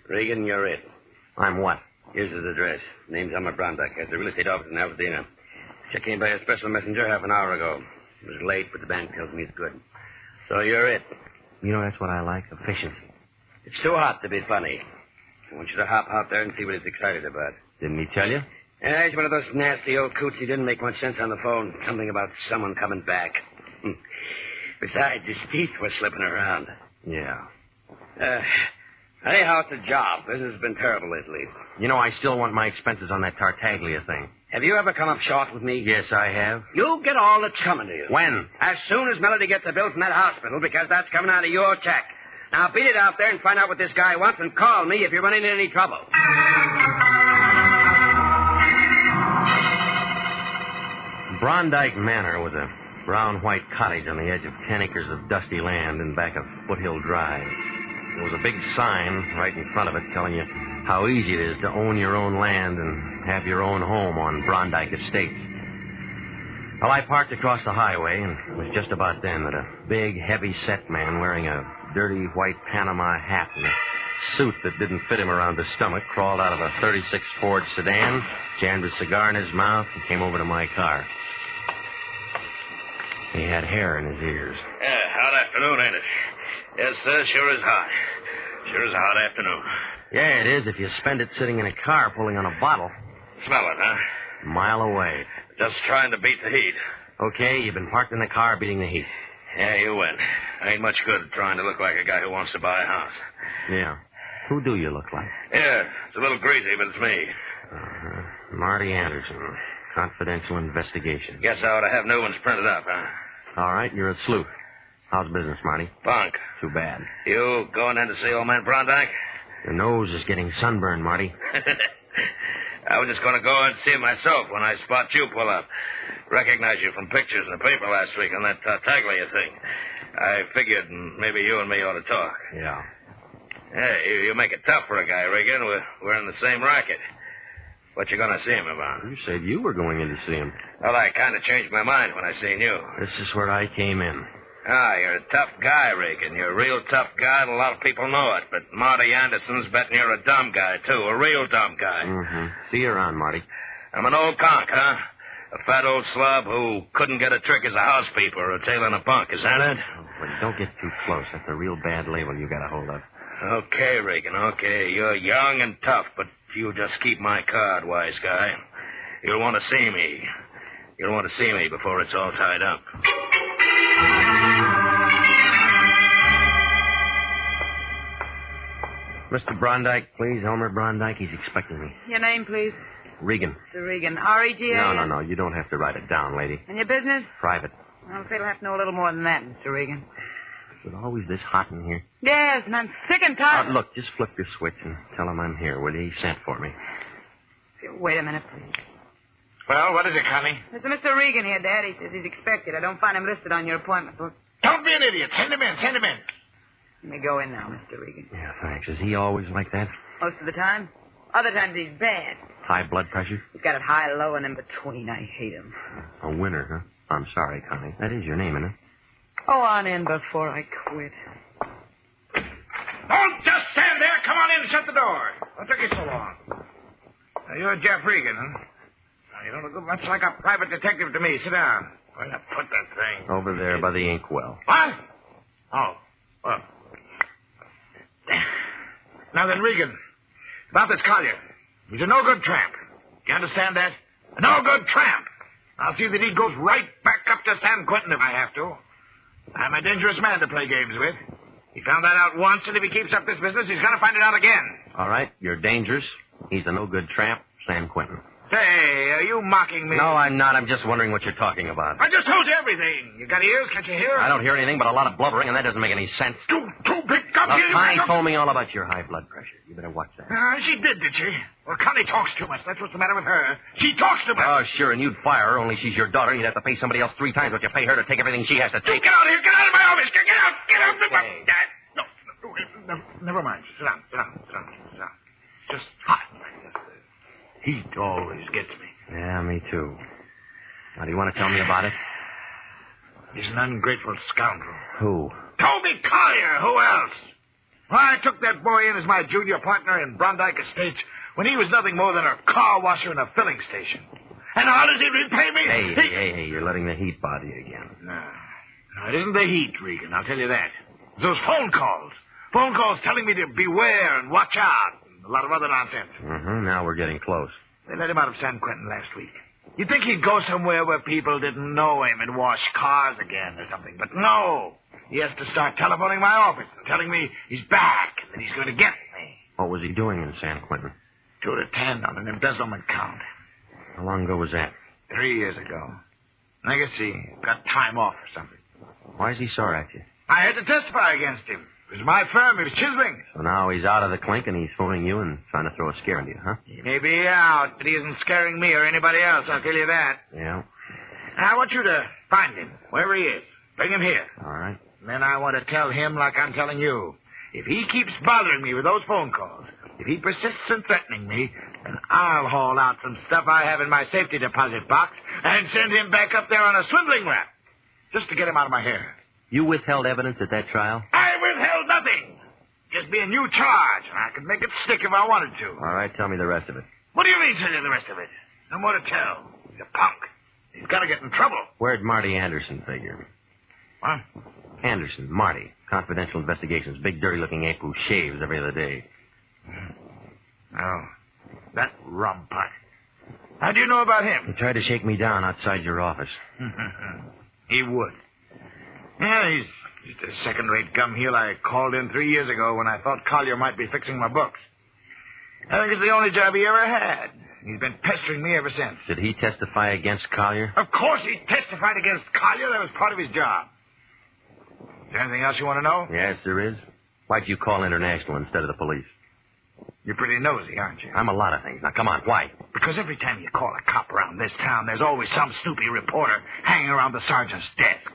Regan, you're it. I'm what? Here's his address. Name's Elmer Brondike. Has the real estate office in Altadena. Check came by a special messenger half an hour ago. It was late, but the bank tells me it's good. So you're it. You know, that's what I like, efficiency. It's too hot to be funny. I want you to hop out there and see what he's excited about. Didn't he tell you? Yeah, he's one of those nasty old coots. He didn't make much sense on the phone. Something about someone coming back. Besides, his teeth were slipping around. Yeah. Anyhow, it's a job. Business has been terrible lately. You know, I still want my expenses on that Tartaglia thing. Have you ever come up short with me? Yes, I have. You'll get all that's coming to you. When? As soon as Melody gets a bill from that hospital, because that's coming out of your check. Now, beat it out there and find out what this guy wants and call me if you're running into any trouble. Brondike Manor was a brown-white cottage on the edge of 10 acres of dusty land in back of Foothill Drive. There was a big sign right in front of it telling you how easy it is to own your own land and have your own home on Brondike Estates. Well, I parked across the highway, and it was just about then that a big, heavy-set man wearing a dirty white Panama hat and a suit that didn't fit him around the stomach crawled out of a 36 Ford sedan, jammed a cigar in his mouth, and came over to my car. He had hair in his ears. Yeah, hot afternoon, ain't it? Yes, sir, sure is hot. Sure is a hot afternoon. Yeah, it is if you spend it sitting in a car pulling on a bottle. Smell it, huh? A mile away. Just trying to beat the heat. Okay, you've been parked in the car beating the heat. Yeah, you win. Ain't much good trying to look like a guy who wants to buy a house. Yeah. Who do you look like? Yeah, it's a little greasy, but it's me. Marty Anderson. Confidential investigation. Guess I ought to have new ones printed up, huh? All right, you're a sleuth. How's business, Marty? Bunk. Too bad. You going in to see old man Brondike? Your nose is getting sunburned, Marty. I was just going to go and see him myself when I spot you pull up. Recognize you from pictures in the paper last week on that Tartaglia thing. I figured maybe you and me ought to talk. Yeah. Hey, you make it tough for a guy, Regan. We're in the same racket. What you going to see him about? You said you were going in to see him. Well, I kind of changed my mind when I seen you. This is where I came in. You're a tough guy, Regan. You're a real tough guy, and a lot of people know it. But Marty Anderson's betting you're a dumb guy, too. A real dumb guy. Mm-hmm. See you around, Marty. I'm an old conk, huh? A fat old slob who couldn't get a trick as a housekeeper or a tail in a bunk. Is that it? Oh, but don't get too close. That's a real bad label you got a hold of. Okay, Regan, okay. You're young and tough, but you just keep my card, wise guy. You'll want to see me. You'll want to see me before it's all tied up. Mr. Brondike, please. Elmer Brondike. He's expecting me. Your name, please? Regan. Mr. Regan. R-E-G-A? No. You don't have to write it down, lady. And your business? Private. Well, I'm afraid I'll have to know a little more than that, Mr. Regan. Is it always this hot in here? Yes, and I'm sick and tired. Look, just flip your switch and tell him I'm here, will you? He sent for me. Wait a minute, please. Well, what is it, Connie? There's a Mr. Regan here, Dad. He says he's expected. I don't find him listed on your appointment book. Don't be an idiot. Send him in. Let me go in now, Mr. Regan. Yeah, thanks. Is he always like that? Most of the time. Other times he's bad. High blood pressure? He's got it high, low, and in between. I hate him. A winner, huh? I'm sorry, Connie. That is your name, isn't it? Go on in before I quit. Don't just stand there. Come on in and shut the door. What took you so long? You're Jeff Regan, huh? You don't look much like a private detective to me. Sit down. Where did I put that thing? Over there by the inkwell. What? Oh, well. Now then, Regan, about this Collier. He's a no-good tramp. You understand that? A no-good tramp. I'll see that he goes right back up to San Quentin if I have to. I'm a dangerous man to play games with. He found that out once, and if he keeps up this business, he's going to find it out again. All right, you're dangerous. He's a no-good tramp, San Quentin. Say, are you mocking me? No, I'm not. I'm just wondering what you're talking about. I just told you everything. You got ears? Can't you hear? I don't hear anything but a lot of blubbering, and that doesn't make any sense. Too big up Now, here. Connie told me all about your high blood pressure. You better watch that. She did she? Well, Connie talks too much. That's what's the matter with her. She talks too much. Oh, sure, and you'd fire her, only she's your daughter. You'd have to pay somebody else 3 times what you pay her to take everything she has to take. Get out of here. Get out of my office. Get out. Get out. No, never mind. Sit down. Just hot. He always gets me. Yeah, me too. Now, do you want to tell me about it? He's an ungrateful scoundrel. Who? Toby Collier. Who else? Well, I took that boy in as my junior partner in Brondike Estates when he was nothing more than a car washer in a filling station. And how does he repay me? Hey, you're letting the heat bother you again. No, it isn't the heat, Regan. I'll tell you that. It's those phone calls. Phone calls telling me to beware and watch out. And a lot of other nonsense. Mm-hmm. Now we're getting close. They let him out of San Quentin last week. You'd think he'd go somewhere where people didn't know him and wash cars again or something. But no. He has to start telephoning my office and telling me he's back and that he's going to get me. What was he doing in San Quentin? 2 to 10 on an embezzlement count. How long ago was that? 3 years ago. I guess he got time off or something. Why is he sore at you? I had to testify against him. It was my firm. It was chiseling. So now he's out of the clink and he's phoning you and trying to throw a scare into you, huh? He may be out, but he isn't scaring me or anybody else, I'll tell you that. Yeah. I want you to find him, wherever he is. Bring him here. All right. And then I want to tell him like I'm telling you. If he keeps bothering me with those phone calls, if he persists in threatening me, then I'll haul out some stuff I have in my safety deposit box and send him back up there on a swindling rap. Just to get him out of my hair. You withheld evidence at that trial? I withheld nothing. Just be a new charge, and I could make it stick if I wanted to. All right, tell me the rest of it. What do you mean, say the rest of it? No more to tell. He's a punk. He's got to get in trouble. Where'd Marty Anderson figure? What? Anderson, Marty. Confidential Investigations. Big, dirty-looking ape who shaves every other day. Oh, that rum pot. How do you know about him? He tried to shake me down outside your office. He would. Yeah, he's just a second-rate gum heel I called in 3 years ago when I thought Collier might be fixing my books. I think it's the only job he ever had. He's been pestering me ever since. Did he testify against Collier? Of course he testified against Collier. That was part of his job. Is there anything else you want to know? Yes, there is. Why'd you call International instead of the police? You're pretty nosy, aren't you? I'm a lot of things. Now, come on, why? Because every time you call a cop around this town, there's always some snoopy reporter hanging around the sergeant's desk.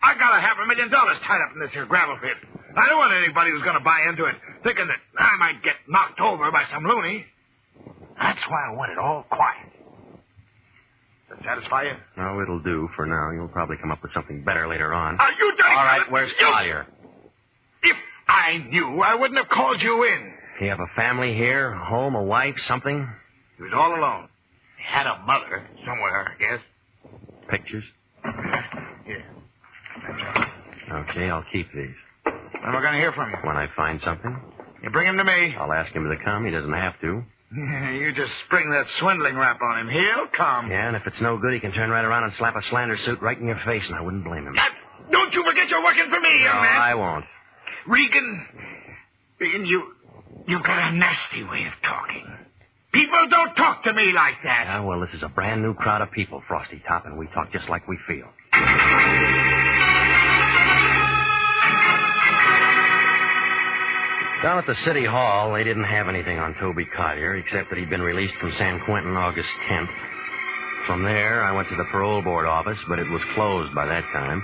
I got $500,000 tied up in this here gravel pit. I don't want anybody who's going to buy into it thinking that I might get knocked over by some loony. That's why I want it all quiet. Does that satisfy you? No, it'll do for now. You'll probably come up with something better later on. Are you dirty? All right, where's Collier? If I knew, I wouldn't have called you in. Do you have a family here? A home, a wife, something? He was all alone. He had a mother somewhere, I guess. Pictures? Here. Okay, I'll keep these. When am I going to hear from you? When I find something. You bring him to me. I'll ask him to come. He doesn't have to. You just spring that swindling rap on him. He'll come. Yeah, and if it's no good, he can turn right around and slap a slander suit right in your face, and I wouldn't blame him. Don't you forget you're working for me, young man. No, I won't. Regan, you've got a nasty way of talking. People don't talk to me like that. Yeah, well, this is a brand new crowd of people, Frosty Top, and we talk just like we feel. Down at the city hall, they didn't have anything on Toby Collier, except that he'd been released from San Quentin August 10th. From there, I went to the parole board office, but it was closed by that time.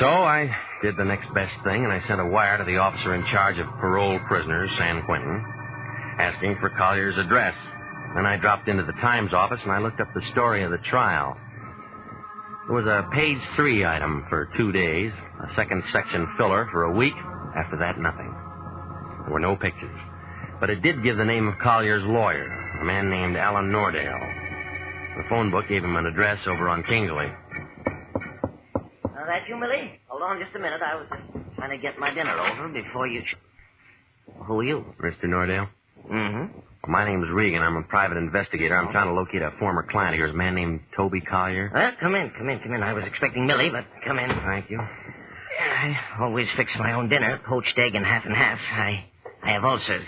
So I did the next best thing, and I sent a wire to the officer in charge of parole prisoners, San Quentin, asking for Collier's address. Then I dropped into the Times office, and I looked up the story of the trial. There was a page 3 item for 2 days, a second section filler for a week. After that, nothing. There were no pictures. But it did give the name of Collier's lawyer, a man named Alan Nordale. The phone book gave him an address over on Kingsley. That you, Millie? Hold on just a minute. I was just trying to get my dinner over before you... Who are you? Mr. Nordale? Mm-hmm. My name's Regan. I'm a private investigator. I'm trying to locate a former client of yours, a man named Toby Collier. Come in. I was expecting Millie, but come in. Thank you. I always fix my own dinner, poached egg and half and half. I have ulcers.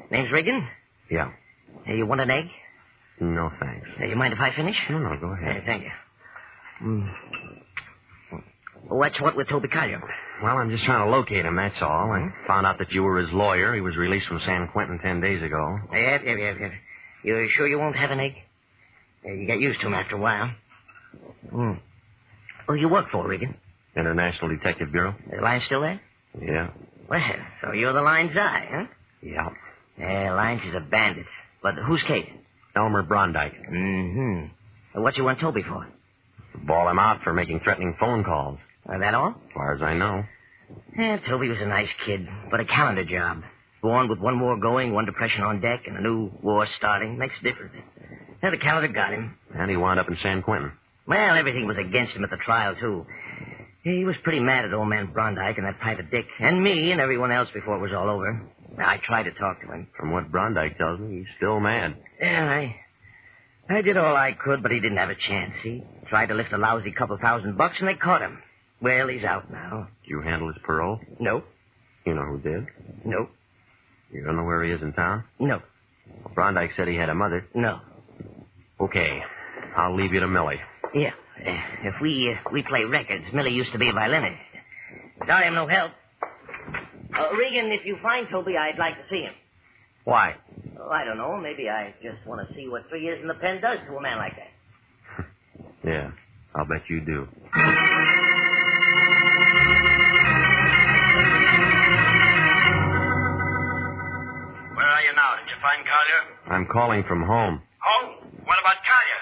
Name's Regan? Yeah. You want an egg? No, thanks. You mind if I finish? No, go ahead. Thank you. What's what with Toby Collier? Well, I'm just trying to locate him, that's all. I found out that you were his lawyer. He was released from San Quentin 10 days ago. Yeah. You sure you won't have an egg? You get used to him after a while. Who you work for, Regan? International Detective Bureau. The line still there? Yeah. Well, so you're the line's eye, huh? Yeah. Yeah, Lines is a bandit. But whose case? Elmer Brondike. Mm-hmm. What you want Toby for? Ball him out for making threatening phone calls. That all? As far as I know. Yeah, Toby was a nice kid, but a calendar job. Born with one war going, one depression on deck, and a new war starting. Makes a difference. Yeah, the calendar got him. And he wound up in San Quentin. Well, everything was against him at the trial, too. He was pretty mad at old man Brondike and that private Dick, and me and everyone else before it was all over. I tried to talk to him. From what Brondike tells me, he's still mad. Yeah, I did all I could, but he didn't have a chance. He tried to lift a lousy couple $1,000, and they caught him. Well, he's out now. Did you handle his parole? No. You know who did? No. You don't know where he is in town? No. Well, Brondike said he had a mother. No. Okay. I'll leave you to Millie. Yeah. If we play records, Millie used to be a violinist. Sorry I'm no help. Regan, if you find Toby, I'd like to see him. Why? Oh, I don't know. Maybe I just want to see what 3 years in the pen does to a man like that. Yeah, I'll bet you do. Where are you now? Did you find Collier? I'm calling from home. Home? What about Collier?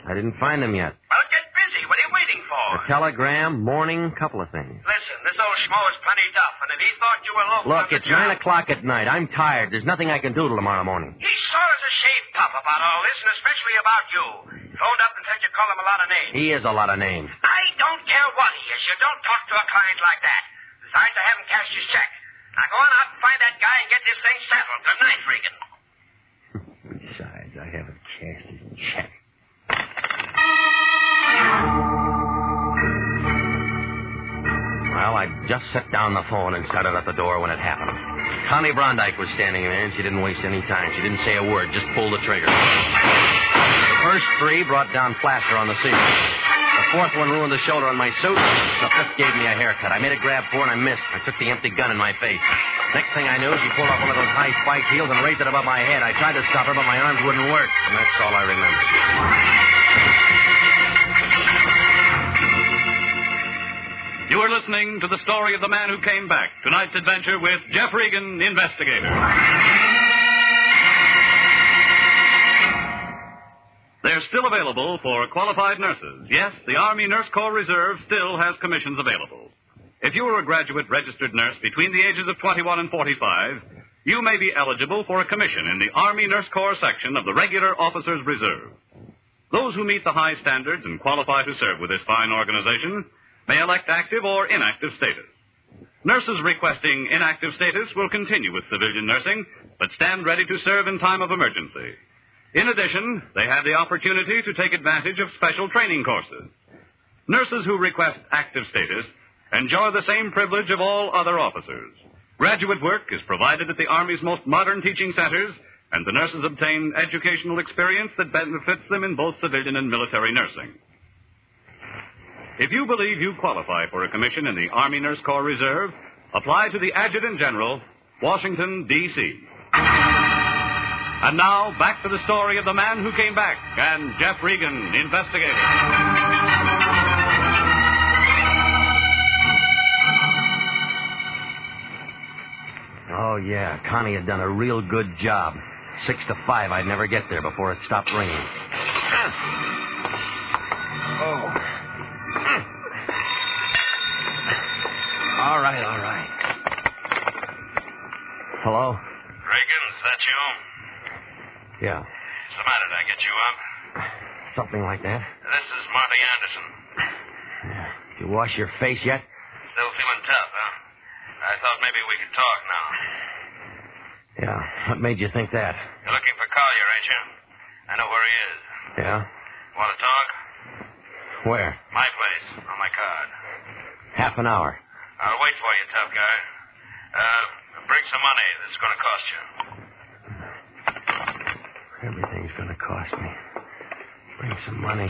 I didn't find him yet. Well, get busy. What are you waiting for? A telegram, morning, couple of things. Listen, this old schmo is plenty tough, and if he thought you were local... Look, it's 9 o'clock at night. I'm tired. There's nothing I can do till tomorrow morning. He's sort of a shaved pup about all this, and especially about you. Phoned up and said you call him a lot of names. He is a lot of names. I don't care what he is. You don't talk to a client like that. Besides, I haven't cashed his check. Now go on out and find that guy and get this thing settled. Good night, Regan. Besides, I haven't cashed his check. I just set down the phone and started at the door when it happened. Connie Brondike was standing there, and she didn't waste any time. She didn't say a word, just pulled the trigger. The first three brought down plaster on the ceiling. The fourth one ruined the shoulder on my suit. The fifth gave me a haircut. I made a grab for and I missed. I took the empty gun in my face. Next thing I knew, she pulled off one of those high spiked heels and raised it above my head. I tried to stop her, but my arms wouldn't work. And that's all I remember. You are listening to the story of the man who came back. Tonight's adventure with Jeff Regan, Investigator. They're still available for qualified nurses. Yes, the Army Nurse Corps Reserve still has commissions available. If you are a graduate registered nurse between the ages of 21 and 45, you may be eligible for a commission in the Army Nurse Corps section of the Regular Officers Reserve. Those who meet the high standards and qualify to serve with this fine organization may elect active or inactive status. Nurses requesting inactive status will continue with civilian nursing, but stand ready to serve in time of emergency. In addition, they have the opportunity to take advantage of special training courses. Nurses who request active status enjoy the same privilege of all other officers. Graduate work is provided at the Army's most modern teaching centers, and the nurses obtain educational experience that benefits them in both civilian and military nursing. If you believe you qualify for a commission in the Army Nurse Corps Reserve, apply to the Adjutant General, Washington, D.C. And now, back to the story of the man who came back and Jeff Regan, Investigator. Oh, yeah, Connie had done a real good job. 6 to 5, I'd never get there before it stopped ringing. Oh. All right. Hello? Regan, is that you? Yeah, What's the matter? Did I get you up? something like that. This is Marty Anderson. Did you wash your face yet? Still feeling tough, huh? I thought maybe we could talk now. Yeah, what made you think that? You're looking for Collier, ain't you? I know where he is. Yeah? Want to talk? Where? My place, on my card. Half an hour. I'll wait for you, tough guy. Bring some money. This is going to cost you. Everything's going to cost me. Bring some money.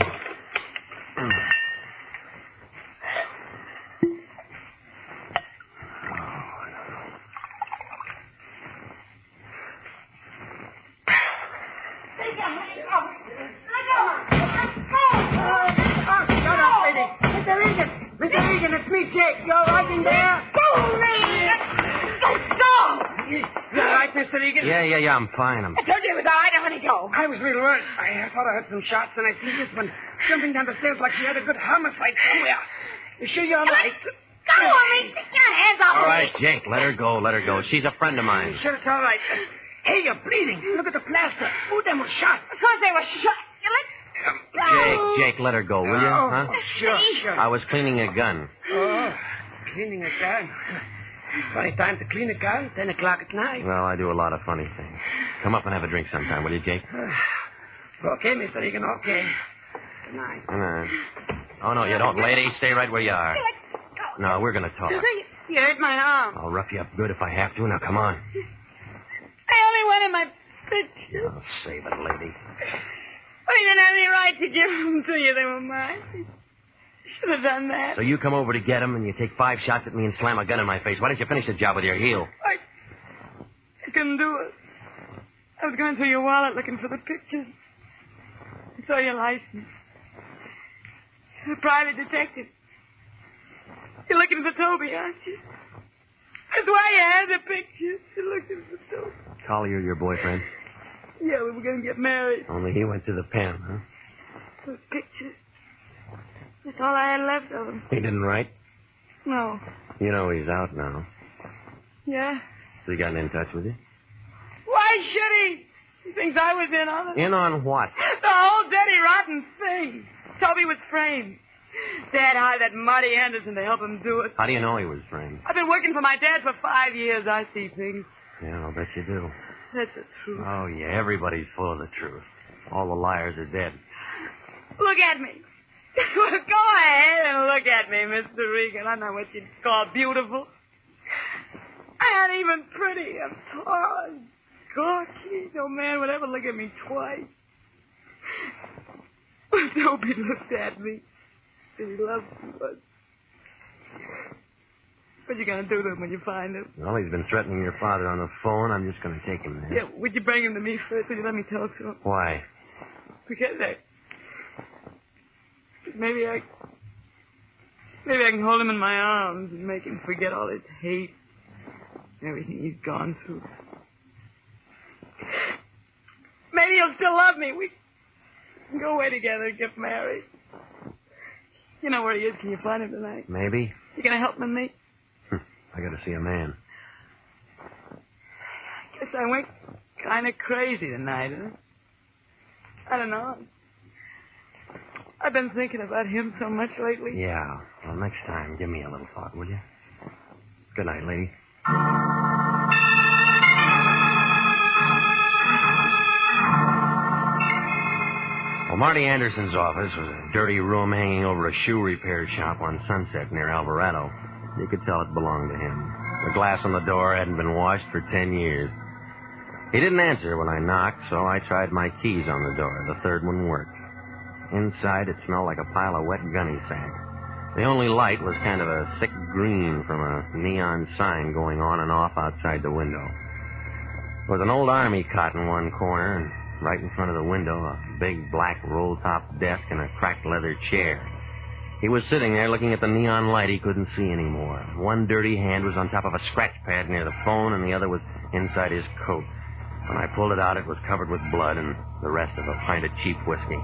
Mr. Regan, it's me, Jake. You all right in there? Go, Regan! Go! You all right, Mr. Regan? Yeah, I'm fine. I told you it was all right. I want to go. I was real worried. I thought I heard some shots, and I see this one jumping down the stairs like she had a good homicide somewhere. You sure you're all right? Go on, Regan. Take your hands off All me. right, Jake, let her go. She's a friend of mine. Sure, it's all right. Hey, you're bleeding. Look at the plaster. Who them was shot? Of course they were shot. Jake, let her go, will you? Oh, Huh? sure. I was cleaning a gun. Oh, cleaning a gun. Funny time to clean a gun, 10 o'clock at night. Well, I do a lot of funny things. Come up and have a drink sometime, will you, Jake? Okay, Mr. Regan, okay. Good night. Oh, no, you don't, lady. Stay right where you are. No, we're going to talk. You hurt my arm. I'll rough you up good if I have to. Now, come on. I only wanted my picture. Oh, save it, lady. I didn't have any right to give them to you. They were mine. Should have done that. So you come over to get him, and you take 5 shots at me and slam a gun in my face. Why didn't you finish the job with your heel? I couldn't do it. I was going through your wallet looking for the pictures. I saw your license. You're a private detective. You're looking for Toby, aren't you? That's why you had the pictures. You're looking for Toby. Collier, your boyfriend? Yeah, we were going to get married. Only he went to the pen, huh? Those pictures. That's all I had left of him. He didn't write? No. You know he's out now. Yeah? So he gotten in touch with you? Why should he? He thinks I was in on it. In on what? The whole dirty, rotten thing. Toby was framed. Dad hired that Marty Anderson to help him do it. How do you know he was framed? I've been working for my dad for 5 years. I see things. Yeah, I'll bet you do. That's the truth. Oh, yeah, everybody's full of the truth. All the liars are dead. Look at me. Well, go ahead and look at me, Mr. Regan. I'm not what you'd call beautiful. I ain't even pretty. I'm tall and gawky. No man would ever look at me twice. Toby looked at me. He loves me, but... What you gonna do to him when you find him? Well, he's been threatening your father on the phone. I'm just gonna take him there. Yeah, would you bring him to me first? Would you let me talk to him? Why? Because maybe I can hold him in my arms and make him forget all his hate, everything he's gone through. Maybe he'll still love me. We can go away together and get married. You know where he is. Can you find him tonight? Maybe. You gonna help him, mate? I gotta see a man. Guess I went kind of crazy tonight, huh? I don't know. I've been thinking about him so much lately. Yeah. Well, next time, give me a little thought, will you? Good night, lady. Well, Marty Anderson's office was a dirty room hanging over a shoe repair shop on Sunset near Alvarado. You could tell it belonged to him. The glass on the door hadn't been washed for 10 years. He didn't answer when I knocked, so I tried my keys on the door. The third one worked. Inside, it smelled like a pile of wet gunny sacks. The only light was kind of a sick green from a neon sign going on and off outside the window. There was an old army cot in one corner, and right in front of the window, a big black roll-top desk and a cracked leather chair. He was sitting there looking at the neon light he couldn't see anymore. One dirty hand was on top of a scratch pad near the phone, and the other was inside his coat. When I pulled it out, it was covered with blood and the rest of a pint of cheap whiskey.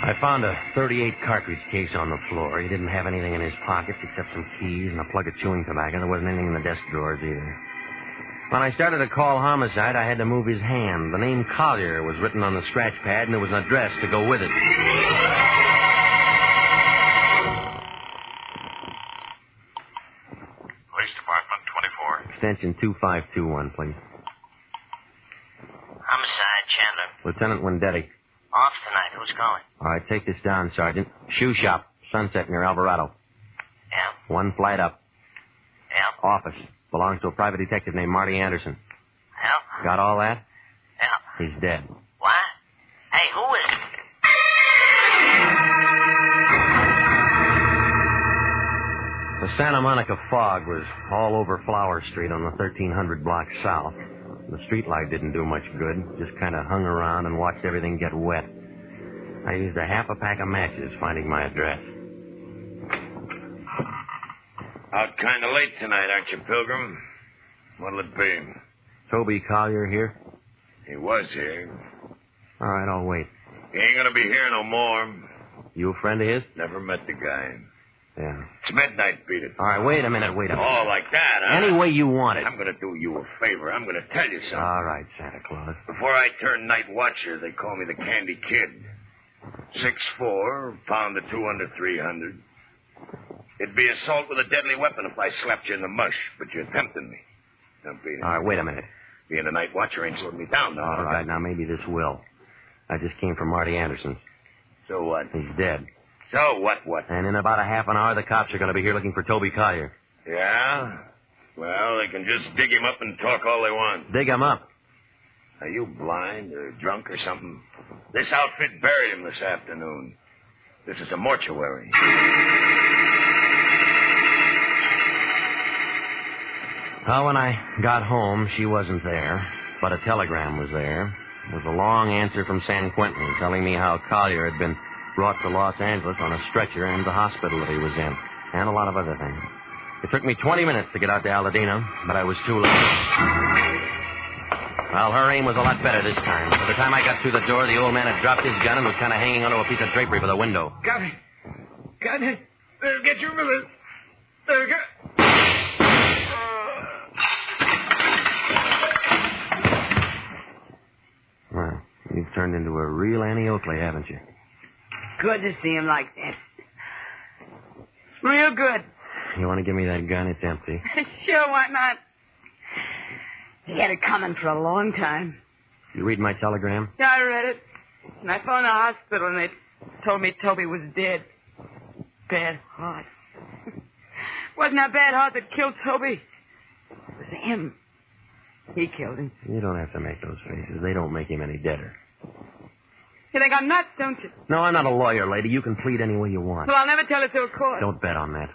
I found a .38 cartridge case on the floor. He didn't have anything in his pockets except some keys and a plug of chewing tobacco. There wasn't anything in the desk drawers either. When I started to call homicide, I had to move his hand. The name Collier was written on the scratch pad, and there was an address to go with it. Police Department, 24. Extension 2521, please. Homicide, Chandler. Lieutenant Wendetti. Off tonight. Who's calling? All right, take this down, Sergeant. Shoe shop, Sunset near Alvarado. Yeah? One flight up. Yeah? Office. Belongs to a private detective named Marty Anderson. Yeah? Got all that? Yeah. He's dead. What? Hey, who is it? The Santa Monica fog was all over Flower Street on the 1300 block south. The streetlight didn't do much good. Just kind of hung around and watched everything get wet. I used a half a pack of matches finding my address. Out kind of late tonight, aren't you, Pilgrim? What'll it be? Toby Collier here? He was here. All right, I'll wait. He ain't gonna be here no more. You a friend of his? Never met the guy. Yeah. It's midnight, beat it. All right, wait a minute. Oh, like that, huh? Any way you want it. I'm gonna do you a favor. I'm gonna tell you something. All right, Santa Claus. Before I turned night watcher, they call me the Candy Kid. 6'4", pound of 2 under 300. It'd be assault with a deadly weapon if I slapped you in the mush, but you're tempting me. Now, beat it. All right, wait a minute. Being a night watcher ain't slowing me down now. All right, now maybe this will. I just came from Marty Anderson's. So what? He's dead. So what? And in about a half an hour, the cops are going to be here looking for Toby Collier. Yeah? Well, they can just dig him up and talk all they want. Dig him up? Are you blind or drunk or something? This outfit buried him this afternoon. This is a mortuary. Well, when I got home, she wasn't there, but a telegram was there. It was a long answer from San Quentin telling me how Collier had been brought to Los Angeles on a stretcher and the hospital that he was in, and a lot of other things. It took me 20 minutes to get out to Aladino, but I was too late. Well, her aim was a lot better this time. By the time I got through the door, the old man had dropped his gun and was kind of hanging onto a piece of drapery by the window. Got it. Get your million. Well, you've turned into a real Annie Oakley, haven't you? Good to see him like that. Real good. You want to give me that gun? It's empty. Sure, why not? He had it coming for a long time. You read my telegram? Yeah, I read it. And I phoned the hospital, and they told me Toby was dead. Bad heart. Wasn't that bad heart that killed Toby? It was him. He killed him. You don't have to make those faces. They don't make him any deader. You think I'm nuts, don't you? No, I'm not a lawyer, lady. You can plead any way you want. Well, I'll never tell it to a court. Don't bet on that.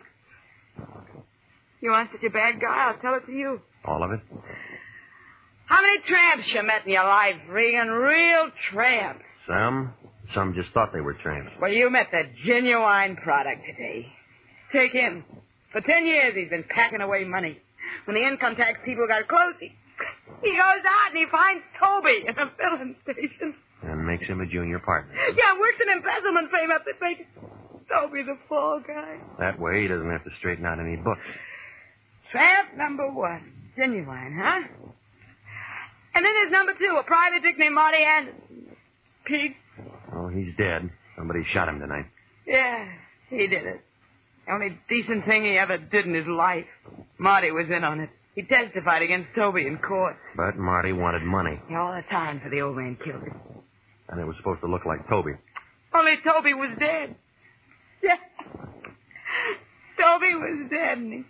You want such a bad guy? I'll tell it to you. All of it? How many tramps you met in your life, Regan? Real tramps. Some. Some just thought they were tramps. Well, you met the genuine product today. Take him. For 10 years, he's been packing away money. When the income tax people got close, he goes out and he finds Toby in a filling station. And makes him a junior partner. Yeah, works an embezzlement frame up that makes Toby the fall guy. That way he doesn't have to straighten out any books. Tramp number 1. Genuine, huh? And then there's number 2, a private dick named Marty Anderson. Pig. Oh, he's dead. Somebody shot him tonight. Yeah, he did it. The only decent thing he ever did in his life. Marty was in on it. He testified against Toby in court. But Marty wanted money. Yeah, all the time for the old man killed him. And it was supposed to look like Toby. Only Toby was dead. Yeah. Toby was dead, and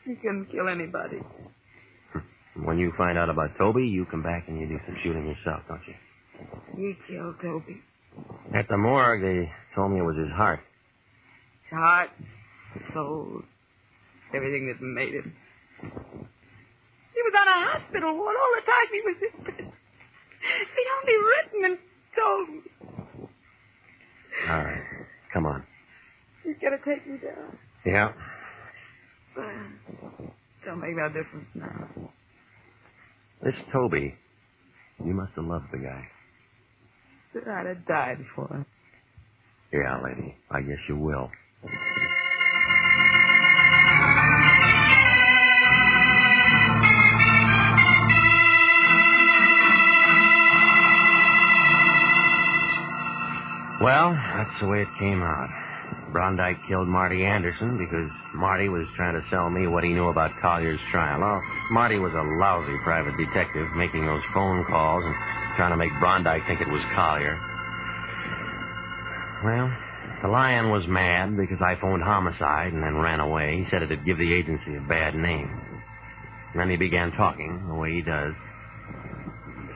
he couldn't kill anybody. When you find out about Toby, you come back and you do some shooting yourself, don't you? He killed Toby. At the morgue, they told me it was his heart. His heart, his soul, everything that made him. He was on a hospital ward all the time he was in bed. He'd only written and told me. All right. Come on. He's got to take me down. Yeah. Don't make no difference now. This Toby, you must have loved the guy. I'd have died for him. Yeah, lady. I guess you will. Well, that's the way it came out. Brondike killed Marty Anderson because Marty was trying to sell me what he knew about Collier's trial. Well, Marty was a lousy private detective making those phone calls and trying to make Brondike think it was Collier. Well, the Lion was mad because I phoned homicide and then ran away. He said it'd give the agency a bad name. And then he began talking the way he does.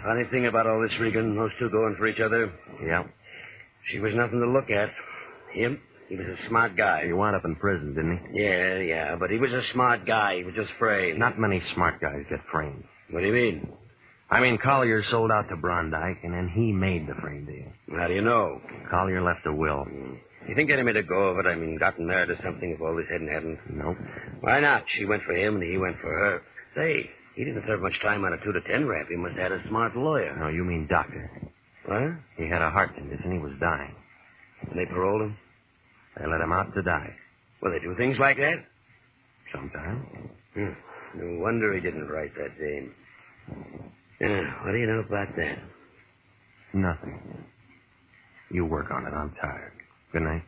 Funny thing about all this, Regan, those two going for each other. Yeah. She was nothing to look at. Him, he was a smart guy. He wound up in prison, didn't he? Yeah, but he was a smart guy. He was just framed. Not many smart guys get framed. What do you mean? I mean, Collier sold out to Brondike, and then he made the frame deal. How do you know? Collier left a will. You think Eddie made a go of it? I mean, gotten married or something if all this hadn't happened? Nope. Why not? She went for him, and he went for her. Say, he didn't serve much time on a 2 to 10 rap. He must have had a smart lawyer. No, you mean doctor. What? He had a heart condition. He was dying. And they paroled him? They let him out to die. Well, they do things like that? Sometimes. No wonder he didn't write that name. What do you know about that? Nothing. You work on it. I'm tired. Good night.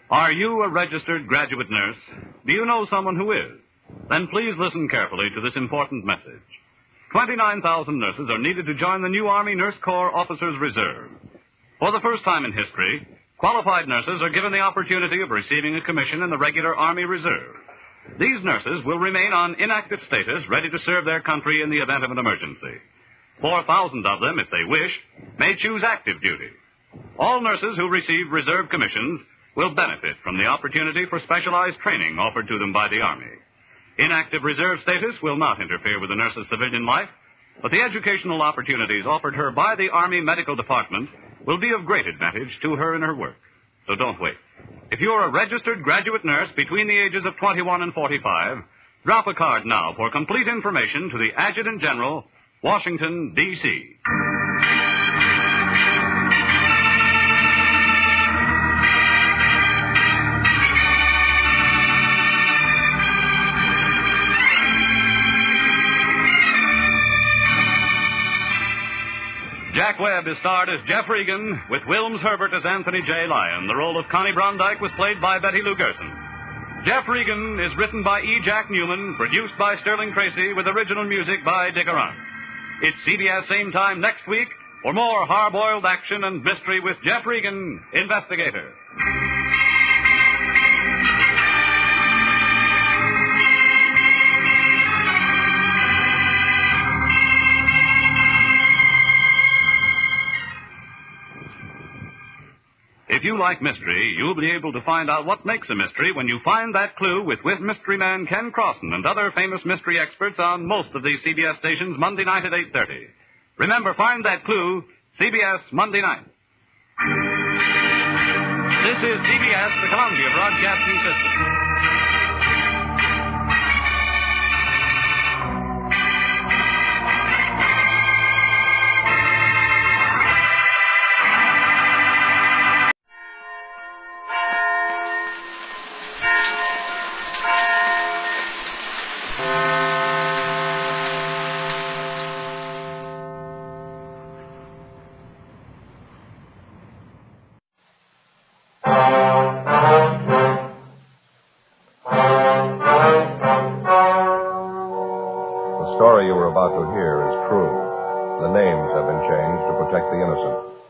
Are you a registered graduate nurse? Do you know someone who is? Then please listen carefully to this important message. 29,000 nurses are needed to join the new Army Nurse Corps Officers Reserve. For the first time in history, qualified nurses are given the opportunity of receiving a commission in the regular Army Reserve. These nurses will remain on inactive status, ready to serve their country in the event of an emergency. 4,000 of them, if they wish, may choose active duty. All nurses who receive reserve commissions will benefit from the opportunity for specialized training offered to them by the Army. Inactive reserve status will not interfere with the nurse's civilian life, but the educational opportunities offered her by the Army Medical Department will be of great advantage to her in her work. So don't wait. If you're a registered graduate nurse between the ages of 21 and 45, drop a card now for complete information to the Adjutant General, Washington, D.C. Jack Webb is starred as Jeff Regan, with Wilms Herbert as Anthony J. Lyon. The role of Connie Brondike was played by Betty Lou Gerson. Jeff Regan is written by E. Jack Newman, produced by Sterling Tracy, with original music by Dick Arant. It's CBS same time next week for more hard-boiled action and mystery with Jeff Regan, Investigator. If you like mystery, you'll be able to find out what makes a mystery when you find that clue with mystery man Ken Crossan and other famous mystery experts on most of these CBS stations Monday night at 8:30. Remember, find that clue, CBS Monday night. This is CBS, the Columbia Broadcasting System.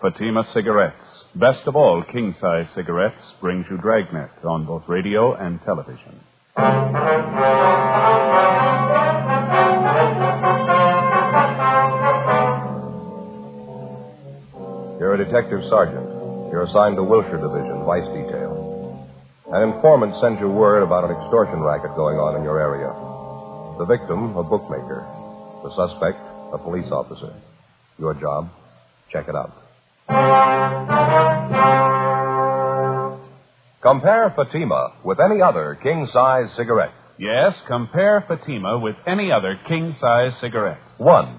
Fatima Cigarettes. Best of all, king-size cigarettes brings you Dragnet on both radio and television. You're a detective sergeant. You're assigned to Wilshire Division, Vice Detail. An informant sends you word about an extortion racket going on in your area. The victim, a bookmaker. The suspect, a police officer. Your job, check it out. Compare Fatima with any other king-size cigarette. Yes, compare Fatima with any other king-size cigarette. 1.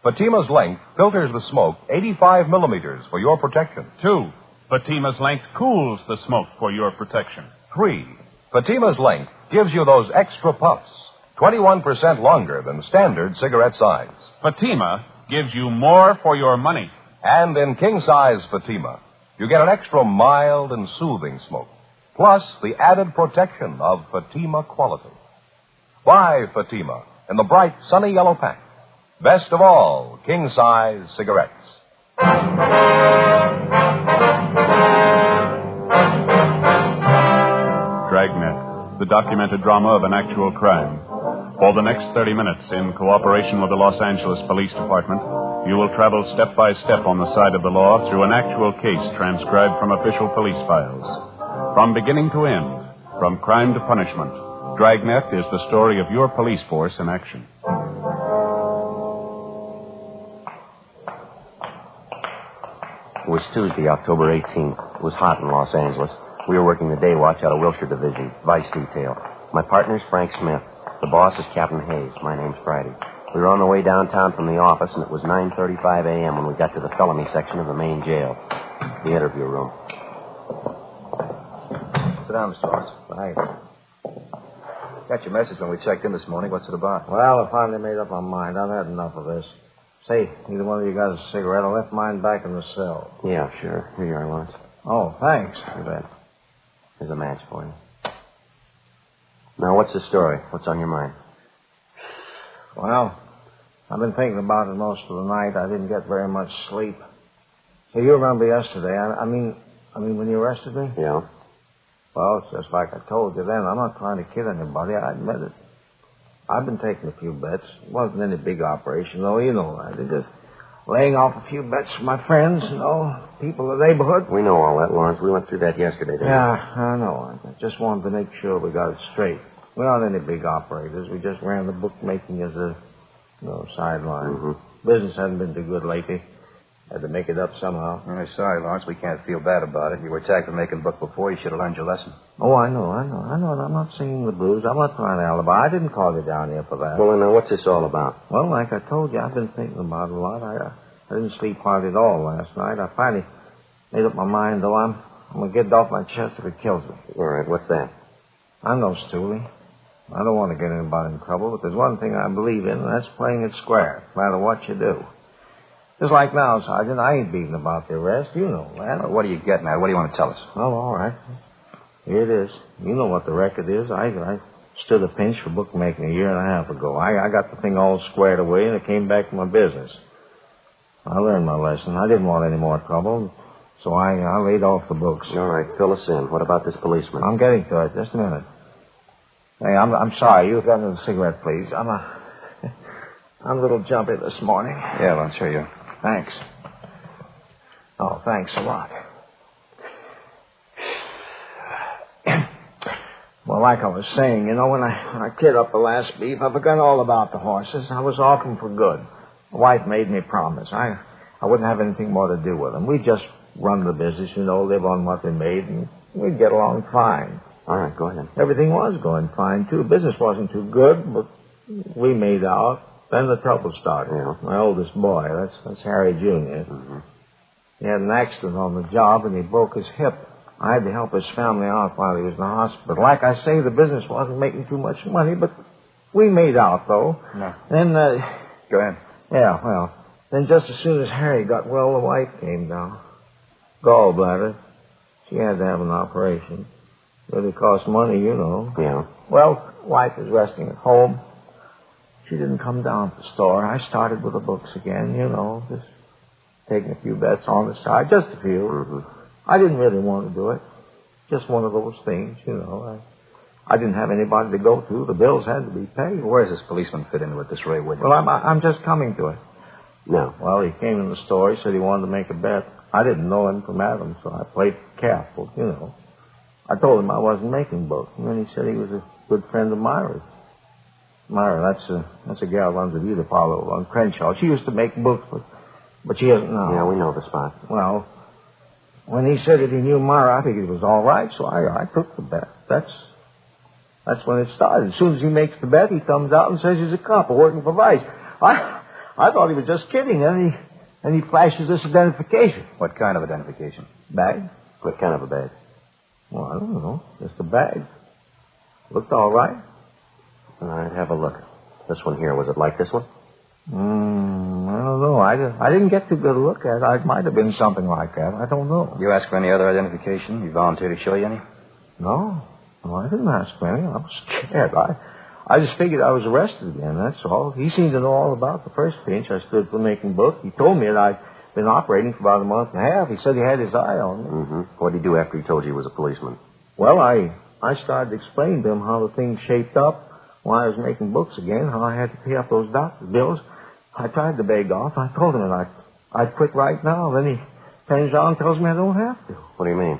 Fatima's length filters the smoke 85 millimeters for your protection. 2. Fatima's length cools the smoke for your protection. 3. Fatima's length gives you those extra puffs, 21% longer than standard cigarette size. Fatima gives you more for your money. And in king-size Fatima, you get an extra mild and soothing smoke, plus the added protection of Fatima quality. Buy Fatima in the bright, sunny yellow pack. Best of all, king-size cigarettes. Dragnet, the documented drama of an actual crime. For the next 30 minutes, in cooperation with the Los Angeles Police Department, you will travel step by step on the side of the law through an actual case transcribed from official police files. From beginning to end, from crime to punishment, Dragnet is the story of your police force in action. It was Tuesday, October 18th. It was hot in Los Angeles. We were working the day watch out of Wilshire Division, Vice Detail. My partner's Frank Smith. The boss is Captain Hayes. My name's Friday. We were on the way downtown from the office, and it was 9:35 a.m. when we got to the felony section of the main jail, the interview room. Sit down, Mr. Lawrence. Thanks. Got your message when we checked in this morning. What's it about? Well, I finally made up my mind. I've had enough of this. Say, either one of you guys a cigarette? I left mine back in the cell. Yeah, sure. Here you are, Lawrence. Oh, thanks. You bet. Here's a match for you. Now, what's the story? What's on your mind? Well, I've been thinking about it most of the night. I didn't get very much sleep. So you remember yesterday? I mean, when you arrested me? Yeah. Well, it's just like I told you then. I'm not trying to kid anybody. I admit it. I've been taking a few bets. It wasn't any big operation, though. You know that. It's just laying off a few bets for my friends, people in the neighborhood. We know all that, Lawrence. We went through that yesterday, didn't we? Yeah, I know. I just wanted to make sure we got it straight. We aren't any big operators. We just ran the bookmaking as a, sideline. Mm-hmm. Business hasn't been too good lately. Had to make it up somehow. I'm sorry, Lawrence. We can't feel bad about it. You were attacked for making book before. You should have learned your lesson. Oh, I know. I'm not singing the blues. I'm not trying to alibi. I didn't call you down here for that. Well, then, what's this all about? Well, like I told you, I've been thinking about it a lot. I didn't sleep hardly at all last night. I finally made up my mind, though. I'm going to get it off my chest if it kills me. All right, what's that? I'm no stoolie. I don't want to get anybody in trouble, but there's one thing I believe in, and that's playing it square, no matter what you do. Just like now, Sergeant, I ain't beating about the arrest. You know that. What are you getting at? What do you want to tell us? Well, all right. Here it is. You know what the record is. I stood a pinch for bookmaking a year and a half ago. I got the thing all squared away, and it came back to my business. I learned my lesson. I didn't want any more trouble, so I laid off the books. All right, fill us in. What about this policeman? I'm getting to it. Just a minute. Hey, I'm sorry. You got another cigarette, please. I'm a little jumpy this morning. Yeah, well, I'll show you. Thanks. Oh, thanks a lot. Well, like I was saying, when I cleared up the last beef, I forgot all about the horses. I was off them for good. The wife made me promise. I wouldn't have anything more to do with them. We'd just run the business, live on what they made, and we'd get along fine. All right, go ahead. Everything was going fine, too. Business wasn't too good, but we made out. Then the trouble started. Yeah. My oldest boy, that's Harry Jr. Mm-hmm. He had an accident on the job, and he broke his hip. I had to help his family out while he was in the hospital. Like I say, the business wasn't making too much money, but we made out, though. No. Then, Go ahead. Yeah, well, then just as soon as Harry got well, the wife came down. Gallbladder. She had to have an operation. Really cost money, Yeah. Well, wife was resting at home. She didn't come down to the store. I started with the books again, just taking a few bets on the side, just a few. Mm-hmm. I didn't really want to do it. Just one of those things, I didn't have anybody to go to. The bills had to be paid. Where does this policeman fit in with this Ray Williams? Well, I'm just coming to it. No. Well, he came in the store. He said he wanted to make a bet. I didn't know him from Adam, so I played careful, I told him I wasn't making books, and then he said he was a good friend of Myra's. Myra, that's a gal who runs a beauty parlor on Crenshaw. She used to make books, but she isn't now. Yeah, we know the spot. Well, when he said that he knew Myra, I figured it was all right, so I took the bet. That's when it started. As soon as he makes the bet, he comes out and says he's a cop working for Vice. I thought he was just kidding, and he flashes this identification. What kind of identification? Bag? What kind of a bag? Well, I don't know. Just a bag. Looked all right. All right, have a look. This one here, was it like this one? I don't know. I didn't get too good a look at it. It might have been something like that. I don't know. You ask for any other identification? You volunteer to show you any? No, I didn't ask for any. I was scared. I just figured I was arrested again, that's all. He seemed to know all about the first pinch I stood for making book. He told me that I'd been operating for about a month and a half. He said he had his eye on me. Mm-hmm. What did he do after he told you he was a policeman? Well, I started to explain to him how the thing shaped up, why I was making books again, how I had to pay up those doctor's bills. I tried to beg off. I told him that I'd quit right now. Then he turns around and tells me I don't have to. What do you mean?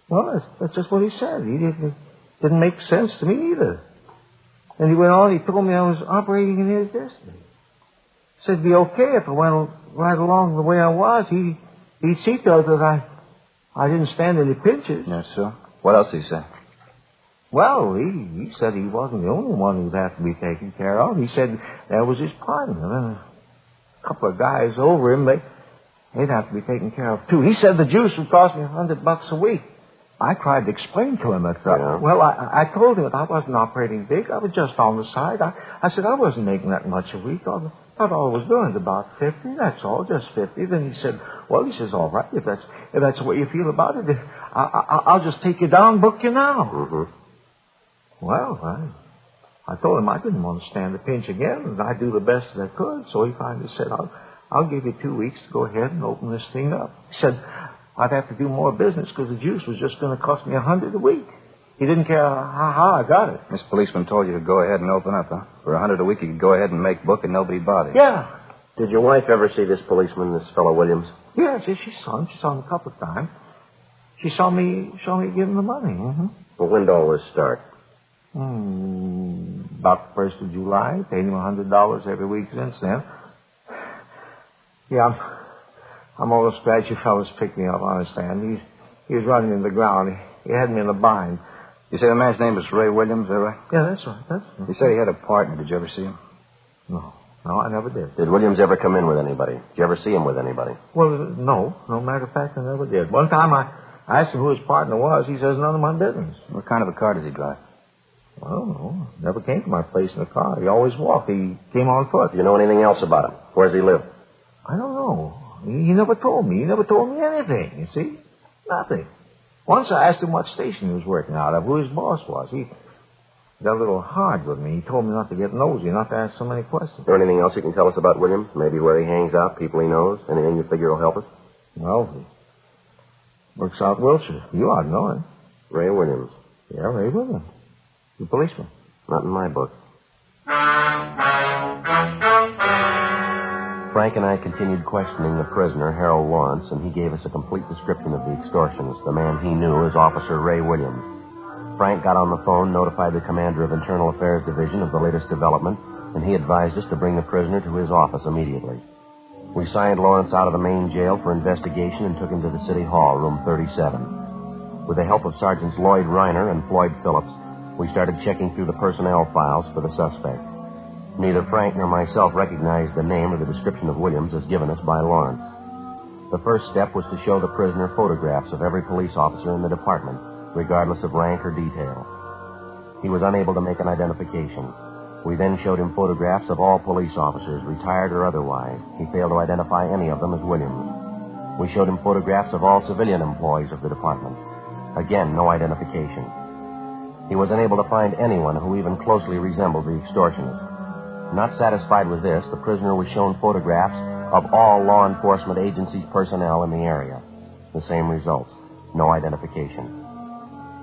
Well, that's just what he said. He didn't make sense to me either. And he went on, he told me I was operating in his destiny. He said it'd be okay if I went right along the way I was. He'd see to it that I didn't stand any pinches. Yes, sir. What else did he say? Well, he said he wasn't the only one who'd have to be taken care of. He said there was his partner. Then a couple of guys over him, they'd have to be taken care of, too. He said the juice would cost me $100 a week. I tried to explain to him that. Yeah. Well, I told him that I wasn't operating big. I was just on the side. I said I wasn't making that much a week. All I was doing is about 50. That's all, just 50. Then he said, "Well," he says, "all right, if that's the way you feel about it, I'll just take you down, book you now." Mm-hmm. Well, I told him I didn't want to stand the pinch again, and I'd do the best that I could. So he finally said, "I'll give you 2 weeks to go ahead and open this thing up." He said I'd have to do more business because the juice was just going to cost me $100 a week. He didn't care how I got it. This policeman told you to go ahead and open up, huh? For $100 a week, you could go ahead and make book and nobody'd bother you. Yeah. Did your wife ever see this policeman, this fellow Williams? Yeah, she saw him. She saw him a couple of times. She saw me give him the money. Mm-hmm. Well, when did all this start? About the 1st of July. Paid him $100 every week since then. Yeah, I'm almost glad you fellas picked me up, I understand. He was running in the ground. He had me in a bind. You say the man's name was Ray Williams, is that right? Yeah, that's right. You said he had a partner. Did you ever see him? No, I never did. Did Williams ever come in with anybody? Did you ever see him with anybody? Well, no. No matter of fact, I never did. One time I asked him who his partner was. He says, none of my business. What kind of a car does he drive? I don't know. Never came to my place in a car. He always walked. He came on foot. Do you know anything else about him? Where does he live? I don't know. He never told me. He never told me anything, you see? Nothing. Once I asked him what station he was working out of, who his boss was. He got a little hard with me. He told me not to get nosy, not to ask so many questions. Is there anything else you can tell us about Williams? Maybe where he hangs out, people he knows? Anything you figure will help us? Well, he works out Wilshire. You ought to know him. Ray Williams. Yeah, Ray Williams. The policeman. Not in my book. Frank and I continued questioning the prisoner, Harold Lawrence, and he gave us a complete description of the extortions. The man he knew as Officer Ray Williams. Frank got on the phone, notified the commander of Internal Affairs Division of the latest development, and he advised us to bring the prisoner to his office immediately. We signed Lawrence out of the main jail for investigation and took him to the City Hall, room 37. With the help of Sergeants Lloyd Reiner and Floyd Phillips, we started checking through the personnel files for the suspect. Neither Frank nor myself recognized the name or the description of Williams as given us by Lawrence. The first step was to show the prisoner photographs of every police officer in the department, regardless of rank or detail. He was unable to make an identification. We then showed him photographs of all police officers, retired or otherwise. He failed to identify any of them as Williams. We showed him photographs of all civilian employees of the department. Again, no identification. He was unable to find anyone who even closely resembled the extortionist. Not satisfied with this, the prisoner was shown photographs of all law enforcement agencies' personnel in the area. The same results. No identification.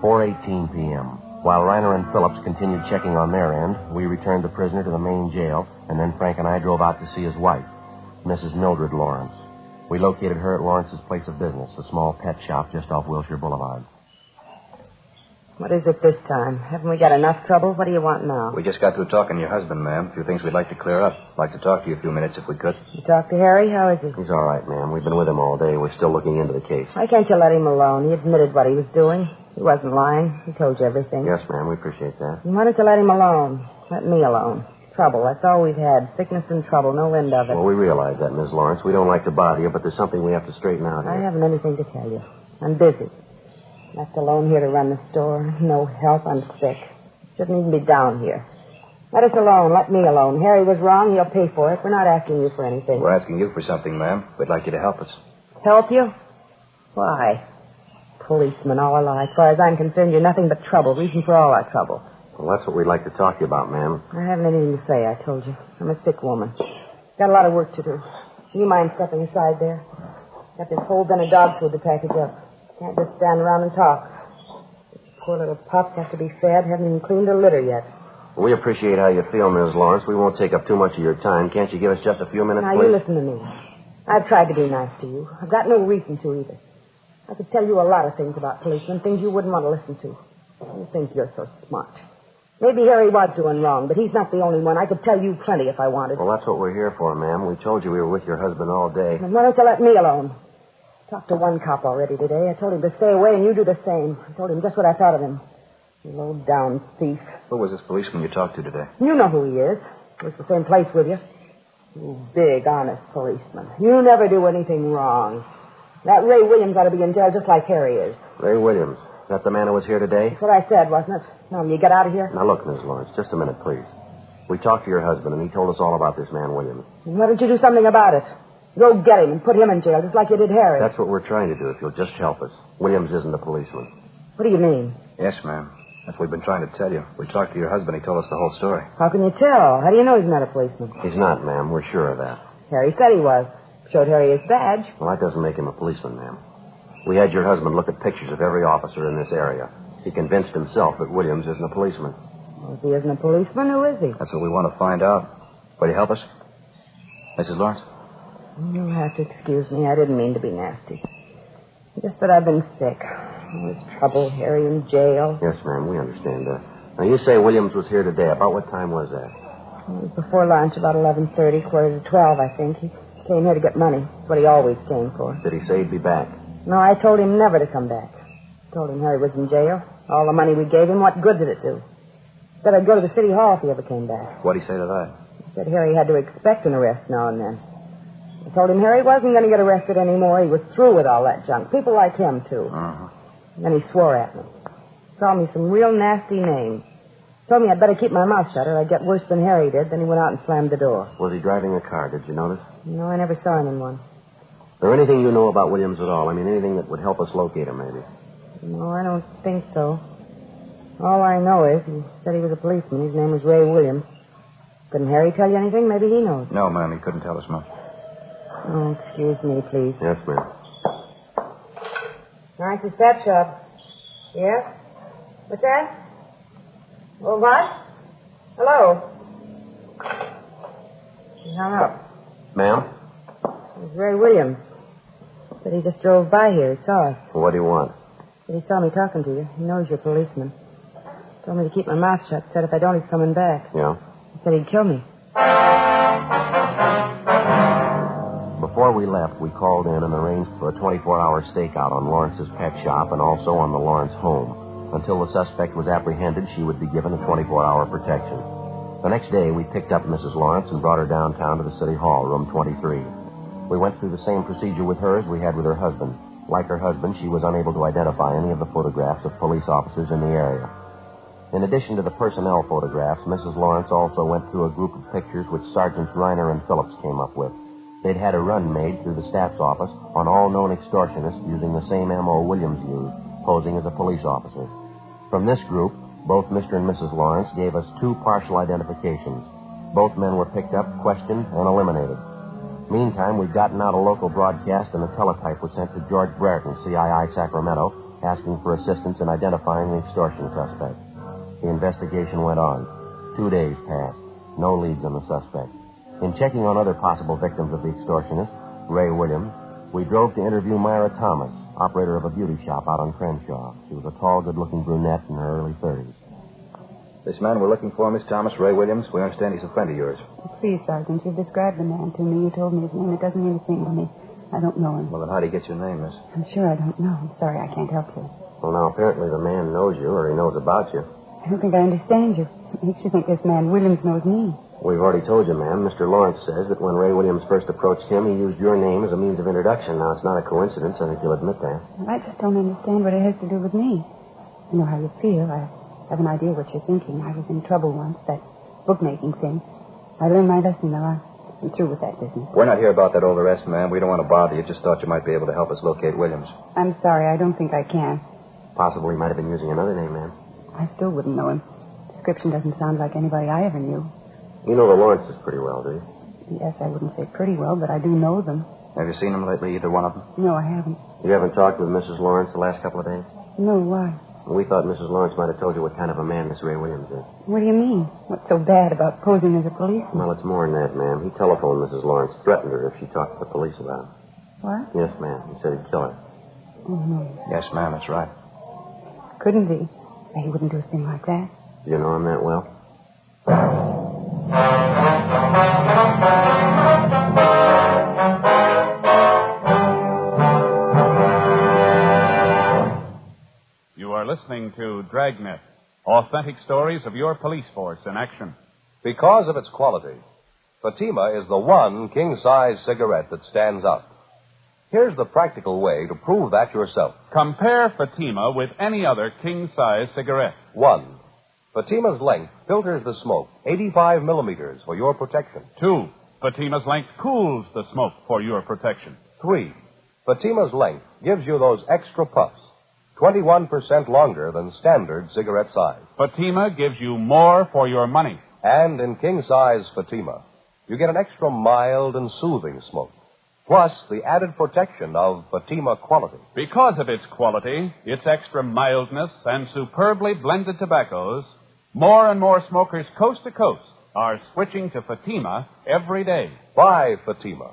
4:18 p.m. While Reiner and Phillips continued checking on their end, we returned the prisoner to the main jail, and then Frank and I drove out to see his wife, Mrs. Mildred Lawrence. We located her at Lawrence's place of business, a small pet shop just off Wilshire Boulevard. What is it this time? Haven't we got enough trouble? What do you want now? We just got through talking to your husband, ma'am. A few things we'd like to clear up. I'd like to talk to you a few minutes if we could. You talked to Harry? How is he? He's all right, ma'am. We've been with him all day. We're still looking into the case. Why can't you let him alone? He admitted what he was doing. He wasn't lying. He told you everything. Yes, ma'am. We appreciate that. Why don't you let him alone? Let me alone. Trouble. That's all we've had. Sickness and trouble. No end of it. Well, we realize that, Miss Lawrence. We don't like to bother you, but there's something we have to straighten out here. I haven't anything to tell you. I'm busy. Left alone here to run the store. No help. I'm sick. Shouldn't even be down here. Let us alone. Let me alone. Harry was wrong. He'll pay for it. We're not asking you for anything. We're asking you for something, ma'am. We'd like you to help us. Help you? Why? Policeman all our life. As far as I'm concerned, you're nothing but trouble. Reason for all our trouble. Well, that's what we'd like to talk to you about, ma'am. I haven't anything to say, I told you. I'm a sick woman. Got a lot of work to do. Do you mind stepping aside there? Got this whole bin of dog food to package up. Can't just stand around and talk. Poor little pups have to be fed. Haven't even cleaned a litter yet. We appreciate how you feel, Ms. Lawrence. We won't take up too much of your time. Can't you give us just a few minutes, now, please? you listen to me. I've tried to be nice to you. I've got no reason to either. I could tell you a lot of things about policemen, things you wouldn't want to listen to. You think you're so smart. Maybe Harry was doing wrong, but he's not the only one. I could tell you plenty if I wanted. Well, that's what we're here for, ma'am. We told you we were with your husband all day. Then why don't you let me alone? Talked to one cop already today. I told him to stay away, and you do the same. I told him just what I thought of him. You low-down thief. Who was this policeman you talked to today? You know who he is. He was the same place with you. You big, honest policeman. You never do anything wrong. That Ray Williams ought to be in jail just like Harry is. Ray Williams. Is that the man who was here today? That's what I said, wasn't it? Now, you get out of here? Now, look, Miss Lawrence, just a minute, please. We talked to your husband, and he told us all about this man, Williams. And why don't you do something about it? Go get him and put him in jail, just like you did Harry. That's what we're trying to do, if you'll just help us. Williams isn't a policeman. What do you mean? Yes, ma'am. That's what we've been trying to tell you. We talked to your husband. He told us the whole story. How can you tell? How do you know he's not a policeman? He's not, ma'am. We're sure of that. Harry said he was. Showed Harry his badge. Well, that doesn't make him a policeman, ma'am. We had your husband look at pictures of every officer in this area. He convinced himself that Williams isn't a policeman. Well, if he isn't a policeman, who is he? That's what we want to find out. Will you help us? Mrs. Lawrence? You'll have to excuse me. I didn't mean to be nasty. Just that I've been sick. All this trouble, Harry in jail. Yes, ma'am, we understand that. Now, you say Williams was here today. About what time was that? It was before lunch, about 11:30, 11:45, I think. He came here to get money. That's what he always came for. Did he say he'd be back? No, I told him never to come back. Told him Harry was in jail. All the money we gave him, what good did it do? Said I'd go to the city hall if he ever came back. What'd he say to that? He said Harry had to expect an arrest now and then. I told him Harry wasn't going to get arrested anymore. He was through with all that junk. People like him, too. Uh-huh. And then he swore at me. Called me some real nasty names. told me I'd better keep my mouth shut or I'd get worse than Harry did. Then he went out and slammed the door. Was he driving a car? Did you notice? No, I never saw him in one. Is there anything you know about Williams at all? I mean, anything that would help us locate him, maybe? No, I don't think so. All I know is he said he was a policeman. His name was Ray Williams. Couldn't Harry tell you anything? Maybe he knows. No, ma'am, he couldn't tell us much. Oh, excuse me, please. Yes, ma'am. Nice dispatch shop. Yes? What's that? Well, what? Hello? He hung up. Ma'am? It was Ray Williams. Said he just drove by here. He saw us. What do you want? Said he saw me talking to you. He knows you're a policeman. Told me to keep my mouth shut. Said if I don't, he's coming back. Yeah? He said he'd kill me. Before we left, we called in and arranged for a 24-hour stakeout on Lawrence's pet shop and also on the Lawrence home. Until the suspect was apprehended, she would be given a 24-hour protection. The next day, we picked up Mrs. Lawrence and brought her downtown to the City Hall, room 23. We went through the same procedure with her as we had with her husband. Like her husband, she was unable to identify any of the photographs of police officers in the area. In addition to the personnel photographs, Mrs. Lawrence also went through a group of pictures which Sergeants Reiner and Phillips came up with. They'd had a run made through the staff's office on all known extortionists using the same M.O. Williams used, posing as a police officer. From this group, both Mr. and Mrs. Lawrence gave us 2 partial identifications. Both men were picked up, questioned, and eliminated. Meantime, we'd gotten out a local broadcast and a teletype was sent to George Brereton, CII Sacramento, asking for assistance in identifying the extortion suspect. The investigation went on. 2 days passed. No leads on the suspect. In checking on other possible victims of the extortionist, Ray Williams, we drove to interview Myra Thomas, operator of a beauty shop out on Crenshaw. She was a tall, good-looking brunette in her early 30s. This man we're looking for, Miss Thomas, Ray Williams, we understand he's a friend of yours. Please, Sergeant, you've described the man to me. You told me his name. It doesn't mean a thing to me. I don't know him. Well, then how do you get your name, miss? I'm sure I don't know. I'm sorry, I can't help you. Well, now, apparently the man knows you, or he knows about you. I don't think I understand you. It makes you think this man Williams knows me. We've already told you, ma'am. Mr. Lawrence says that when Ray Williams first approached him, he used your name as a means of introduction. Now, it's not a coincidence. I think you'll admit that. Well, I just don't understand what it has to do with me. I know how you feel. I have an idea what you're thinking. I was in trouble once, that bookmaking thing. I learned my lesson, though. I'm through with that business. We're not here about that old arrest, ma'am. We don't want to bother you. Just thought you might be able to help us locate Williams. I'm sorry. I don't think I can. Possibly he might have been using another name, ma'am. I still wouldn't know him. Description doesn't sound like anybody I ever knew. You know the Lawrences pretty well, do you? Yes, I wouldn't say pretty well, but I do know them. Have you seen them lately, either one of them? No, I haven't. You haven't talked with Mrs. Lawrence the last couple of days? No, why? We thought Mrs. Lawrence might have told you what kind of a man this Ray Williams is. What do you mean? What's so bad about posing as a policeman? Well, it's more than that, ma'am. He telephoned Mrs. Lawrence, threatened her if she talked to the police about it. What? Yes, ma'am. He said he'd kill her. Oh, no. Yes, ma'am, that's right. Couldn't he? He wouldn't do a thing like that. Do you know him that well? You are listening to Dragnet, authentic stories of your police force in action. Because of its quality, Fatima is the one king-size cigarette that stands out. Here's the practical way to prove that yourself. Compare Fatima with any other king-size cigarette. 1. Fatima's length filters the smoke 85 millimeters for your protection. 2. Fatima's length cools the smoke for your protection. 3. Fatima's length gives you those extra puffs, 21% longer than standard cigarette size. Fatima gives you more for your money. And in king-size Fatima, you get an extra mild and soothing smoke, plus the added protection of Fatima quality. Because of its quality, its extra mildness, and superbly blended tobaccos, more and more smokers coast to coast are switching to Fatima every day. Buy Fatima.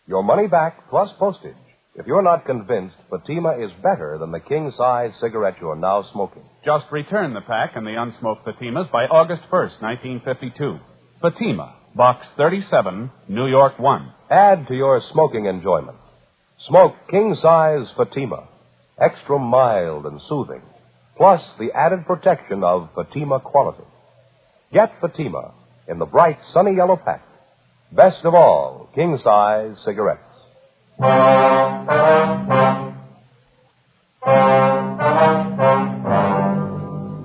Your money back plus postage if you're not convinced Fatima is better than the king-size cigarette you're now smoking. Just return the pack and the unsmoked Fatimas by August 1st, 1952. Fatima, Box 37, New York 1. Add to your smoking enjoyment. Smoke king-size Fatima. Extra mild and soothing. Plus the added protection of Fatima quality. Get Fatima in the bright sunny yellow pack. Best of all, king-size cigarettes.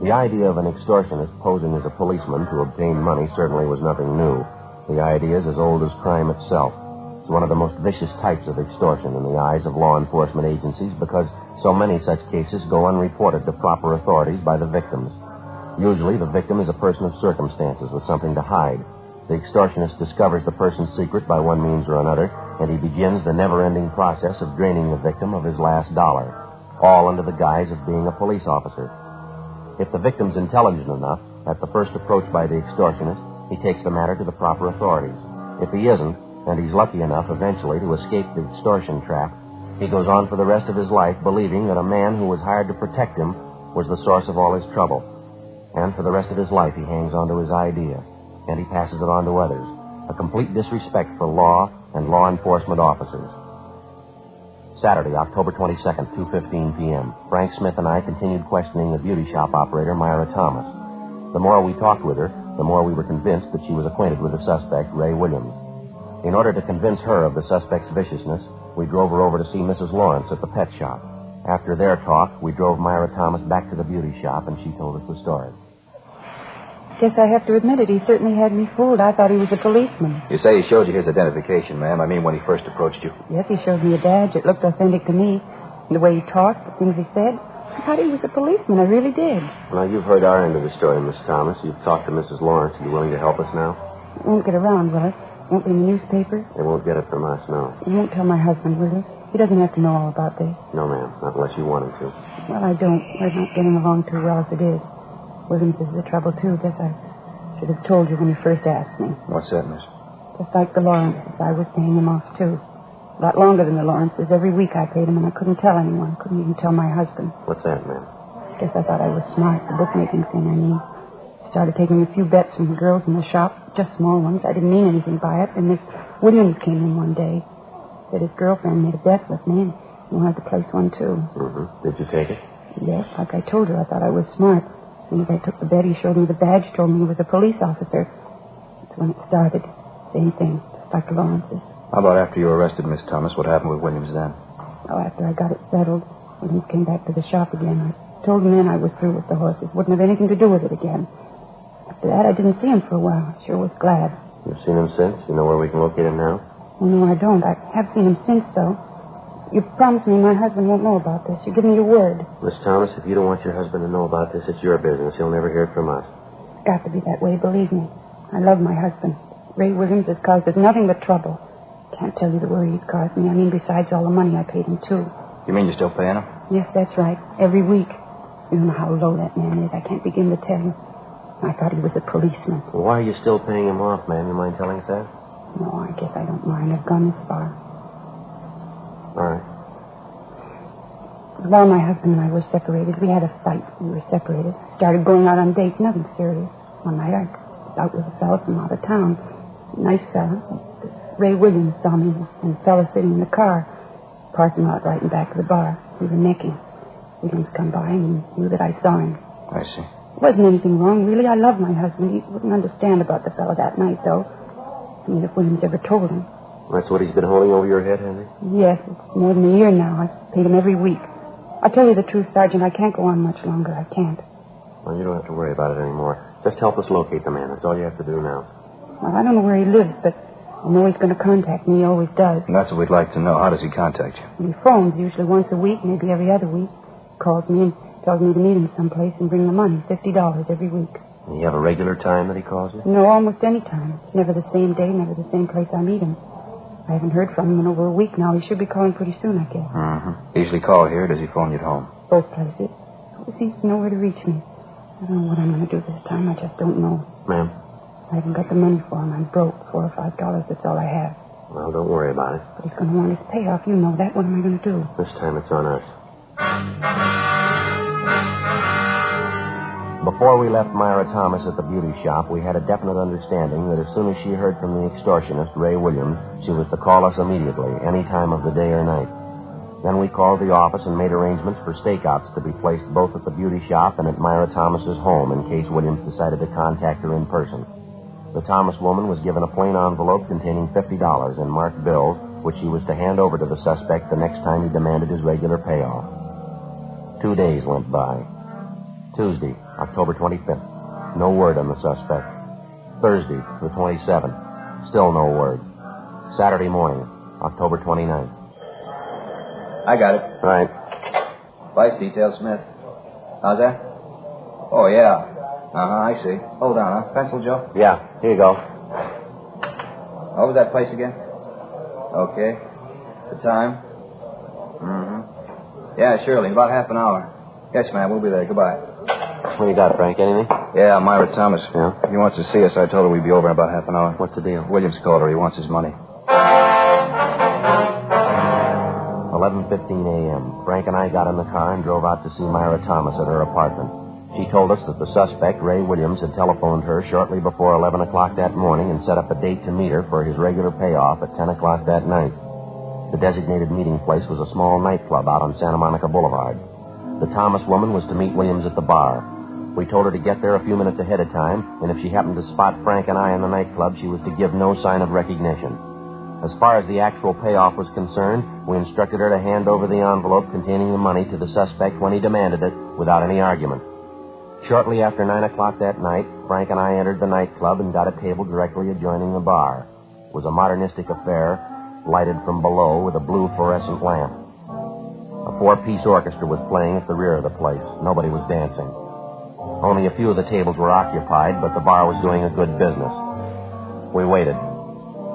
The idea of an extortionist posing as a policeman to obtain money certainly was nothing new. The idea is as old as crime itself. It's one of the most vicious types of extortion in the eyes of law enforcement agencies because so many such cases go unreported to proper authorities by the victims. Usually, the victim is a person of circumstances with something to hide. The extortionist discovers the person's secret by one means or another, and he begins the never-ending process of draining the victim of his last dollar, all under the guise of being a police officer. If the victim's intelligent enough, at the first approach by the extortionist, he takes the matter to the proper authorities. If he isn't, and he's lucky enough eventually to escape the extortion trap, he goes on for the rest of his life believing that a man who was hired to protect him was the source of all his trouble. And for the rest of his life, he hangs on to his idea, and he passes it on to others. A complete disrespect for law and law enforcement officers. Saturday, October 22nd, 2:15 p.m. Frank Smith and I continued questioning the beauty shop operator, Myra Thomas. The more we talked with her, the more we were convinced that she was acquainted with the suspect, Ray Williams. In order to convince her of the suspect's viciousness, we drove her over to see Mrs. Lawrence at the pet shop. After their talk, we drove Myra Thomas back to the beauty shop, and she told us the story. Guess I have to admit it. He certainly had me fooled. I thought he was a policeman. You say he showed you his identification, ma'am. I mean, when he first approached you. Yes, he showed me a badge. It looked authentic to me. The way he talked, the things he said. I thought he was a policeman. I really did. Well, you've heard our end of the story, Miss Thomas. You've talked to Mrs. Lawrence. Are you willing to help us now? It won't get around, will it? Won't be in the newspapers? They won't get it from us, no. You won't tell my husband, will you? He doesn't have to know all about this. No, ma'am. Not unless you want him to. Well, I don't. We're not getting along too well as it is. Williams is the trouble, too. Guess I should have told you when you first asked me. What's that, miss? Just like the Lawrences, I was paying them off, too. A lot longer than the Lawrences. Every week I paid them, and I couldn't tell anyone. Couldn't even tell my husband. What's that, ma'am? Guess I thought I was smart. The bookmaking thing, I mean. Started taking a few bets from the girls in the shop, just small ones. I didn't mean anything by it. And Miss Williams came in one day. Said his girlfriend made a bet with me, and he wanted to place one, too. Mm-hmm. Did you take it? Yes, like I told her. I thought I was smart. As soon as I took the bet, he showed me the badge, told me he was a police officer. That's when it started. Same thing, just like the Lawrences. How about after you were arrested, Miss Thomas? What happened with Williams then? Oh, after I got it settled, Williams came back to the shop again. I told him then I was through with the horses. Wouldn't have anything to do with it again. After that, I didn't see him for a while. I sure was glad. You've seen him since? You know where we can locate him now? Oh, no, I don't. I have seen him since, though. You promised me my husband won't know about this. You give me your word. Miss Thomas, if you don't want your husband to know about this, it's your business. He'll never hear it from us. It's got to be that way, believe me. I love my husband. Ray Williams has caused us nothing but trouble. Can't tell you the worry he's caused me. I mean, besides all the money I paid him, too. You mean you're still paying him? Yes, that's right. Every week. You don't know how low that man is. I can't begin to tell you. I thought he was a policeman. Well, why are you still paying him off, ma'am? You mind telling us that? No, I guess I don't mind. I've gone this far. All right. While my husband and I were separated, we had a fight. We were separated. Started going out on dates, nothing serious. One night I was out with a fella from out of town. Nice fella. Ray Williams saw me and a fella sitting in the car. Parking lot right in back of the bar. We were necking. Williams come by and he knew that I saw him. I see. Wasn't anything wrong, really. I love my husband. He wouldn't understand about the fella that night, though. I mean, if Williams ever told him. That's what he's been holding over your head, Henry? Yes, it's more than a year now. I've paid him every week. I'll tell you the truth, Sergeant. I can't go on much longer. I can't. Well, you don't have to worry about it anymore. Just help us locate the man. That's all you have to do now. Well, I don't know where he lives, but I know he's going to contact me. He always does. And that's what we'd like to know. How does he contact you? He phones usually once a week, maybe every other week. Calls me and tells me to meet him someplace and bring the money, $50 every week. And you have a regular time that he calls you? No, almost any time. It's never the same day, never the same place I meet him. I haven't heard from him in over a week now. He should be calling pretty soon, I guess. Mm-hmm. Usually call here, or does he phone you at home? Both places. He seems to know where to reach me. I don't know what I'm going to do this time. I just don't know. Ma'am? I haven't got the money for him. I'm broke. $4 or $5. That's all I have. Well, don't worry about it. But he's going to want his payoff. You know that. What am I going to do? This time it's on us. Before we left Myra Thomas at the beauty shop, we had a definite understanding that as soon as she heard from the extortionist, Ray Williams, she was to call us immediately, any time of the day or night. Then we called the office and made arrangements for stakeouts to be placed both at the beauty shop and at Myra Thomas's home in case Williams decided to contact her in person. The Thomas woman was given a plain envelope containing $50 in marked bills, which she was to hand over to the suspect the next time he demanded his regular payoff. 2 days went by. Tuesday, October 25th. No word on the suspect. Thursday, the 27th. Still no word. Saturday morning, October 29th. I got it. Right. Vice detail, Smith. How's that? Oh, yeah. I see. Hold on, huh? Pencil, Joe? Yeah, here you go. What was that place again? Okay. The time? Yeah, surely. About half an hour. Yes, ma'am. We'll be there. Goodbye. What you got, Frank? Anything? Yeah, Myra Thomas. Yeah? He wants to see us. I told her we'd be over in about half an hour. What's the deal? Williams called her. He wants his money. 11:15 a.m. Frank and I got in the car and drove out to see Myra Thomas at her apartment. She told us that the suspect, Ray Williams, had telephoned her shortly before 11 o'clock that morning and set up a date to meet her for his regular payoff at 10 o'clock that night. The designated meeting place was a small nightclub out on Santa Monica Boulevard. The Thomas woman was to meet Williams at the bar. We told her to get there a few minutes ahead of time, and if she happened to spot Frank and I in the nightclub, she was to give no sign of recognition. As far as the actual payoff was concerned, we instructed her to hand over the envelope containing the money to the suspect when he demanded it, without any argument. Shortly after 9 o'clock that night, Frank and I entered the nightclub and got a table directly adjoining the bar. It was a modernistic affair, lighted from below with a blue fluorescent lamp. A 4-piece orchestra was playing at the rear of the place. Nobody was dancing. Only a few of the tables were occupied, but the bar was doing a good business. We waited.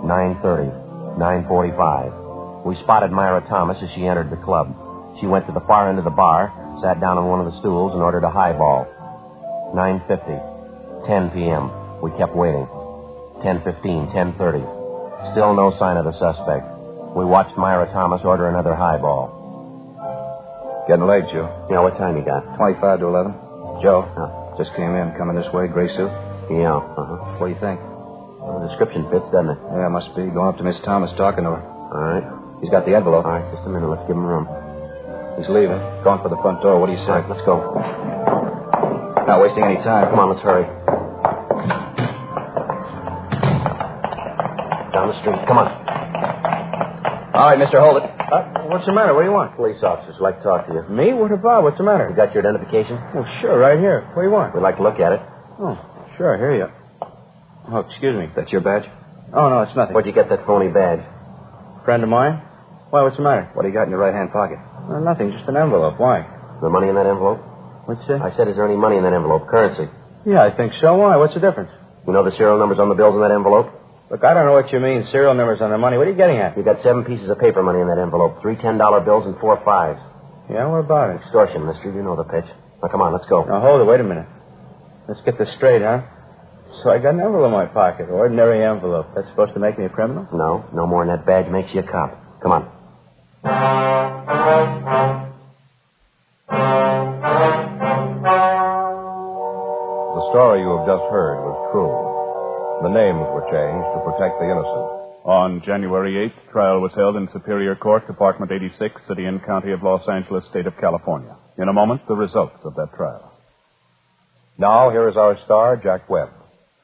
9:30, 9:45. We spotted Myra Thomas as she entered the club. She went to the far end of the bar, sat down on one of the stools, and ordered a highball. 9:50, 10 p.m. We kept waiting. 10:15, 10:30. Still no sign of the suspect. We watched Myra Thomas order another highball. Getting late, Joe. Yeah, what time you got? 25 to 11. Joe, just came in, coming this way, gray suit. Yeah, What do you think? Well, the description fits, doesn't it? Yeah, must be. Going up to Miss Thomas, talking to her. All right. He's got the envelope. All right, just a minute. Let's give him room. He's leaving. Going for the front door. What do you say? All right, let's go. Not wasting any time. Come on, let's hurry. Down the street. Come on. All right, mister, hold it. What's the matter? What do you want? Police officers would like to talk to you. Me? What about? What's the matter? You got your identification? Oh, sure, right here. What do you want? We'd like to look at it. Oh, sure, here you are. Oh, excuse me. That's your badge? Oh, no, it's nothing. Where'd you get that phony badge? Friend of mine? Why, what's the matter? What do you got in your right-hand pocket? Nothing, just an envelope. Why? Is there money in that envelope? What's that? I said, is there any money in that envelope? Currency. Yeah, I think so. Why? What's the difference? You know the serial numbers on the bills in that envelope? Look, I don't know what you mean, serial numbers on the money. What are you getting at? You got 7 pieces of paper money in that envelope. 3 $10 bills and 4 5s. Yeah, what about it? Extortion, mister. You know the pitch. Now, come on, let's go. Now, hold it. Wait a minute. Let's get this straight, huh? So I got an envelope in my pocket. Ordinary envelope. That's supposed to make me a criminal? No. No more than that badge makes you a cop. Come on. The story you have just heard was true. The names were changed to protect the innocent. On January 8th, trial was held in Superior Court, Department 86, City and County of Los Angeles, State of California. In a moment, the results of that trial. Now, here is our star, Jack Webb.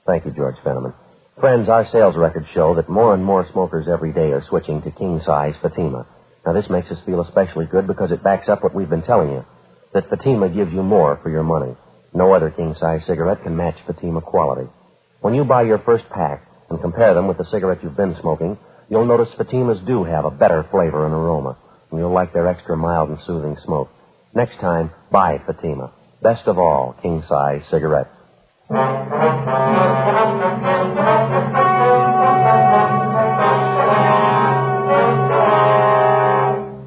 Thank you, George Fenneman. Friends, our sales records show that more and more smokers every day are switching to king-size Fatima. Now, this makes us feel especially good because it backs up what we've been telling you, that Fatima gives you more for your money. No other king-size cigarette can match Fatima quality. When you buy your first pack and compare them with the cigarette you've been smoking, you'll notice Fatimas do have a better flavor and aroma, and you'll like their extra mild and soothing smoke. Next time, buy Fatima. Best of all, king-size cigarettes.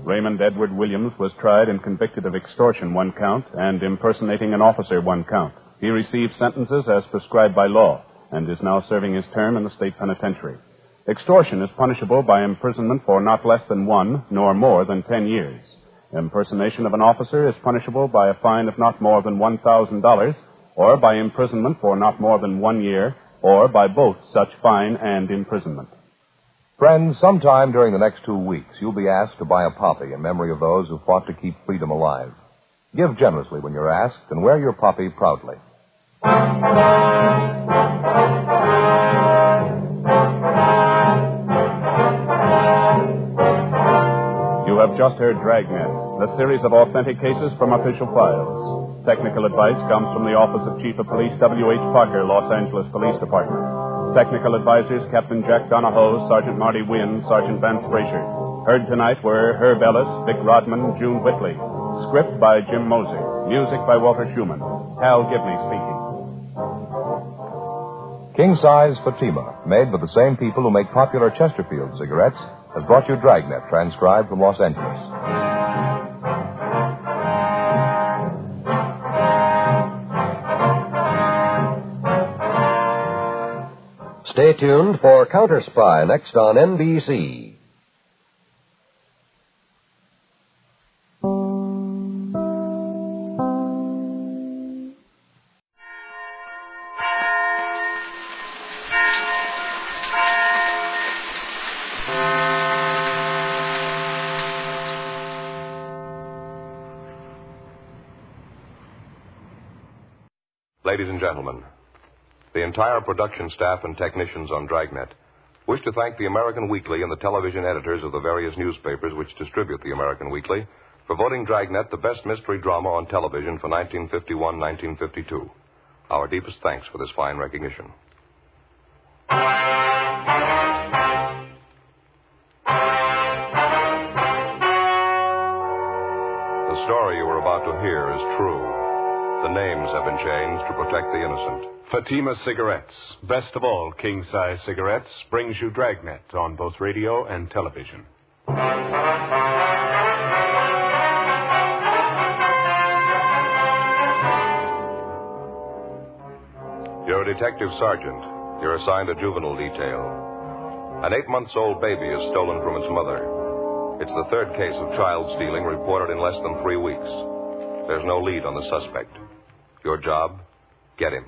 Raymond Edward Williams was tried and convicted of extortion, 1 count, and impersonating an officer, 1 count. He received sentences as prescribed by law and is now serving his term in the state penitentiary. Extortion is punishable by imprisonment for not less than 1 nor more than 10 years. Impersonation of an officer is punishable by a fine of not more than $1,000 or by imprisonment for not more than 1 year or by both such fine and imprisonment. Friends, sometime during the next 2 weeks, you'll be asked to buy a poppy in memory of those who fought to keep freedom alive. Give generously when you're asked and wear your poppy proudly. You have just heard Dragnet, the series of authentic cases from official files. technical advice comes from the Office of Chief of Police W.H. Parker, Los Angeles Police Department. Technical advisors Captain Jack Donahoe, Sergeant Marty Wynn, Sergeant Vance Frazier. Heard tonight were Herb Ellis, Vic Rodman, June Whitley. Script by Jim Mosey. Music by Walter Schumann. Hal Gibney speaking. King Size Fatima, made with the same people who make popular Chesterfield cigarettes, has brought you Dragnet, transcribed from Los Angeles. Stay tuned for Counter Spy next on NBC. Ladies and gentlemen, the entire production staff and technicians on Dragnet wish to thank the American Weekly and the television editors of the various newspapers which distribute the American Weekly for voting Dragnet the best mystery drama on television for 1951-1952. Our deepest thanks for this fine recognition. The story you are about to hear is true. The names have been changed to protect the innocent. Fatima Cigarettes, best of all king-size cigarettes, brings you Dragnet on both radio and television. You're a detective sergeant. You're assigned a juvenile detail. An 8-month-old baby is stolen from its mother. It's the third case of child stealing reported in less than 3 weeks. There's no lead on the suspect. Your job, get him.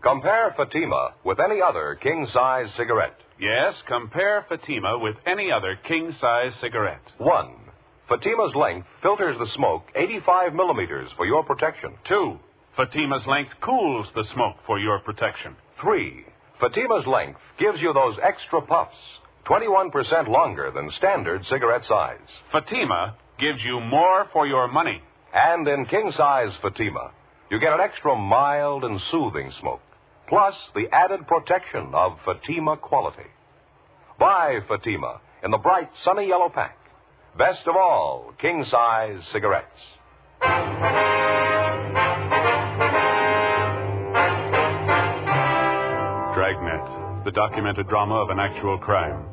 Compare Fatima with any other king-size cigarette. Yes, compare Fatima with any other king-size cigarette. 1. Fatima's length filters the smoke 85 millimeters for your protection. 2. Fatima's length cools the smoke for your protection. 3. Fatima's length gives you those extra puffs, 21% longer than standard cigarette size. Fatima gives you more for your money. And in king-size Fatima, you get an extra mild and soothing smoke, plus the added protection of Fatima quality. Buy Fatima in the bright, sunny yellow pack. Best of all king-size cigarettes. Dragnet, the documented drama of an actual crime.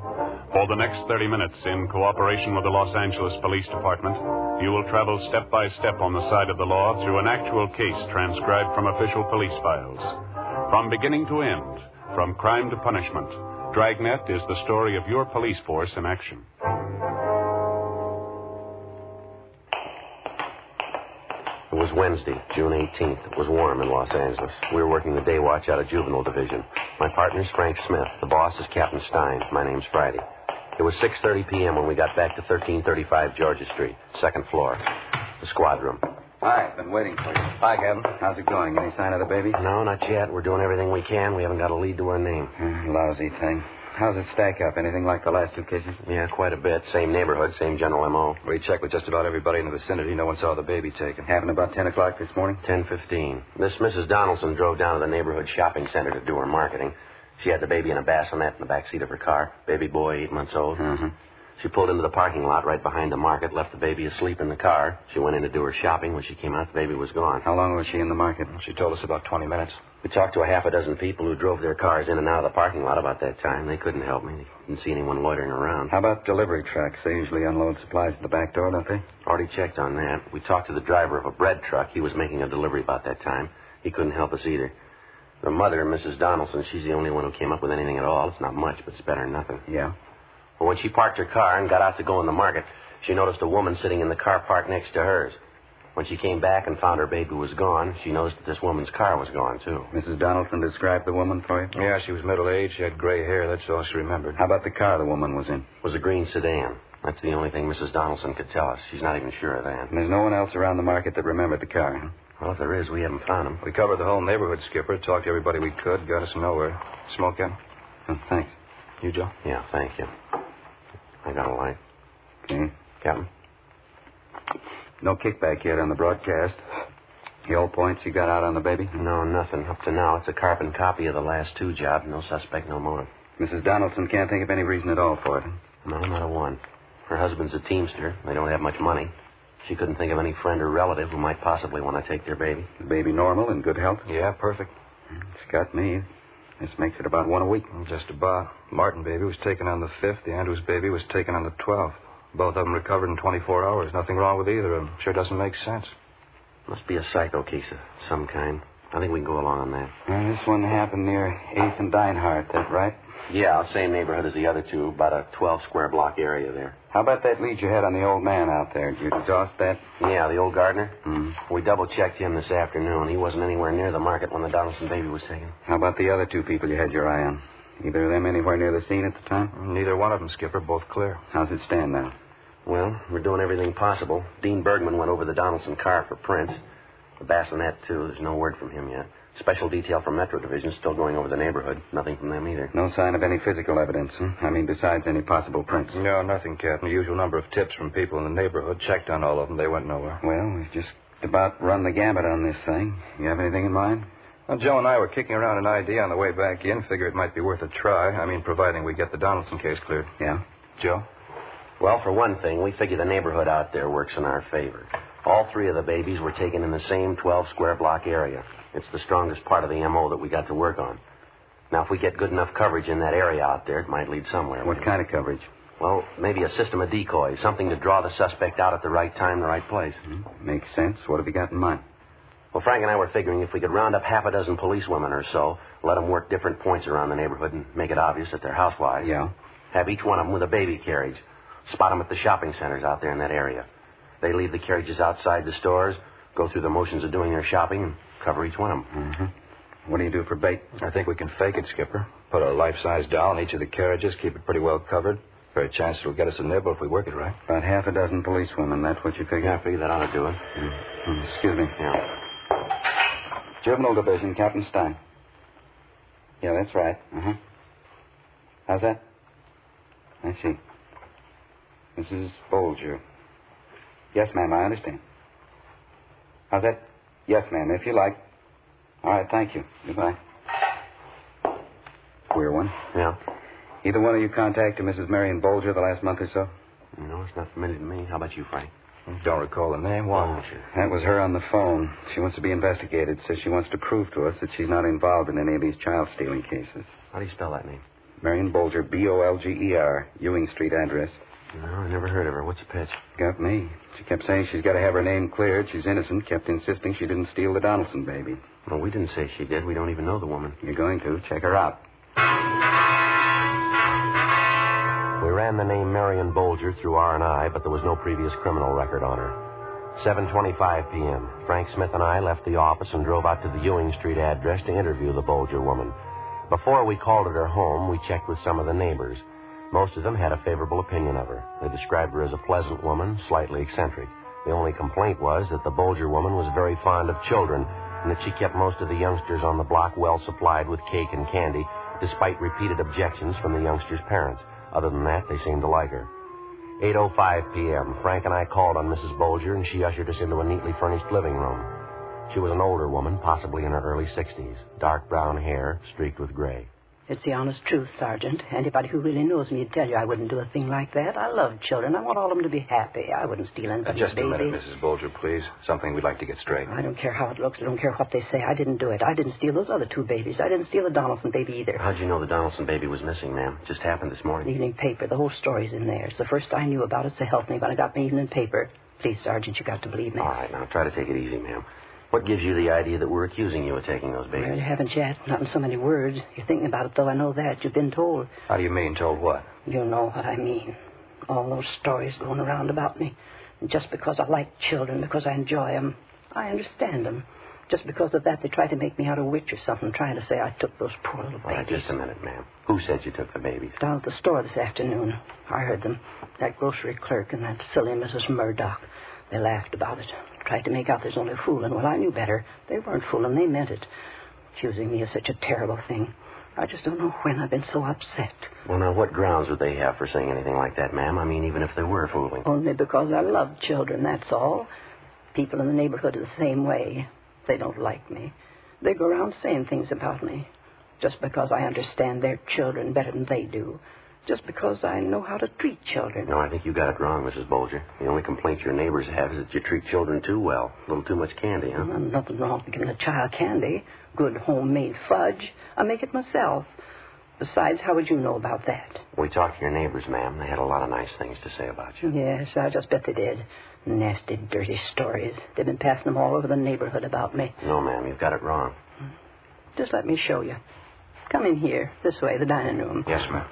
For the next 30 minutes, in cooperation with the Los Angeles Police Department, you will travel step by step on the side of the law through an actual case transcribed from official police files. From beginning to end, from crime to punishment, Dragnet is the story of your police force in action. It was Wednesday, June 18th. It was warm in Los Angeles. We were working the day watch out of Juvenile Division. My partner's Frank Smith. The boss is Captain Stein. My name's Friday. It was 6:30 p.m. when we got back to 1335 Georgia Street, second floor, the squad room. Hi, been waiting for you. Hi, Captain. How's it going? Any sign of the baby? No, not yet. We're doing everything we can. We haven't got a lead to her name. Lousy thing. How's it stack up? Anything like the last 2 cases? Yeah, quite a bit. Same neighborhood, same general M.O. We checked with just about everybody in the vicinity. No one saw the baby taken. Happened about 10 o'clock this morning? 10:15. This Mrs. Donaldson drove down to the neighborhood shopping center to do her marketing. She had the baby in a bassinet in the back seat of her car. Baby boy, 8 months old. Mm-hmm. She pulled into the parking lot right behind the market, left the baby asleep in the car. She went in to do her shopping. When she came out, the baby was gone. How long was she in the market? She told us about 20 minutes. We talked to a half a dozen people who drove their cars in and out of the parking lot about that time. They couldn't help me. They didn't see anyone loitering around. How about delivery trucks? They usually unload supplies at the back door, don't they? Already checked on that. We talked to the driver of a bread truck. He was making a delivery about that time. He couldn't help us either. The mother, Mrs. Donaldson, she's the only one who came up with anything at all. It's not much, but it's better than nothing. Yeah? Well, when she parked her car and got out to go in the market, she noticed a woman sitting in the car parked next to hers. When she came back and found her baby was gone, she noticed that this woman's car was gone, too. Mrs. Donaldson described the woman for you? Yeah, she was middle-aged. She had gray hair. That's all she remembered. How about the car the woman was in? It was a green sedan. That's the only thing Mrs. Donaldson could tell us. She's not even sure of that. And there's no one else around the market that remembered the car, huh? Well, if there is, we haven't found him. We covered the whole neighborhood, Skipper. Talked to everybody we could. Got us nowhere. Smoke gun? Oh, thanks. You, Joe? Yeah, thank you. I got a light. Okay. Captain? No kickback yet on the broadcast. The old points you got out on the baby? No, nothing. Up to now, it's a carbon copy of the last 2 jobs. No suspect, no motive. Mrs. Donaldson can't think of any reason at all for it. No, not a one. Her husband's a teamster. They don't have much money. She couldn't think of any friend or relative who might possibly want to take their baby. The baby normal, in good health? Yeah, perfect. It's got me. This makes it about 1 a week. Just about. Martin baby was taken on the 5th. The Andrews baby was taken on the 12th. Both of them recovered in 24 hours. Nothing wrong with either of them. Sure doesn't make sense. Must be a psycho case of some kind. I think we can go along on that. This one happened near 8th and Dinehart, that right? Yeah, same neighborhood as the other two. About a 12-square-block area there. How about that lead you had on the old man out there? Did you exhaust that? Yeah, the old gardener? Mm-hmm. We double-checked him this afternoon. He wasn't anywhere near the market when the Donaldson baby was taken. How about the other 2 people you had your eye on? Either of them anywhere near the scene at the time? Neither one of them, Skipper. Both clear. How's it stand now? Well, we're doing everything possible. Dean Bergman went over the Donaldson car for prints. The bassinet, too. There's no word from him yet. Special detail from Metro Division still going over the neighborhood. Nothing from them either. No sign of any physical evidence, huh? I mean, besides any possible prints. No, nothing, Captain. The usual number of tips from people in the neighborhood. Checked on all of them. They went nowhere. Well, we've just about run the gambit on this thing. You have anything in mind? Well, Joe and I were kicking around an idea on the way back in. Figure it might be worth a try. I mean, providing we get the Donaldson case cleared. Yeah? Joe? Well, for one thing, we figure the neighborhood out there works in our favor. All 3 of the babies were taken in the same 12-square-block area. It's the strongest part of the M.O. that we got to work on. Now, if we get good enough coverage in that area out there, it might lead somewhere. What kind of coverage? Well, maybe a system of decoys, something to draw the suspect out at the right time, the right place. Makes sense. What have you got in mind? Well, Frank and I were figuring if we could round up half a dozen policewomen or so, let them work different points around the neighborhood and make it obvious that they're housewives. Yeah. Have each one of them with a baby carriage. Spot them at the shopping centers out there in that area. They leave the carriages outside the stores, go through the motions of doing their shopping, and cover each one of them. Mm-hmm. What do you do for bait? I think we can fake it, Skipper. Put a life-size doll in each of the carriages, keep it pretty well covered. Very chance it'll get us a nibble if we work it right. About half a dozen policewomen, that's what you figure? Yeah, I figure that ought to do it. Excuse me. Yeah. Juvenile Division, Captain Stein. Yeah, that's right. Uh-huh. How's that? I see. Mrs. Bolger. Yes, ma'am, I understand. How's that? Yes, ma'am, if you like. All right, thank you. Goodbye. Queer one. Yeah. Either one of you contacted Mrs. Marion Bolger the last month or so? No, it's not familiar to me. How about you, Frank? Don't recall the name. Why? Oh, sure. That was her on the phone. She wants to be investigated. Says she wants to prove to us that she's not involved in any of these child-stealing cases. How do you spell that name? Marion Bolger, B-O-L-G-E-R, Ewing Street address. No, I never heard of her. What's the pitch? Got me. She kept saying she's got to have her name cleared. She's innocent. Kept insisting she didn't steal the Donaldson baby. Well, we didn't say she did. We don't even know the woman. You're going to. Check her out. We ran the name Marion Bolger through R&I, but there was no previous criminal record on her. 7:25 p.m. Frank Smith and I left the office and drove out to the Ewing Street address to interview the Bolger woman. Before we called at her home, we checked with some of the neighbors. Most of them had a favorable opinion of her. They described her as a pleasant woman, slightly eccentric. The only complaint was that the Bolger woman was very fond of children and that she kept most of the youngsters on the block well supplied with cake and candy, despite repeated objections from the youngsters' parents. Other than that, they seemed to like her. 8:05 p.m., Frank and I called on Mrs. Bolger, and she ushered us into a neatly furnished living room. She was an older woman, possibly in her early 60s, dark brown hair, streaked with gray. It's the honest truth, Sergeant. Anybody who really knows me would tell you I wouldn't do a thing like that. I love children. I want all of them to be happy. I wouldn't steal anybody's Just baby. a minute, Mrs. Bolger, please. Something we'd like to get straight. I don't care how it looks. I don't care what they say. I didn't do it. I didn't steal those other 2 babies. I didn't steal the Donaldson baby either. How'd you know the Donaldson baby was missing, ma'am? It just happened this morning. The evening paper. The whole story's in there. It's the first I knew about it, so help me when I got my evening paper. Please, Sergeant, you got to believe me. All right, now try to take it easy, ma'am. What gives you the idea that we're accusing you of taking those babies? Well, you haven't yet. Not in so many words. You're thinking about it, though. I know that. You've been told. How do you mean, told what? You know what I mean. All those stories going around about me. And just because I like children, because I enjoy them, I understand them. Just because of that, they try to make me out a witch or something, trying to say I took those poor little babies. All right, just a minute, ma'am. Who said you took the babies? Down at the store this afternoon. I heard them. That grocery clerk and that silly Mrs. Murdoch. They laughed about it. Tried to make out there's only fooling. Well, I knew better. They weren't fooling. They meant it. Accusing me of such a terrible thing. I just don't know when I've been so upset. Well, now, what grounds would they have for saying anything like that, ma'am? I mean, even if they were fooling. Only because I love children, that's all. People in the neighborhood are the same way. They don't like me. They go around saying things about me. Just because I understand their children better than they do. Just because I know how to treat children. No, I think you got it wrong, Mrs. Bolger. The only complaint your neighbors have is that you treat children too well. A little too much candy, huh? Well, nothing wrong with giving a child candy. Good homemade fudge. I make it myself. Besides, how would you know about that? We talked to your neighbors, ma'am. They had a lot of nice things to say about you. Yes, I just bet they did. Nasty, dirty stories. They've been passing them all over the neighborhood about me. No, ma'am, you've got it wrong. Just let me show you. Come in here, this way, the dining room. Yes, ma'am.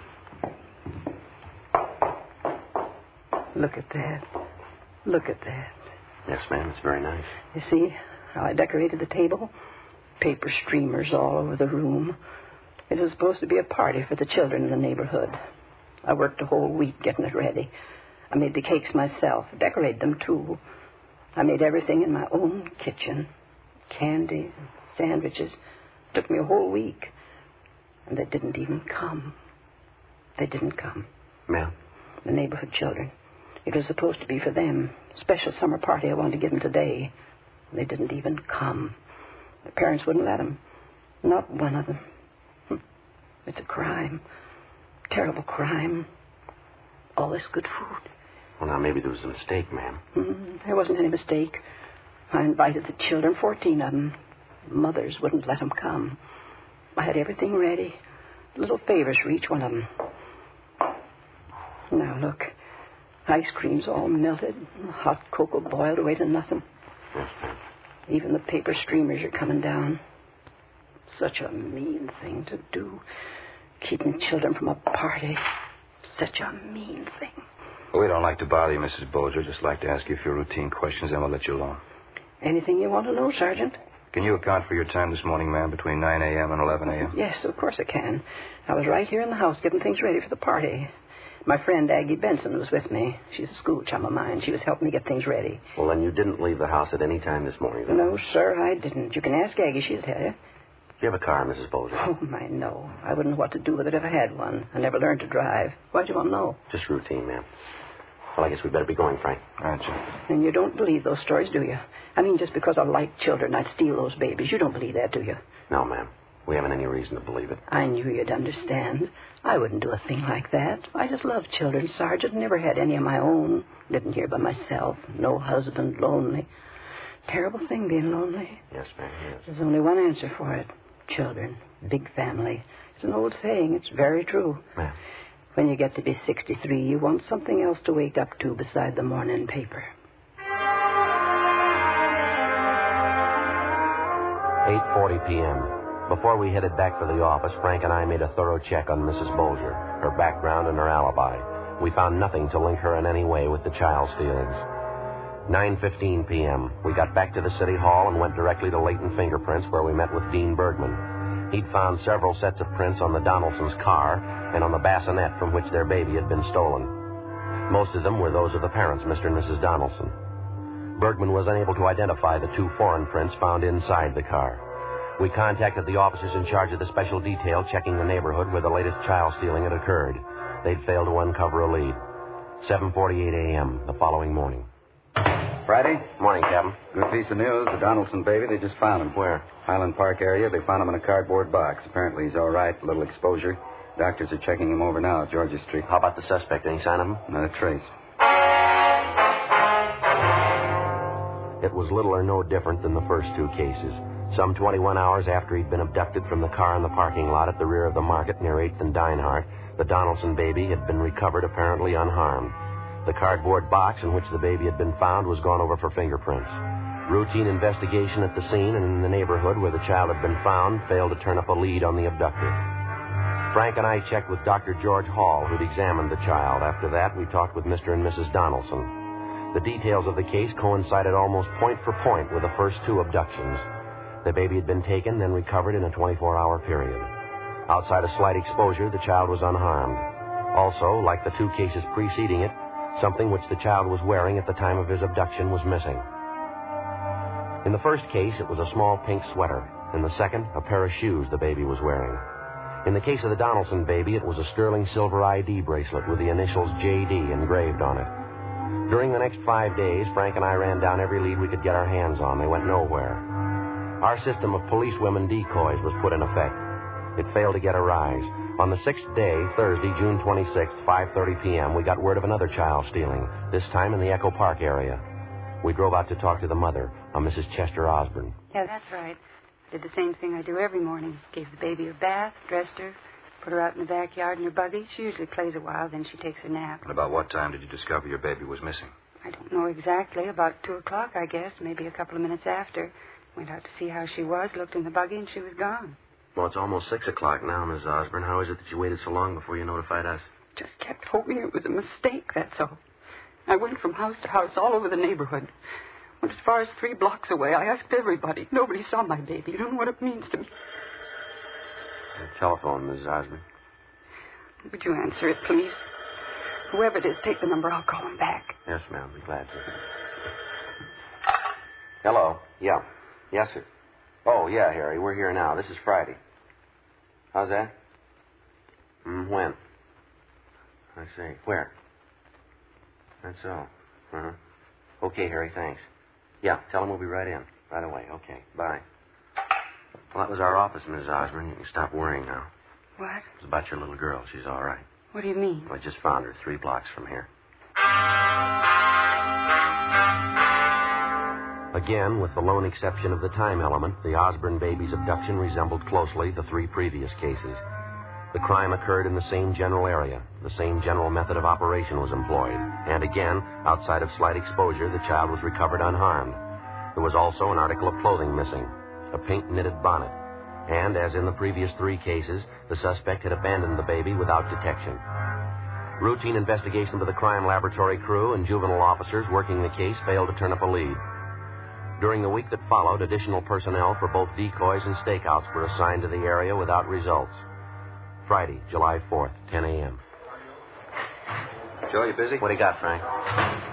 Look at that. Look at that. Yes, ma'am, it's very nice. You see how I decorated the table? Paper streamers all over the room. It was supposed to be a party for the children in the neighborhood. I worked a whole week getting it ready. I made the cakes myself, decorated them, too. I made everything in my own kitchen. Candy, sandwiches. Took me a whole week. And they didn't even come. They didn't come. Ma'am? The neighborhood children. It was supposed to be for them. Special summer party I wanted to give them today. They didn't even come. The parents wouldn't let them. Not one of them. It's a crime. Terrible crime. All this good food. Well, now, maybe there was a mistake, ma'am. There wasn't any mistake. I invited the children, 14 of them. Mothers wouldn't let them come. I had everything ready. Little favors for each one of them. Now, look. Ice cream's all melted. Hot cocoa boiled away to nothing. Yes, ma'am. Even the paper streamers are coming down. Such a mean thing to do. Keeping children from a party. Such a mean thing. We don't like to bother you, Mrs. Bolger. Just like to ask you a few routine questions, and we'll let you alone. Anything you want to know, Sergeant? Can you account for your time this morning, ma'am, between 9 a.m. and 11 a.m.? Yes, of course I can. I was right here in the house getting things ready for the party. My friend Aggie Benson was with me. She's a school chum of mine. She was helping me get things ready. Well, then you didn't leave the house at any time this morning, then? No, sir, I didn't. You can ask Aggie. She'll tell you. Do you have a car, Mrs. Bolger? Oh, my, no. I wouldn't know what to do with it if I had one. I never learned to drive. Why'd you want to know? Just routine, ma'am. Well, I guess we'd better be going, Frank. All right, Jim. And you don't believe those stories, do you? I mean, just because I like children, I'd steal those babies. You don't believe that, do you? No, ma'am. We haven't any reason to believe it. I knew you'd understand. I wouldn't do a thing like that. I just love children, Sergeant. Never had any of my own. Living here by myself. No husband, lonely. Terrible thing being lonely. Yes, ma'am, yes. There's only one answer for it. Children. Big family. It's an old saying. It's very true. Ma'am. When you get to be 63, you want something else to wake up to beside the morning paper. 8:40 p.m. Before we headed back for the office, Frank and I made a thorough check on Mrs. Bolger, her background and her alibi. We found nothing to link her in any way with the child stealings. 9:15 p.m. We got back to the city hall and went directly to Leighton Fingerprints, where we met with Dean Bergman. He'd found several sets of prints on the Donaldsons' car and on the bassinet from which their baby had been stolen. Most of them were those of the parents, Mr. and Mrs. Donaldson. Bergman was unable to identify the two foreign prints found inside the car. We contacted the officers in charge of the special detail checking the neighborhood where the latest child stealing had occurred. They'd failed to uncover a lead. 7:48 a.m. the following morning. Friday? Morning, Captain. Good piece of news. The Donaldson baby, they just found him. Where? Highland Park area. They found him in a cardboard box. Apparently he's all right. A little exposure. Doctors are checking him over now at Georgia Street. How about the suspect? Any sign of him? Not a trace. It was little or no different than the first two cases. Some 21 hours after he'd been abducted from the car in the parking lot at the rear of the market near 8th and Dinehart, the Donaldson baby had been recovered apparently unharmed. The cardboard box in which the baby had been found was gone over for fingerprints. Routine investigation at the scene and in the neighborhood where the child had been found failed to turn up a lead on the abductor. Frank and I checked with Dr. George Hall, who'd examined the child. After that, we talked with Mr. and Mrs. Donaldson. The details of the case coincided almost point for point with the first two abductions. The baby had been taken, then recovered in a 24-hour period. Outside a slight exposure, the child was unharmed. Also, like the two cases preceding it, something which the child was wearing at the time of his abduction was missing. In the first case, it was a small pink sweater. In the second, a pair of shoes the baby was wearing. In the case of the Donaldson baby, it was a sterling silver ID bracelet with the initials J.D. engraved on it. During the next 5 days, Frank and I ran down every lead we could get our hands on. They went nowhere. Our system of policewomen decoys was put in effect. It failed to get a rise. On the 6th day, Thursday, June 26th, 5:30 p.m., we got word of another child stealing, this time in the Echo Park area. We drove out to talk to the mother, a Mrs. Chester Osborne. Yeah, that's right. I did the same thing I do every morning. Gave the baby her bath, dressed her, put her out in the backyard in her buggy. She usually plays a while, then she takes her nap. And about what time did you discover your baby was missing? I don't know exactly. About 2 o'clock, I guess. Maybe a couple of minutes after. Went out to see how she was, looked in the buggy, and she was gone. Well, it's almost 6 o'clock now, Miss Osborne. How is it that you waited so long before you notified us? Just kept hoping it was a mistake, that's all. I went from house to house all over the neighborhood. Went as far as 3 blocks away. I asked everybody. Nobody saw my baby. You don't know what it means to me. The telephone, Mrs. Osborne. Would you answer it, please? Whoever it is, take the number. I'll call him back. Yes, ma'am. Be glad to. Hello. Yeah. Yes, sir. Oh, yeah, Harry. We're here now. This is Friday. How's that? When? I see. Where? That's all. Uh-huh. Okay, Harry, thanks. Yeah, tell him we'll be right in. Right away. Okay, bye. Well, that was our office, Mrs. Osborne. You can stop worrying now. What? It's about your little girl. She's all right. What do you mean? I just found her 3 blocks from here. Again, with the lone exception of the time element, the Osborne baby's abduction resembled closely the 3 previous cases. The crime occurred in the same general area. The same general method of operation was employed. And again, outside of slight exposure, the child was recovered unharmed. There was also an article of clothing missing, a pink knitted bonnet. And, as in the previous 3 cases, the suspect had abandoned the baby without detection. Routine investigation of the crime laboratory crew and juvenile officers working the case failed to turn up a lead. During the week that followed, additional personnel for both decoys and stakeouts were assigned to the area without results. Friday, July 4th, 10 a.m. Joe, you busy? What do you got, Frank?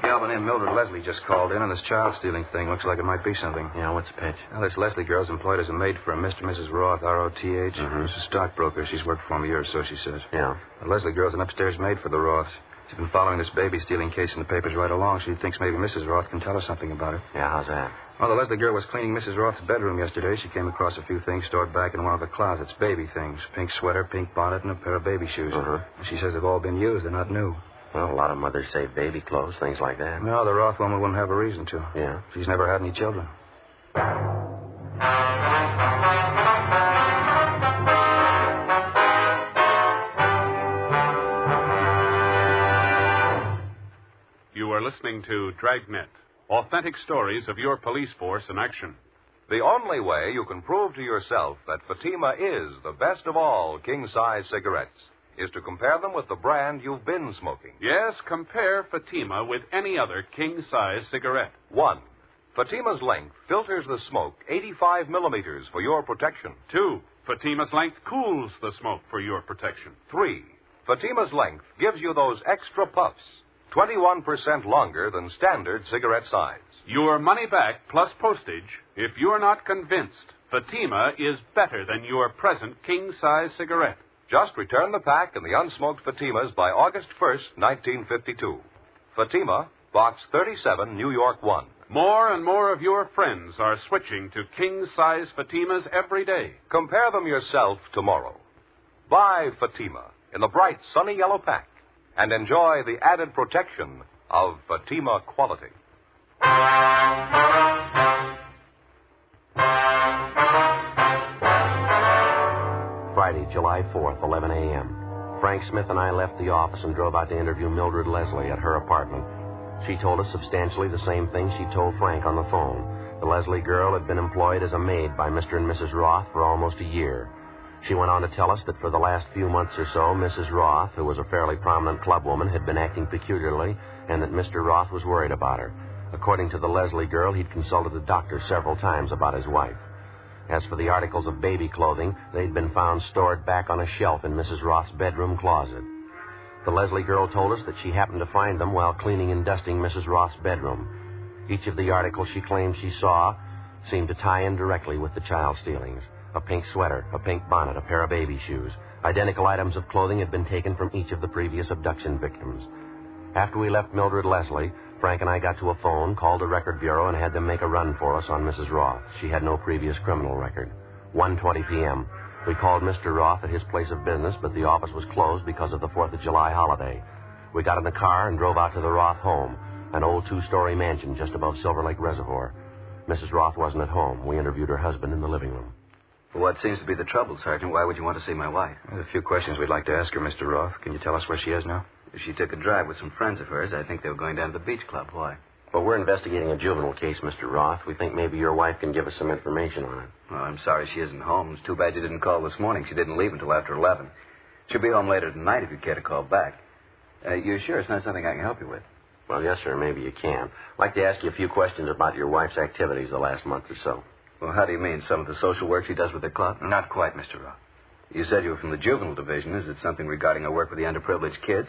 Galvin and Mildred Leslie just called in on this child stealing thing. Looks like it might be something. Yeah, what's the pitch? Well, this Leslie girl's employed as a maid for a Mr. and Mrs. Roth, R-O-T-H. Mm-hmm. She's a stockbroker. She's worked for him a year or so, she says. Yeah. The Leslie girl's an upstairs maid for the Roths. She's been following this baby stealing case in the papers right along. She thinks maybe Mrs. Roth can tell us something about it. Yeah, how's that? Well, the Leslie girl was cleaning Mrs. Roth's bedroom yesterday. She came across a few things stored back in one of the closets. Baby things. Pink sweater, pink bonnet, and a pair of baby shoes. She says they've all been used. They're not new. Well, a lot of mothers save baby clothes, things like that. No, the Roth woman wouldn't have a reason to. Yeah? She's never had any children. You are listening to Dragnet, authentic stories of your police force in action. The only way you can prove to yourself that Fatima is the best of all king-size cigarettes is to compare them with the brand you've been smoking. Yes, compare Fatima with any other king-size cigarette. 1. Fatima's length filters the smoke 85 millimeters for your protection. 2. Fatima's length cools the smoke for your protection. 3. Fatima's length gives you those extra puffs, 21% longer than standard cigarette size. Your money back plus postage if you're not convinced Fatima is better than your present king-size cigarette. Just return the pack and the unsmoked Fatimas by August 1st, 1952. Fatima, Box 37, New York 1. More and more of your friends are switching to king-size Fatimas every day. Compare them yourself tomorrow. Buy Fatima in the bright, sunny yellow pack and enjoy the added protection of Fatima quality. Friday, July 4th, 11 a.m. Frank Smith and I left the office and drove out to interview Mildred Leslie at her apartment. She told us substantially the same thing she told Frank on the phone. The Leslie girl had been employed as a maid by Mr. and Mrs. Roth for almost a year. She went on to tell us that for the last few months or so, Mrs. Roth, who was a fairly prominent clubwoman, had been acting peculiarly, and that Mr. Roth was worried about her. According to the Leslie girl, he'd consulted a doctor several times about his wife. As for the articles of baby clothing, they'd been found stored back on a shelf in Mrs. Roth's bedroom closet. The Leslie girl told us that she happened to find them while cleaning and dusting Mrs. Roth's bedroom. Each of the articles she claimed she saw seemed to tie in directly with the child stealings. a pink sweater, a pink bonnet, a pair of baby shoes. Identical items of clothing had been taken from each of the previous abduction victims. After we left Mildred Leslie, Frank and I got to a phone, called the record bureau, and had them make a run for us on Mrs. Roth. She had no previous criminal record. 1:20 p.m. We called Mr. Roth at his place of business, but the office was closed because of the 4th of July holiday. We got in the car and drove out to the Roth home, an old 2-story mansion just above Silver Lake Reservoir. Mrs. Roth wasn't at home. We interviewed her husband in the living room. Well, what seems to be the trouble, Sergeant? Why would you want to see my wife? There's a few questions we'd like to ask her, Mr. Roth. Can you tell us where she is now? She took a drive with some friends of hers. I think they were going down to the beach club. Why? Well, we're investigating a juvenile case, Mr. Roth. We think maybe your wife can give us some information on it. Well, I'm sorry she isn't home. It's too bad you didn't call this morning. She didn't leave until after 11. She'll be home later tonight if you care to call back. You're sure it's not something I can help you with? Well, yes, sir. Maybe you can. I'd like to ask you a few questions about your wife's activities the last month or so. Well, how do you mean? Some of the social work she does with the club? Not quite, Mr. Roth. You said you were from the juvenile division. Is it something regarding her work with the underprivileged kids?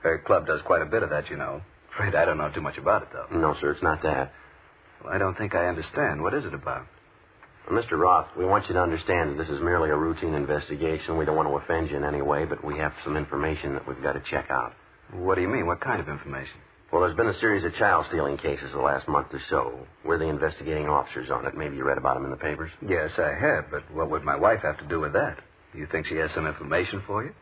Her club does quite a bit of that, you know. Afraid I don't know too much about it, though. No, sir, it's not that. Well, I don't think I understand. What is it about? Well, Mr. Roth, we want you to understand that this is merely a routine investigation. We don't want to offend you in any way, but we have some information that we've got to check out. What do you mean? What kind of information? Well, there's been a series of child stealing cases the last month or so. We're the investigating officers on it. Maybe you read about them in the papers. Yes, I have, but what would my wife have to do with that? Do you think she has some information for you?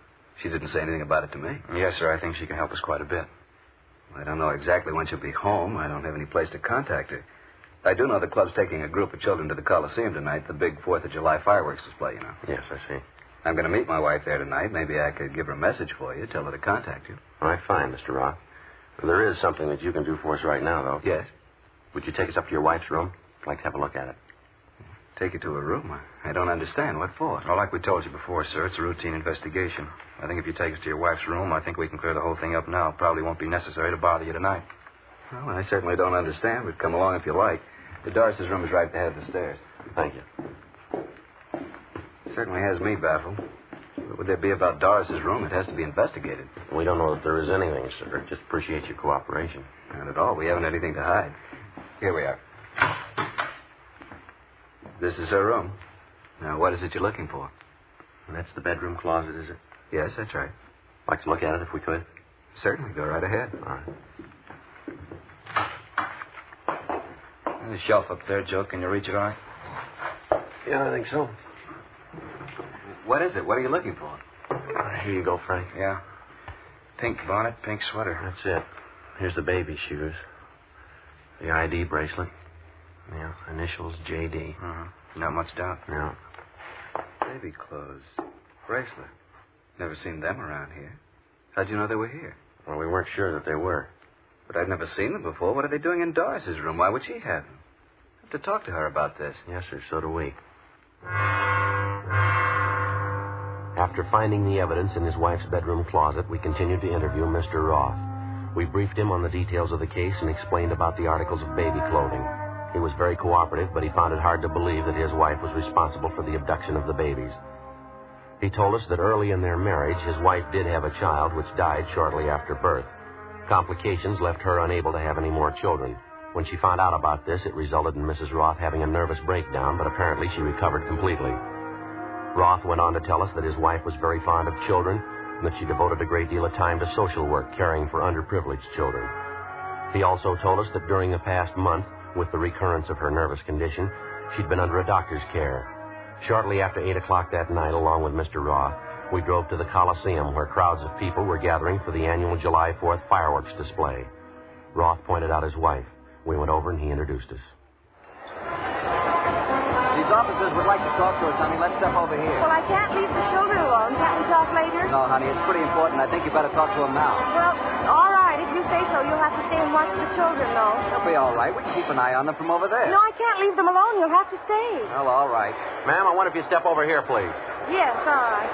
She didn't say anything about it to me. Yes, sir. I think she can help us quite a bit. I don't know exactly when she'll be home. I don't have any place to contact her. I do know the club's taking a group of children to the Coliseum tonight, the big 4th of July fireworks display, you know. Yes, I see. I'm going to meet my wife there tonight. Maybe I could give her a message for you, tell her to contact you. All right, fine, Mr. Roth. There is something that you can do for us right now, though. Yes? Would you take us up to your wife's room? I'd like to have a look at it. Take you to her room? I don't understand. What for? Well, like we told you before, sir, it's a routine investigation. I think if you take us to your wife's room, I think we can clear the whole thing up now. It probably won't be necessary to bother you tonight. Well, I certainly don't understand, but come along if you like. The Doris's room is right at the head of the stairs. Thank you. It certainly has me baffled. What would there be about Doris's room? It has to be investigated. We don't know that there is anything, sir. Just appreciate your cooperation. Not at all. We haven't anything to hide. Here we are. This is her room. Now, what is it you're looking for? And that's the bedroom closet, is it? Yes, that's right. Like to look at it if we could? Certainly. Go right ahead. All right. There's a shelf up there, Joe. Can you reach it all right? Yeah, I think so. What is it? What are you looking for? Here you go, Frank. Yeah. Pink bonnet, pink sweater. That's it. Here's the baby shoes. The ID bracelet. Yeah, initials J.D. Not much doubt. No. Baby clothes. Bracelet. Never seen them around here. How'd you know they were here? Well, we weren't sure that they were. But I've never seen them before. What are they doing in Doris's room? Why would she have them? I have to talk to her about this. Yes, sir, so do we. After finding the evidence in his wife's bedroom closet, we continued to interview Mr. Roth. We briefed him on the details of the case and explained about the articles of baby clothing. He was very cooperative, but he found it hard to believe that his wife was responsible for the abduction of the babies. He told us that early in their marriage, his wife did have a child which died shortly after birth. Complications left her unable to have any more children. When she found out about this, it resulted in Mrs. Roth having a nervous breakdown, but apparently she recovered completely. Roth went on to tell us that his wife was very fond of children and that she devoted a great deal of time to social work, caring for underprivileged children. He also told us that during the past month, with the recurrence of her nervous condition, she'd been under a doctor's care. Shortly after 8 o'clock that night, along with Mr. Roth, we drove to the Coliseum where crowds of people were gathering for the annual July 4th fireworks display. Roth pointed out his wife. We went over and he introduced us. These officers would like to talk to us, honey. Let's step over here. Well, I can't leave the children alone. Can't we talk later? No, honey, it's pretty important. I think you better talk to them now. Well, all right. If you say so, you'll have to stay and watch the children, though. They'll be all right. We can keep an eye on them from over there. No, I can't leave them alone. You'll have to stay. Well, all right. Ma'am, I wonder if you step over here, please. Yes, all right.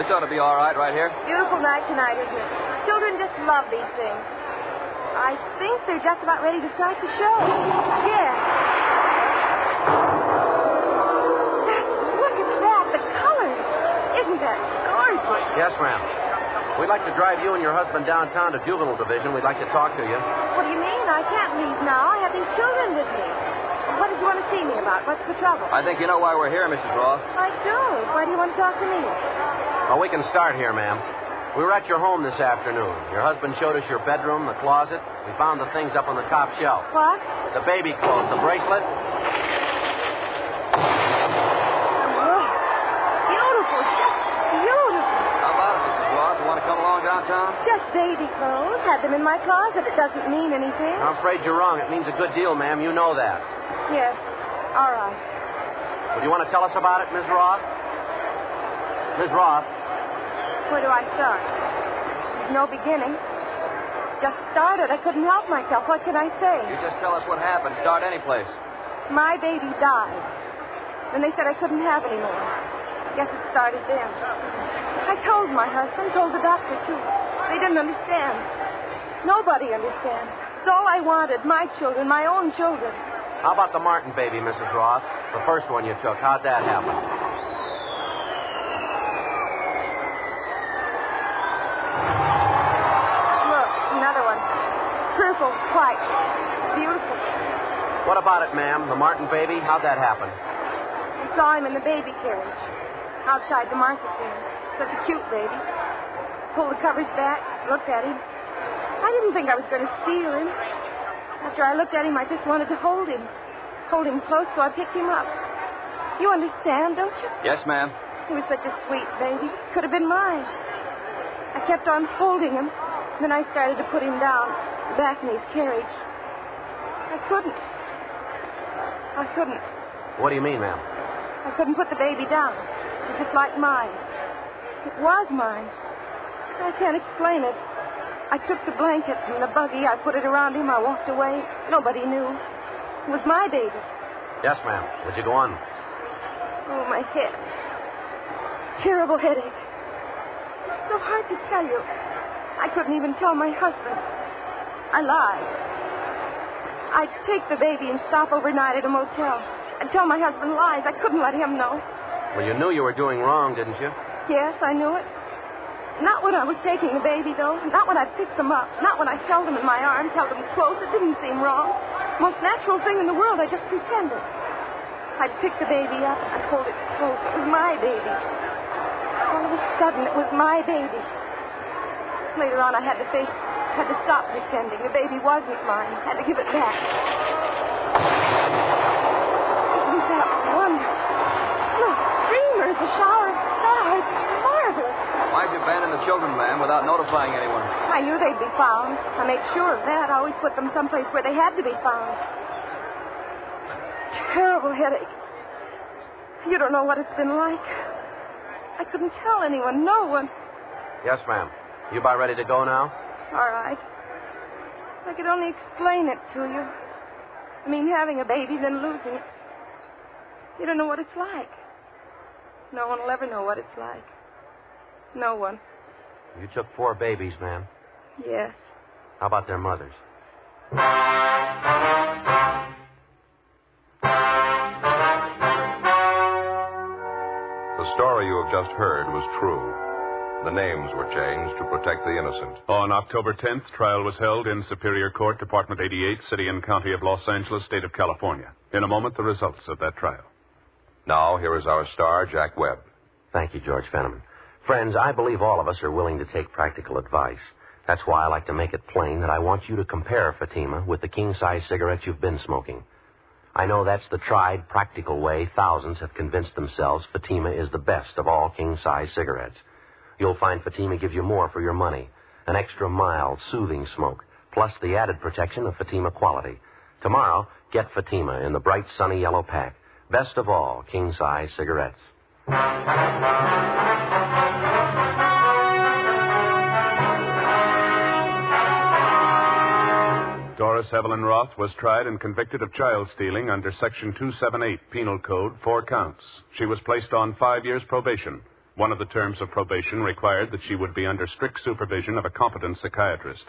This ought to be all right here. Beautiful night tonight, isn't it? Children just love these things. I think they're just about ready to start the show. Yes. Look at that. The colors. Isn't that gorgeous? Yes, ma'am. We'd like to drive you and your husband downtown to Juvenile Division. We'd like to talk to you. What do you mean? I can't leave now. I have these children with me. What did you want to see me about? What's the trouble? I think you know why we're here, Mrs. Roth. I don't. Why do you want to talk to me? Well, we can start here, ma'am. We were at your home this afternoon. Your husband showed us your bedroom, the closet. We found the things up on the top shelf. What? The baby clothes, the bracelet. Beautiful. Just beautiful. How about it, Mrs. Roth? You want to come along downtown? Just baby clothes. Had them in my closet. It doesn't mean anything. I'm afraid you're wrong. It means a good deal, ma'am. You know that. Yes. All right. Would you want to tell us about it, Miss Roth? Miss Roth? Where do I start? There's no beginning. Just started. I couldn't help myself. What can I say? You just tell us what happened. Start any place. My baby died. And they said I couldn't have any more. Guess it started then. I told my husband, told the doctor, too. They didn't understand. Nobody understands. It's all I wanted. My children, my own children. How about the Martin baby, Mrs. Roth? The first one you took. How'd that happen? Purple, white, beautiful. What about it, ma'am? The Martin baby? How'd that happen? I saw him in the baby carriage outside the market there. Such a cute baby. Pulled the covers back, looked at him. I didn't think I was going to steal him. After I looked at him, I just wanted to hold him. Hold him close, so I picked him up. You understand, don't you? Yes, ma'am. He was such a sweet baby. Could have been mine. I kept on holding him. Then I started to put him down back in his carriage. I couldn't. What do you mean, ma'am? I couldn't put the baby down. It was just like mine. It was mine. I can't explain it. I took the blanket from the buggy. I put it around him. I walked away. Nobody knew. It was my baby. Yes, ma'am. Would you go on? Oh, my head. Terrible headache. It's so hard to tell you. I couldn't even tell my husband. I lied. I'd take the baby and stop overnight at a motel. I'd tell my husband lies. I couldn't let him know. Well, you knew you were doing wrong, didn't you? Yes, I knew it. Not when I was taking the baby, though. Not when I picked them up. Not when I held them in my arms, held them close. It didn't seem wrong. Most natural thing in the world. I just pretended. I'd pick the baby up and I'd hold it close. It was my baby. All of a sudden, it was my baby. Later on, I had to stop pretending. The baby wasn't mine. I had to give it back. Isn't that wonderful? Look, streamers, a shower of stars. Marvelous. Why'd you abandon the children, ma'am, without notifying anyone? I knew they'd be found. I made sure of that. I always put them someplace where they had to be found. Terrible headache. You don't know what it's been like. I couldn't tell anyone, no one. Yes, ma'am. You about ready to go now? All right. If I could only explain it to you. I mean, having a baby, then losing it. You don't know what it's like. No one will ever know what it's like. No one. You took 4 babies, ma'am. Yes. How about their mothers? The story you have just heard was true. The names were changed to protect the innocent. On October 10th, trial was held in Superior Court, Department 88, City and County of Los Angeles, State of California. In a moment, the results of that trial. Now, here is our star, Jack Webb. Thank you, George Fenneman. Friends, I believe all of us are willing to take practical advice. That's why I like to make it plain that I want you to compare Fatima with the king-size cigarettes you've been smoking. I know that's the tried, practical way thousands have convinced themselves Fatima is the best of all king-size cigarettes. You'll find Fatima gives you more for your money. An extra mild, soothing smoke, plus the added protection of Fatima quality. Tomorrow, get Fatima in the bright, sunny yellow pack. Best of all, king-size cigarettes. Doris Evelyn Roth was tried and convicted of child stealing under Section 278 Penal Code, 4 counts. She was placed on 5 years probation. One of the terms of probation required that she would be under strict supervision of a competent psychiatrist.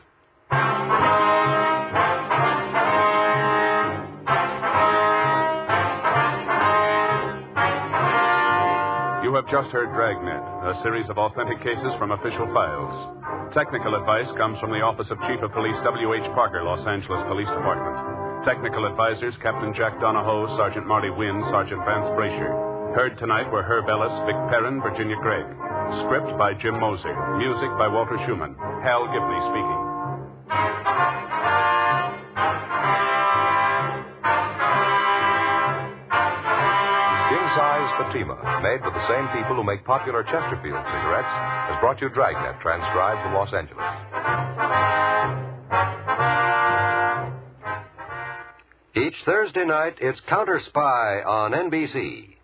You have just heard Dragnet, a series of authentic cases from official files. Technical advice comes from the Office of Chief of Police W.H. Parker, Los Angeles Police Department. Technical advisors, Captain Jack Donahoe, Sergeant Marty Wynn, Sergeant Vance Brasher. Heard tonight were Herb Ellis, Vic Perrin, Virginia Gregg. Script by Jim Moser. Music by Walter Schumann. Hal Gibney speaking. King-size Fatima, made with the same people who make popular Chesterfield cigarettes, has brought you Dragnet, transcribed from Los Angeles. Each Thursday night, it's Counter Spy on NBC.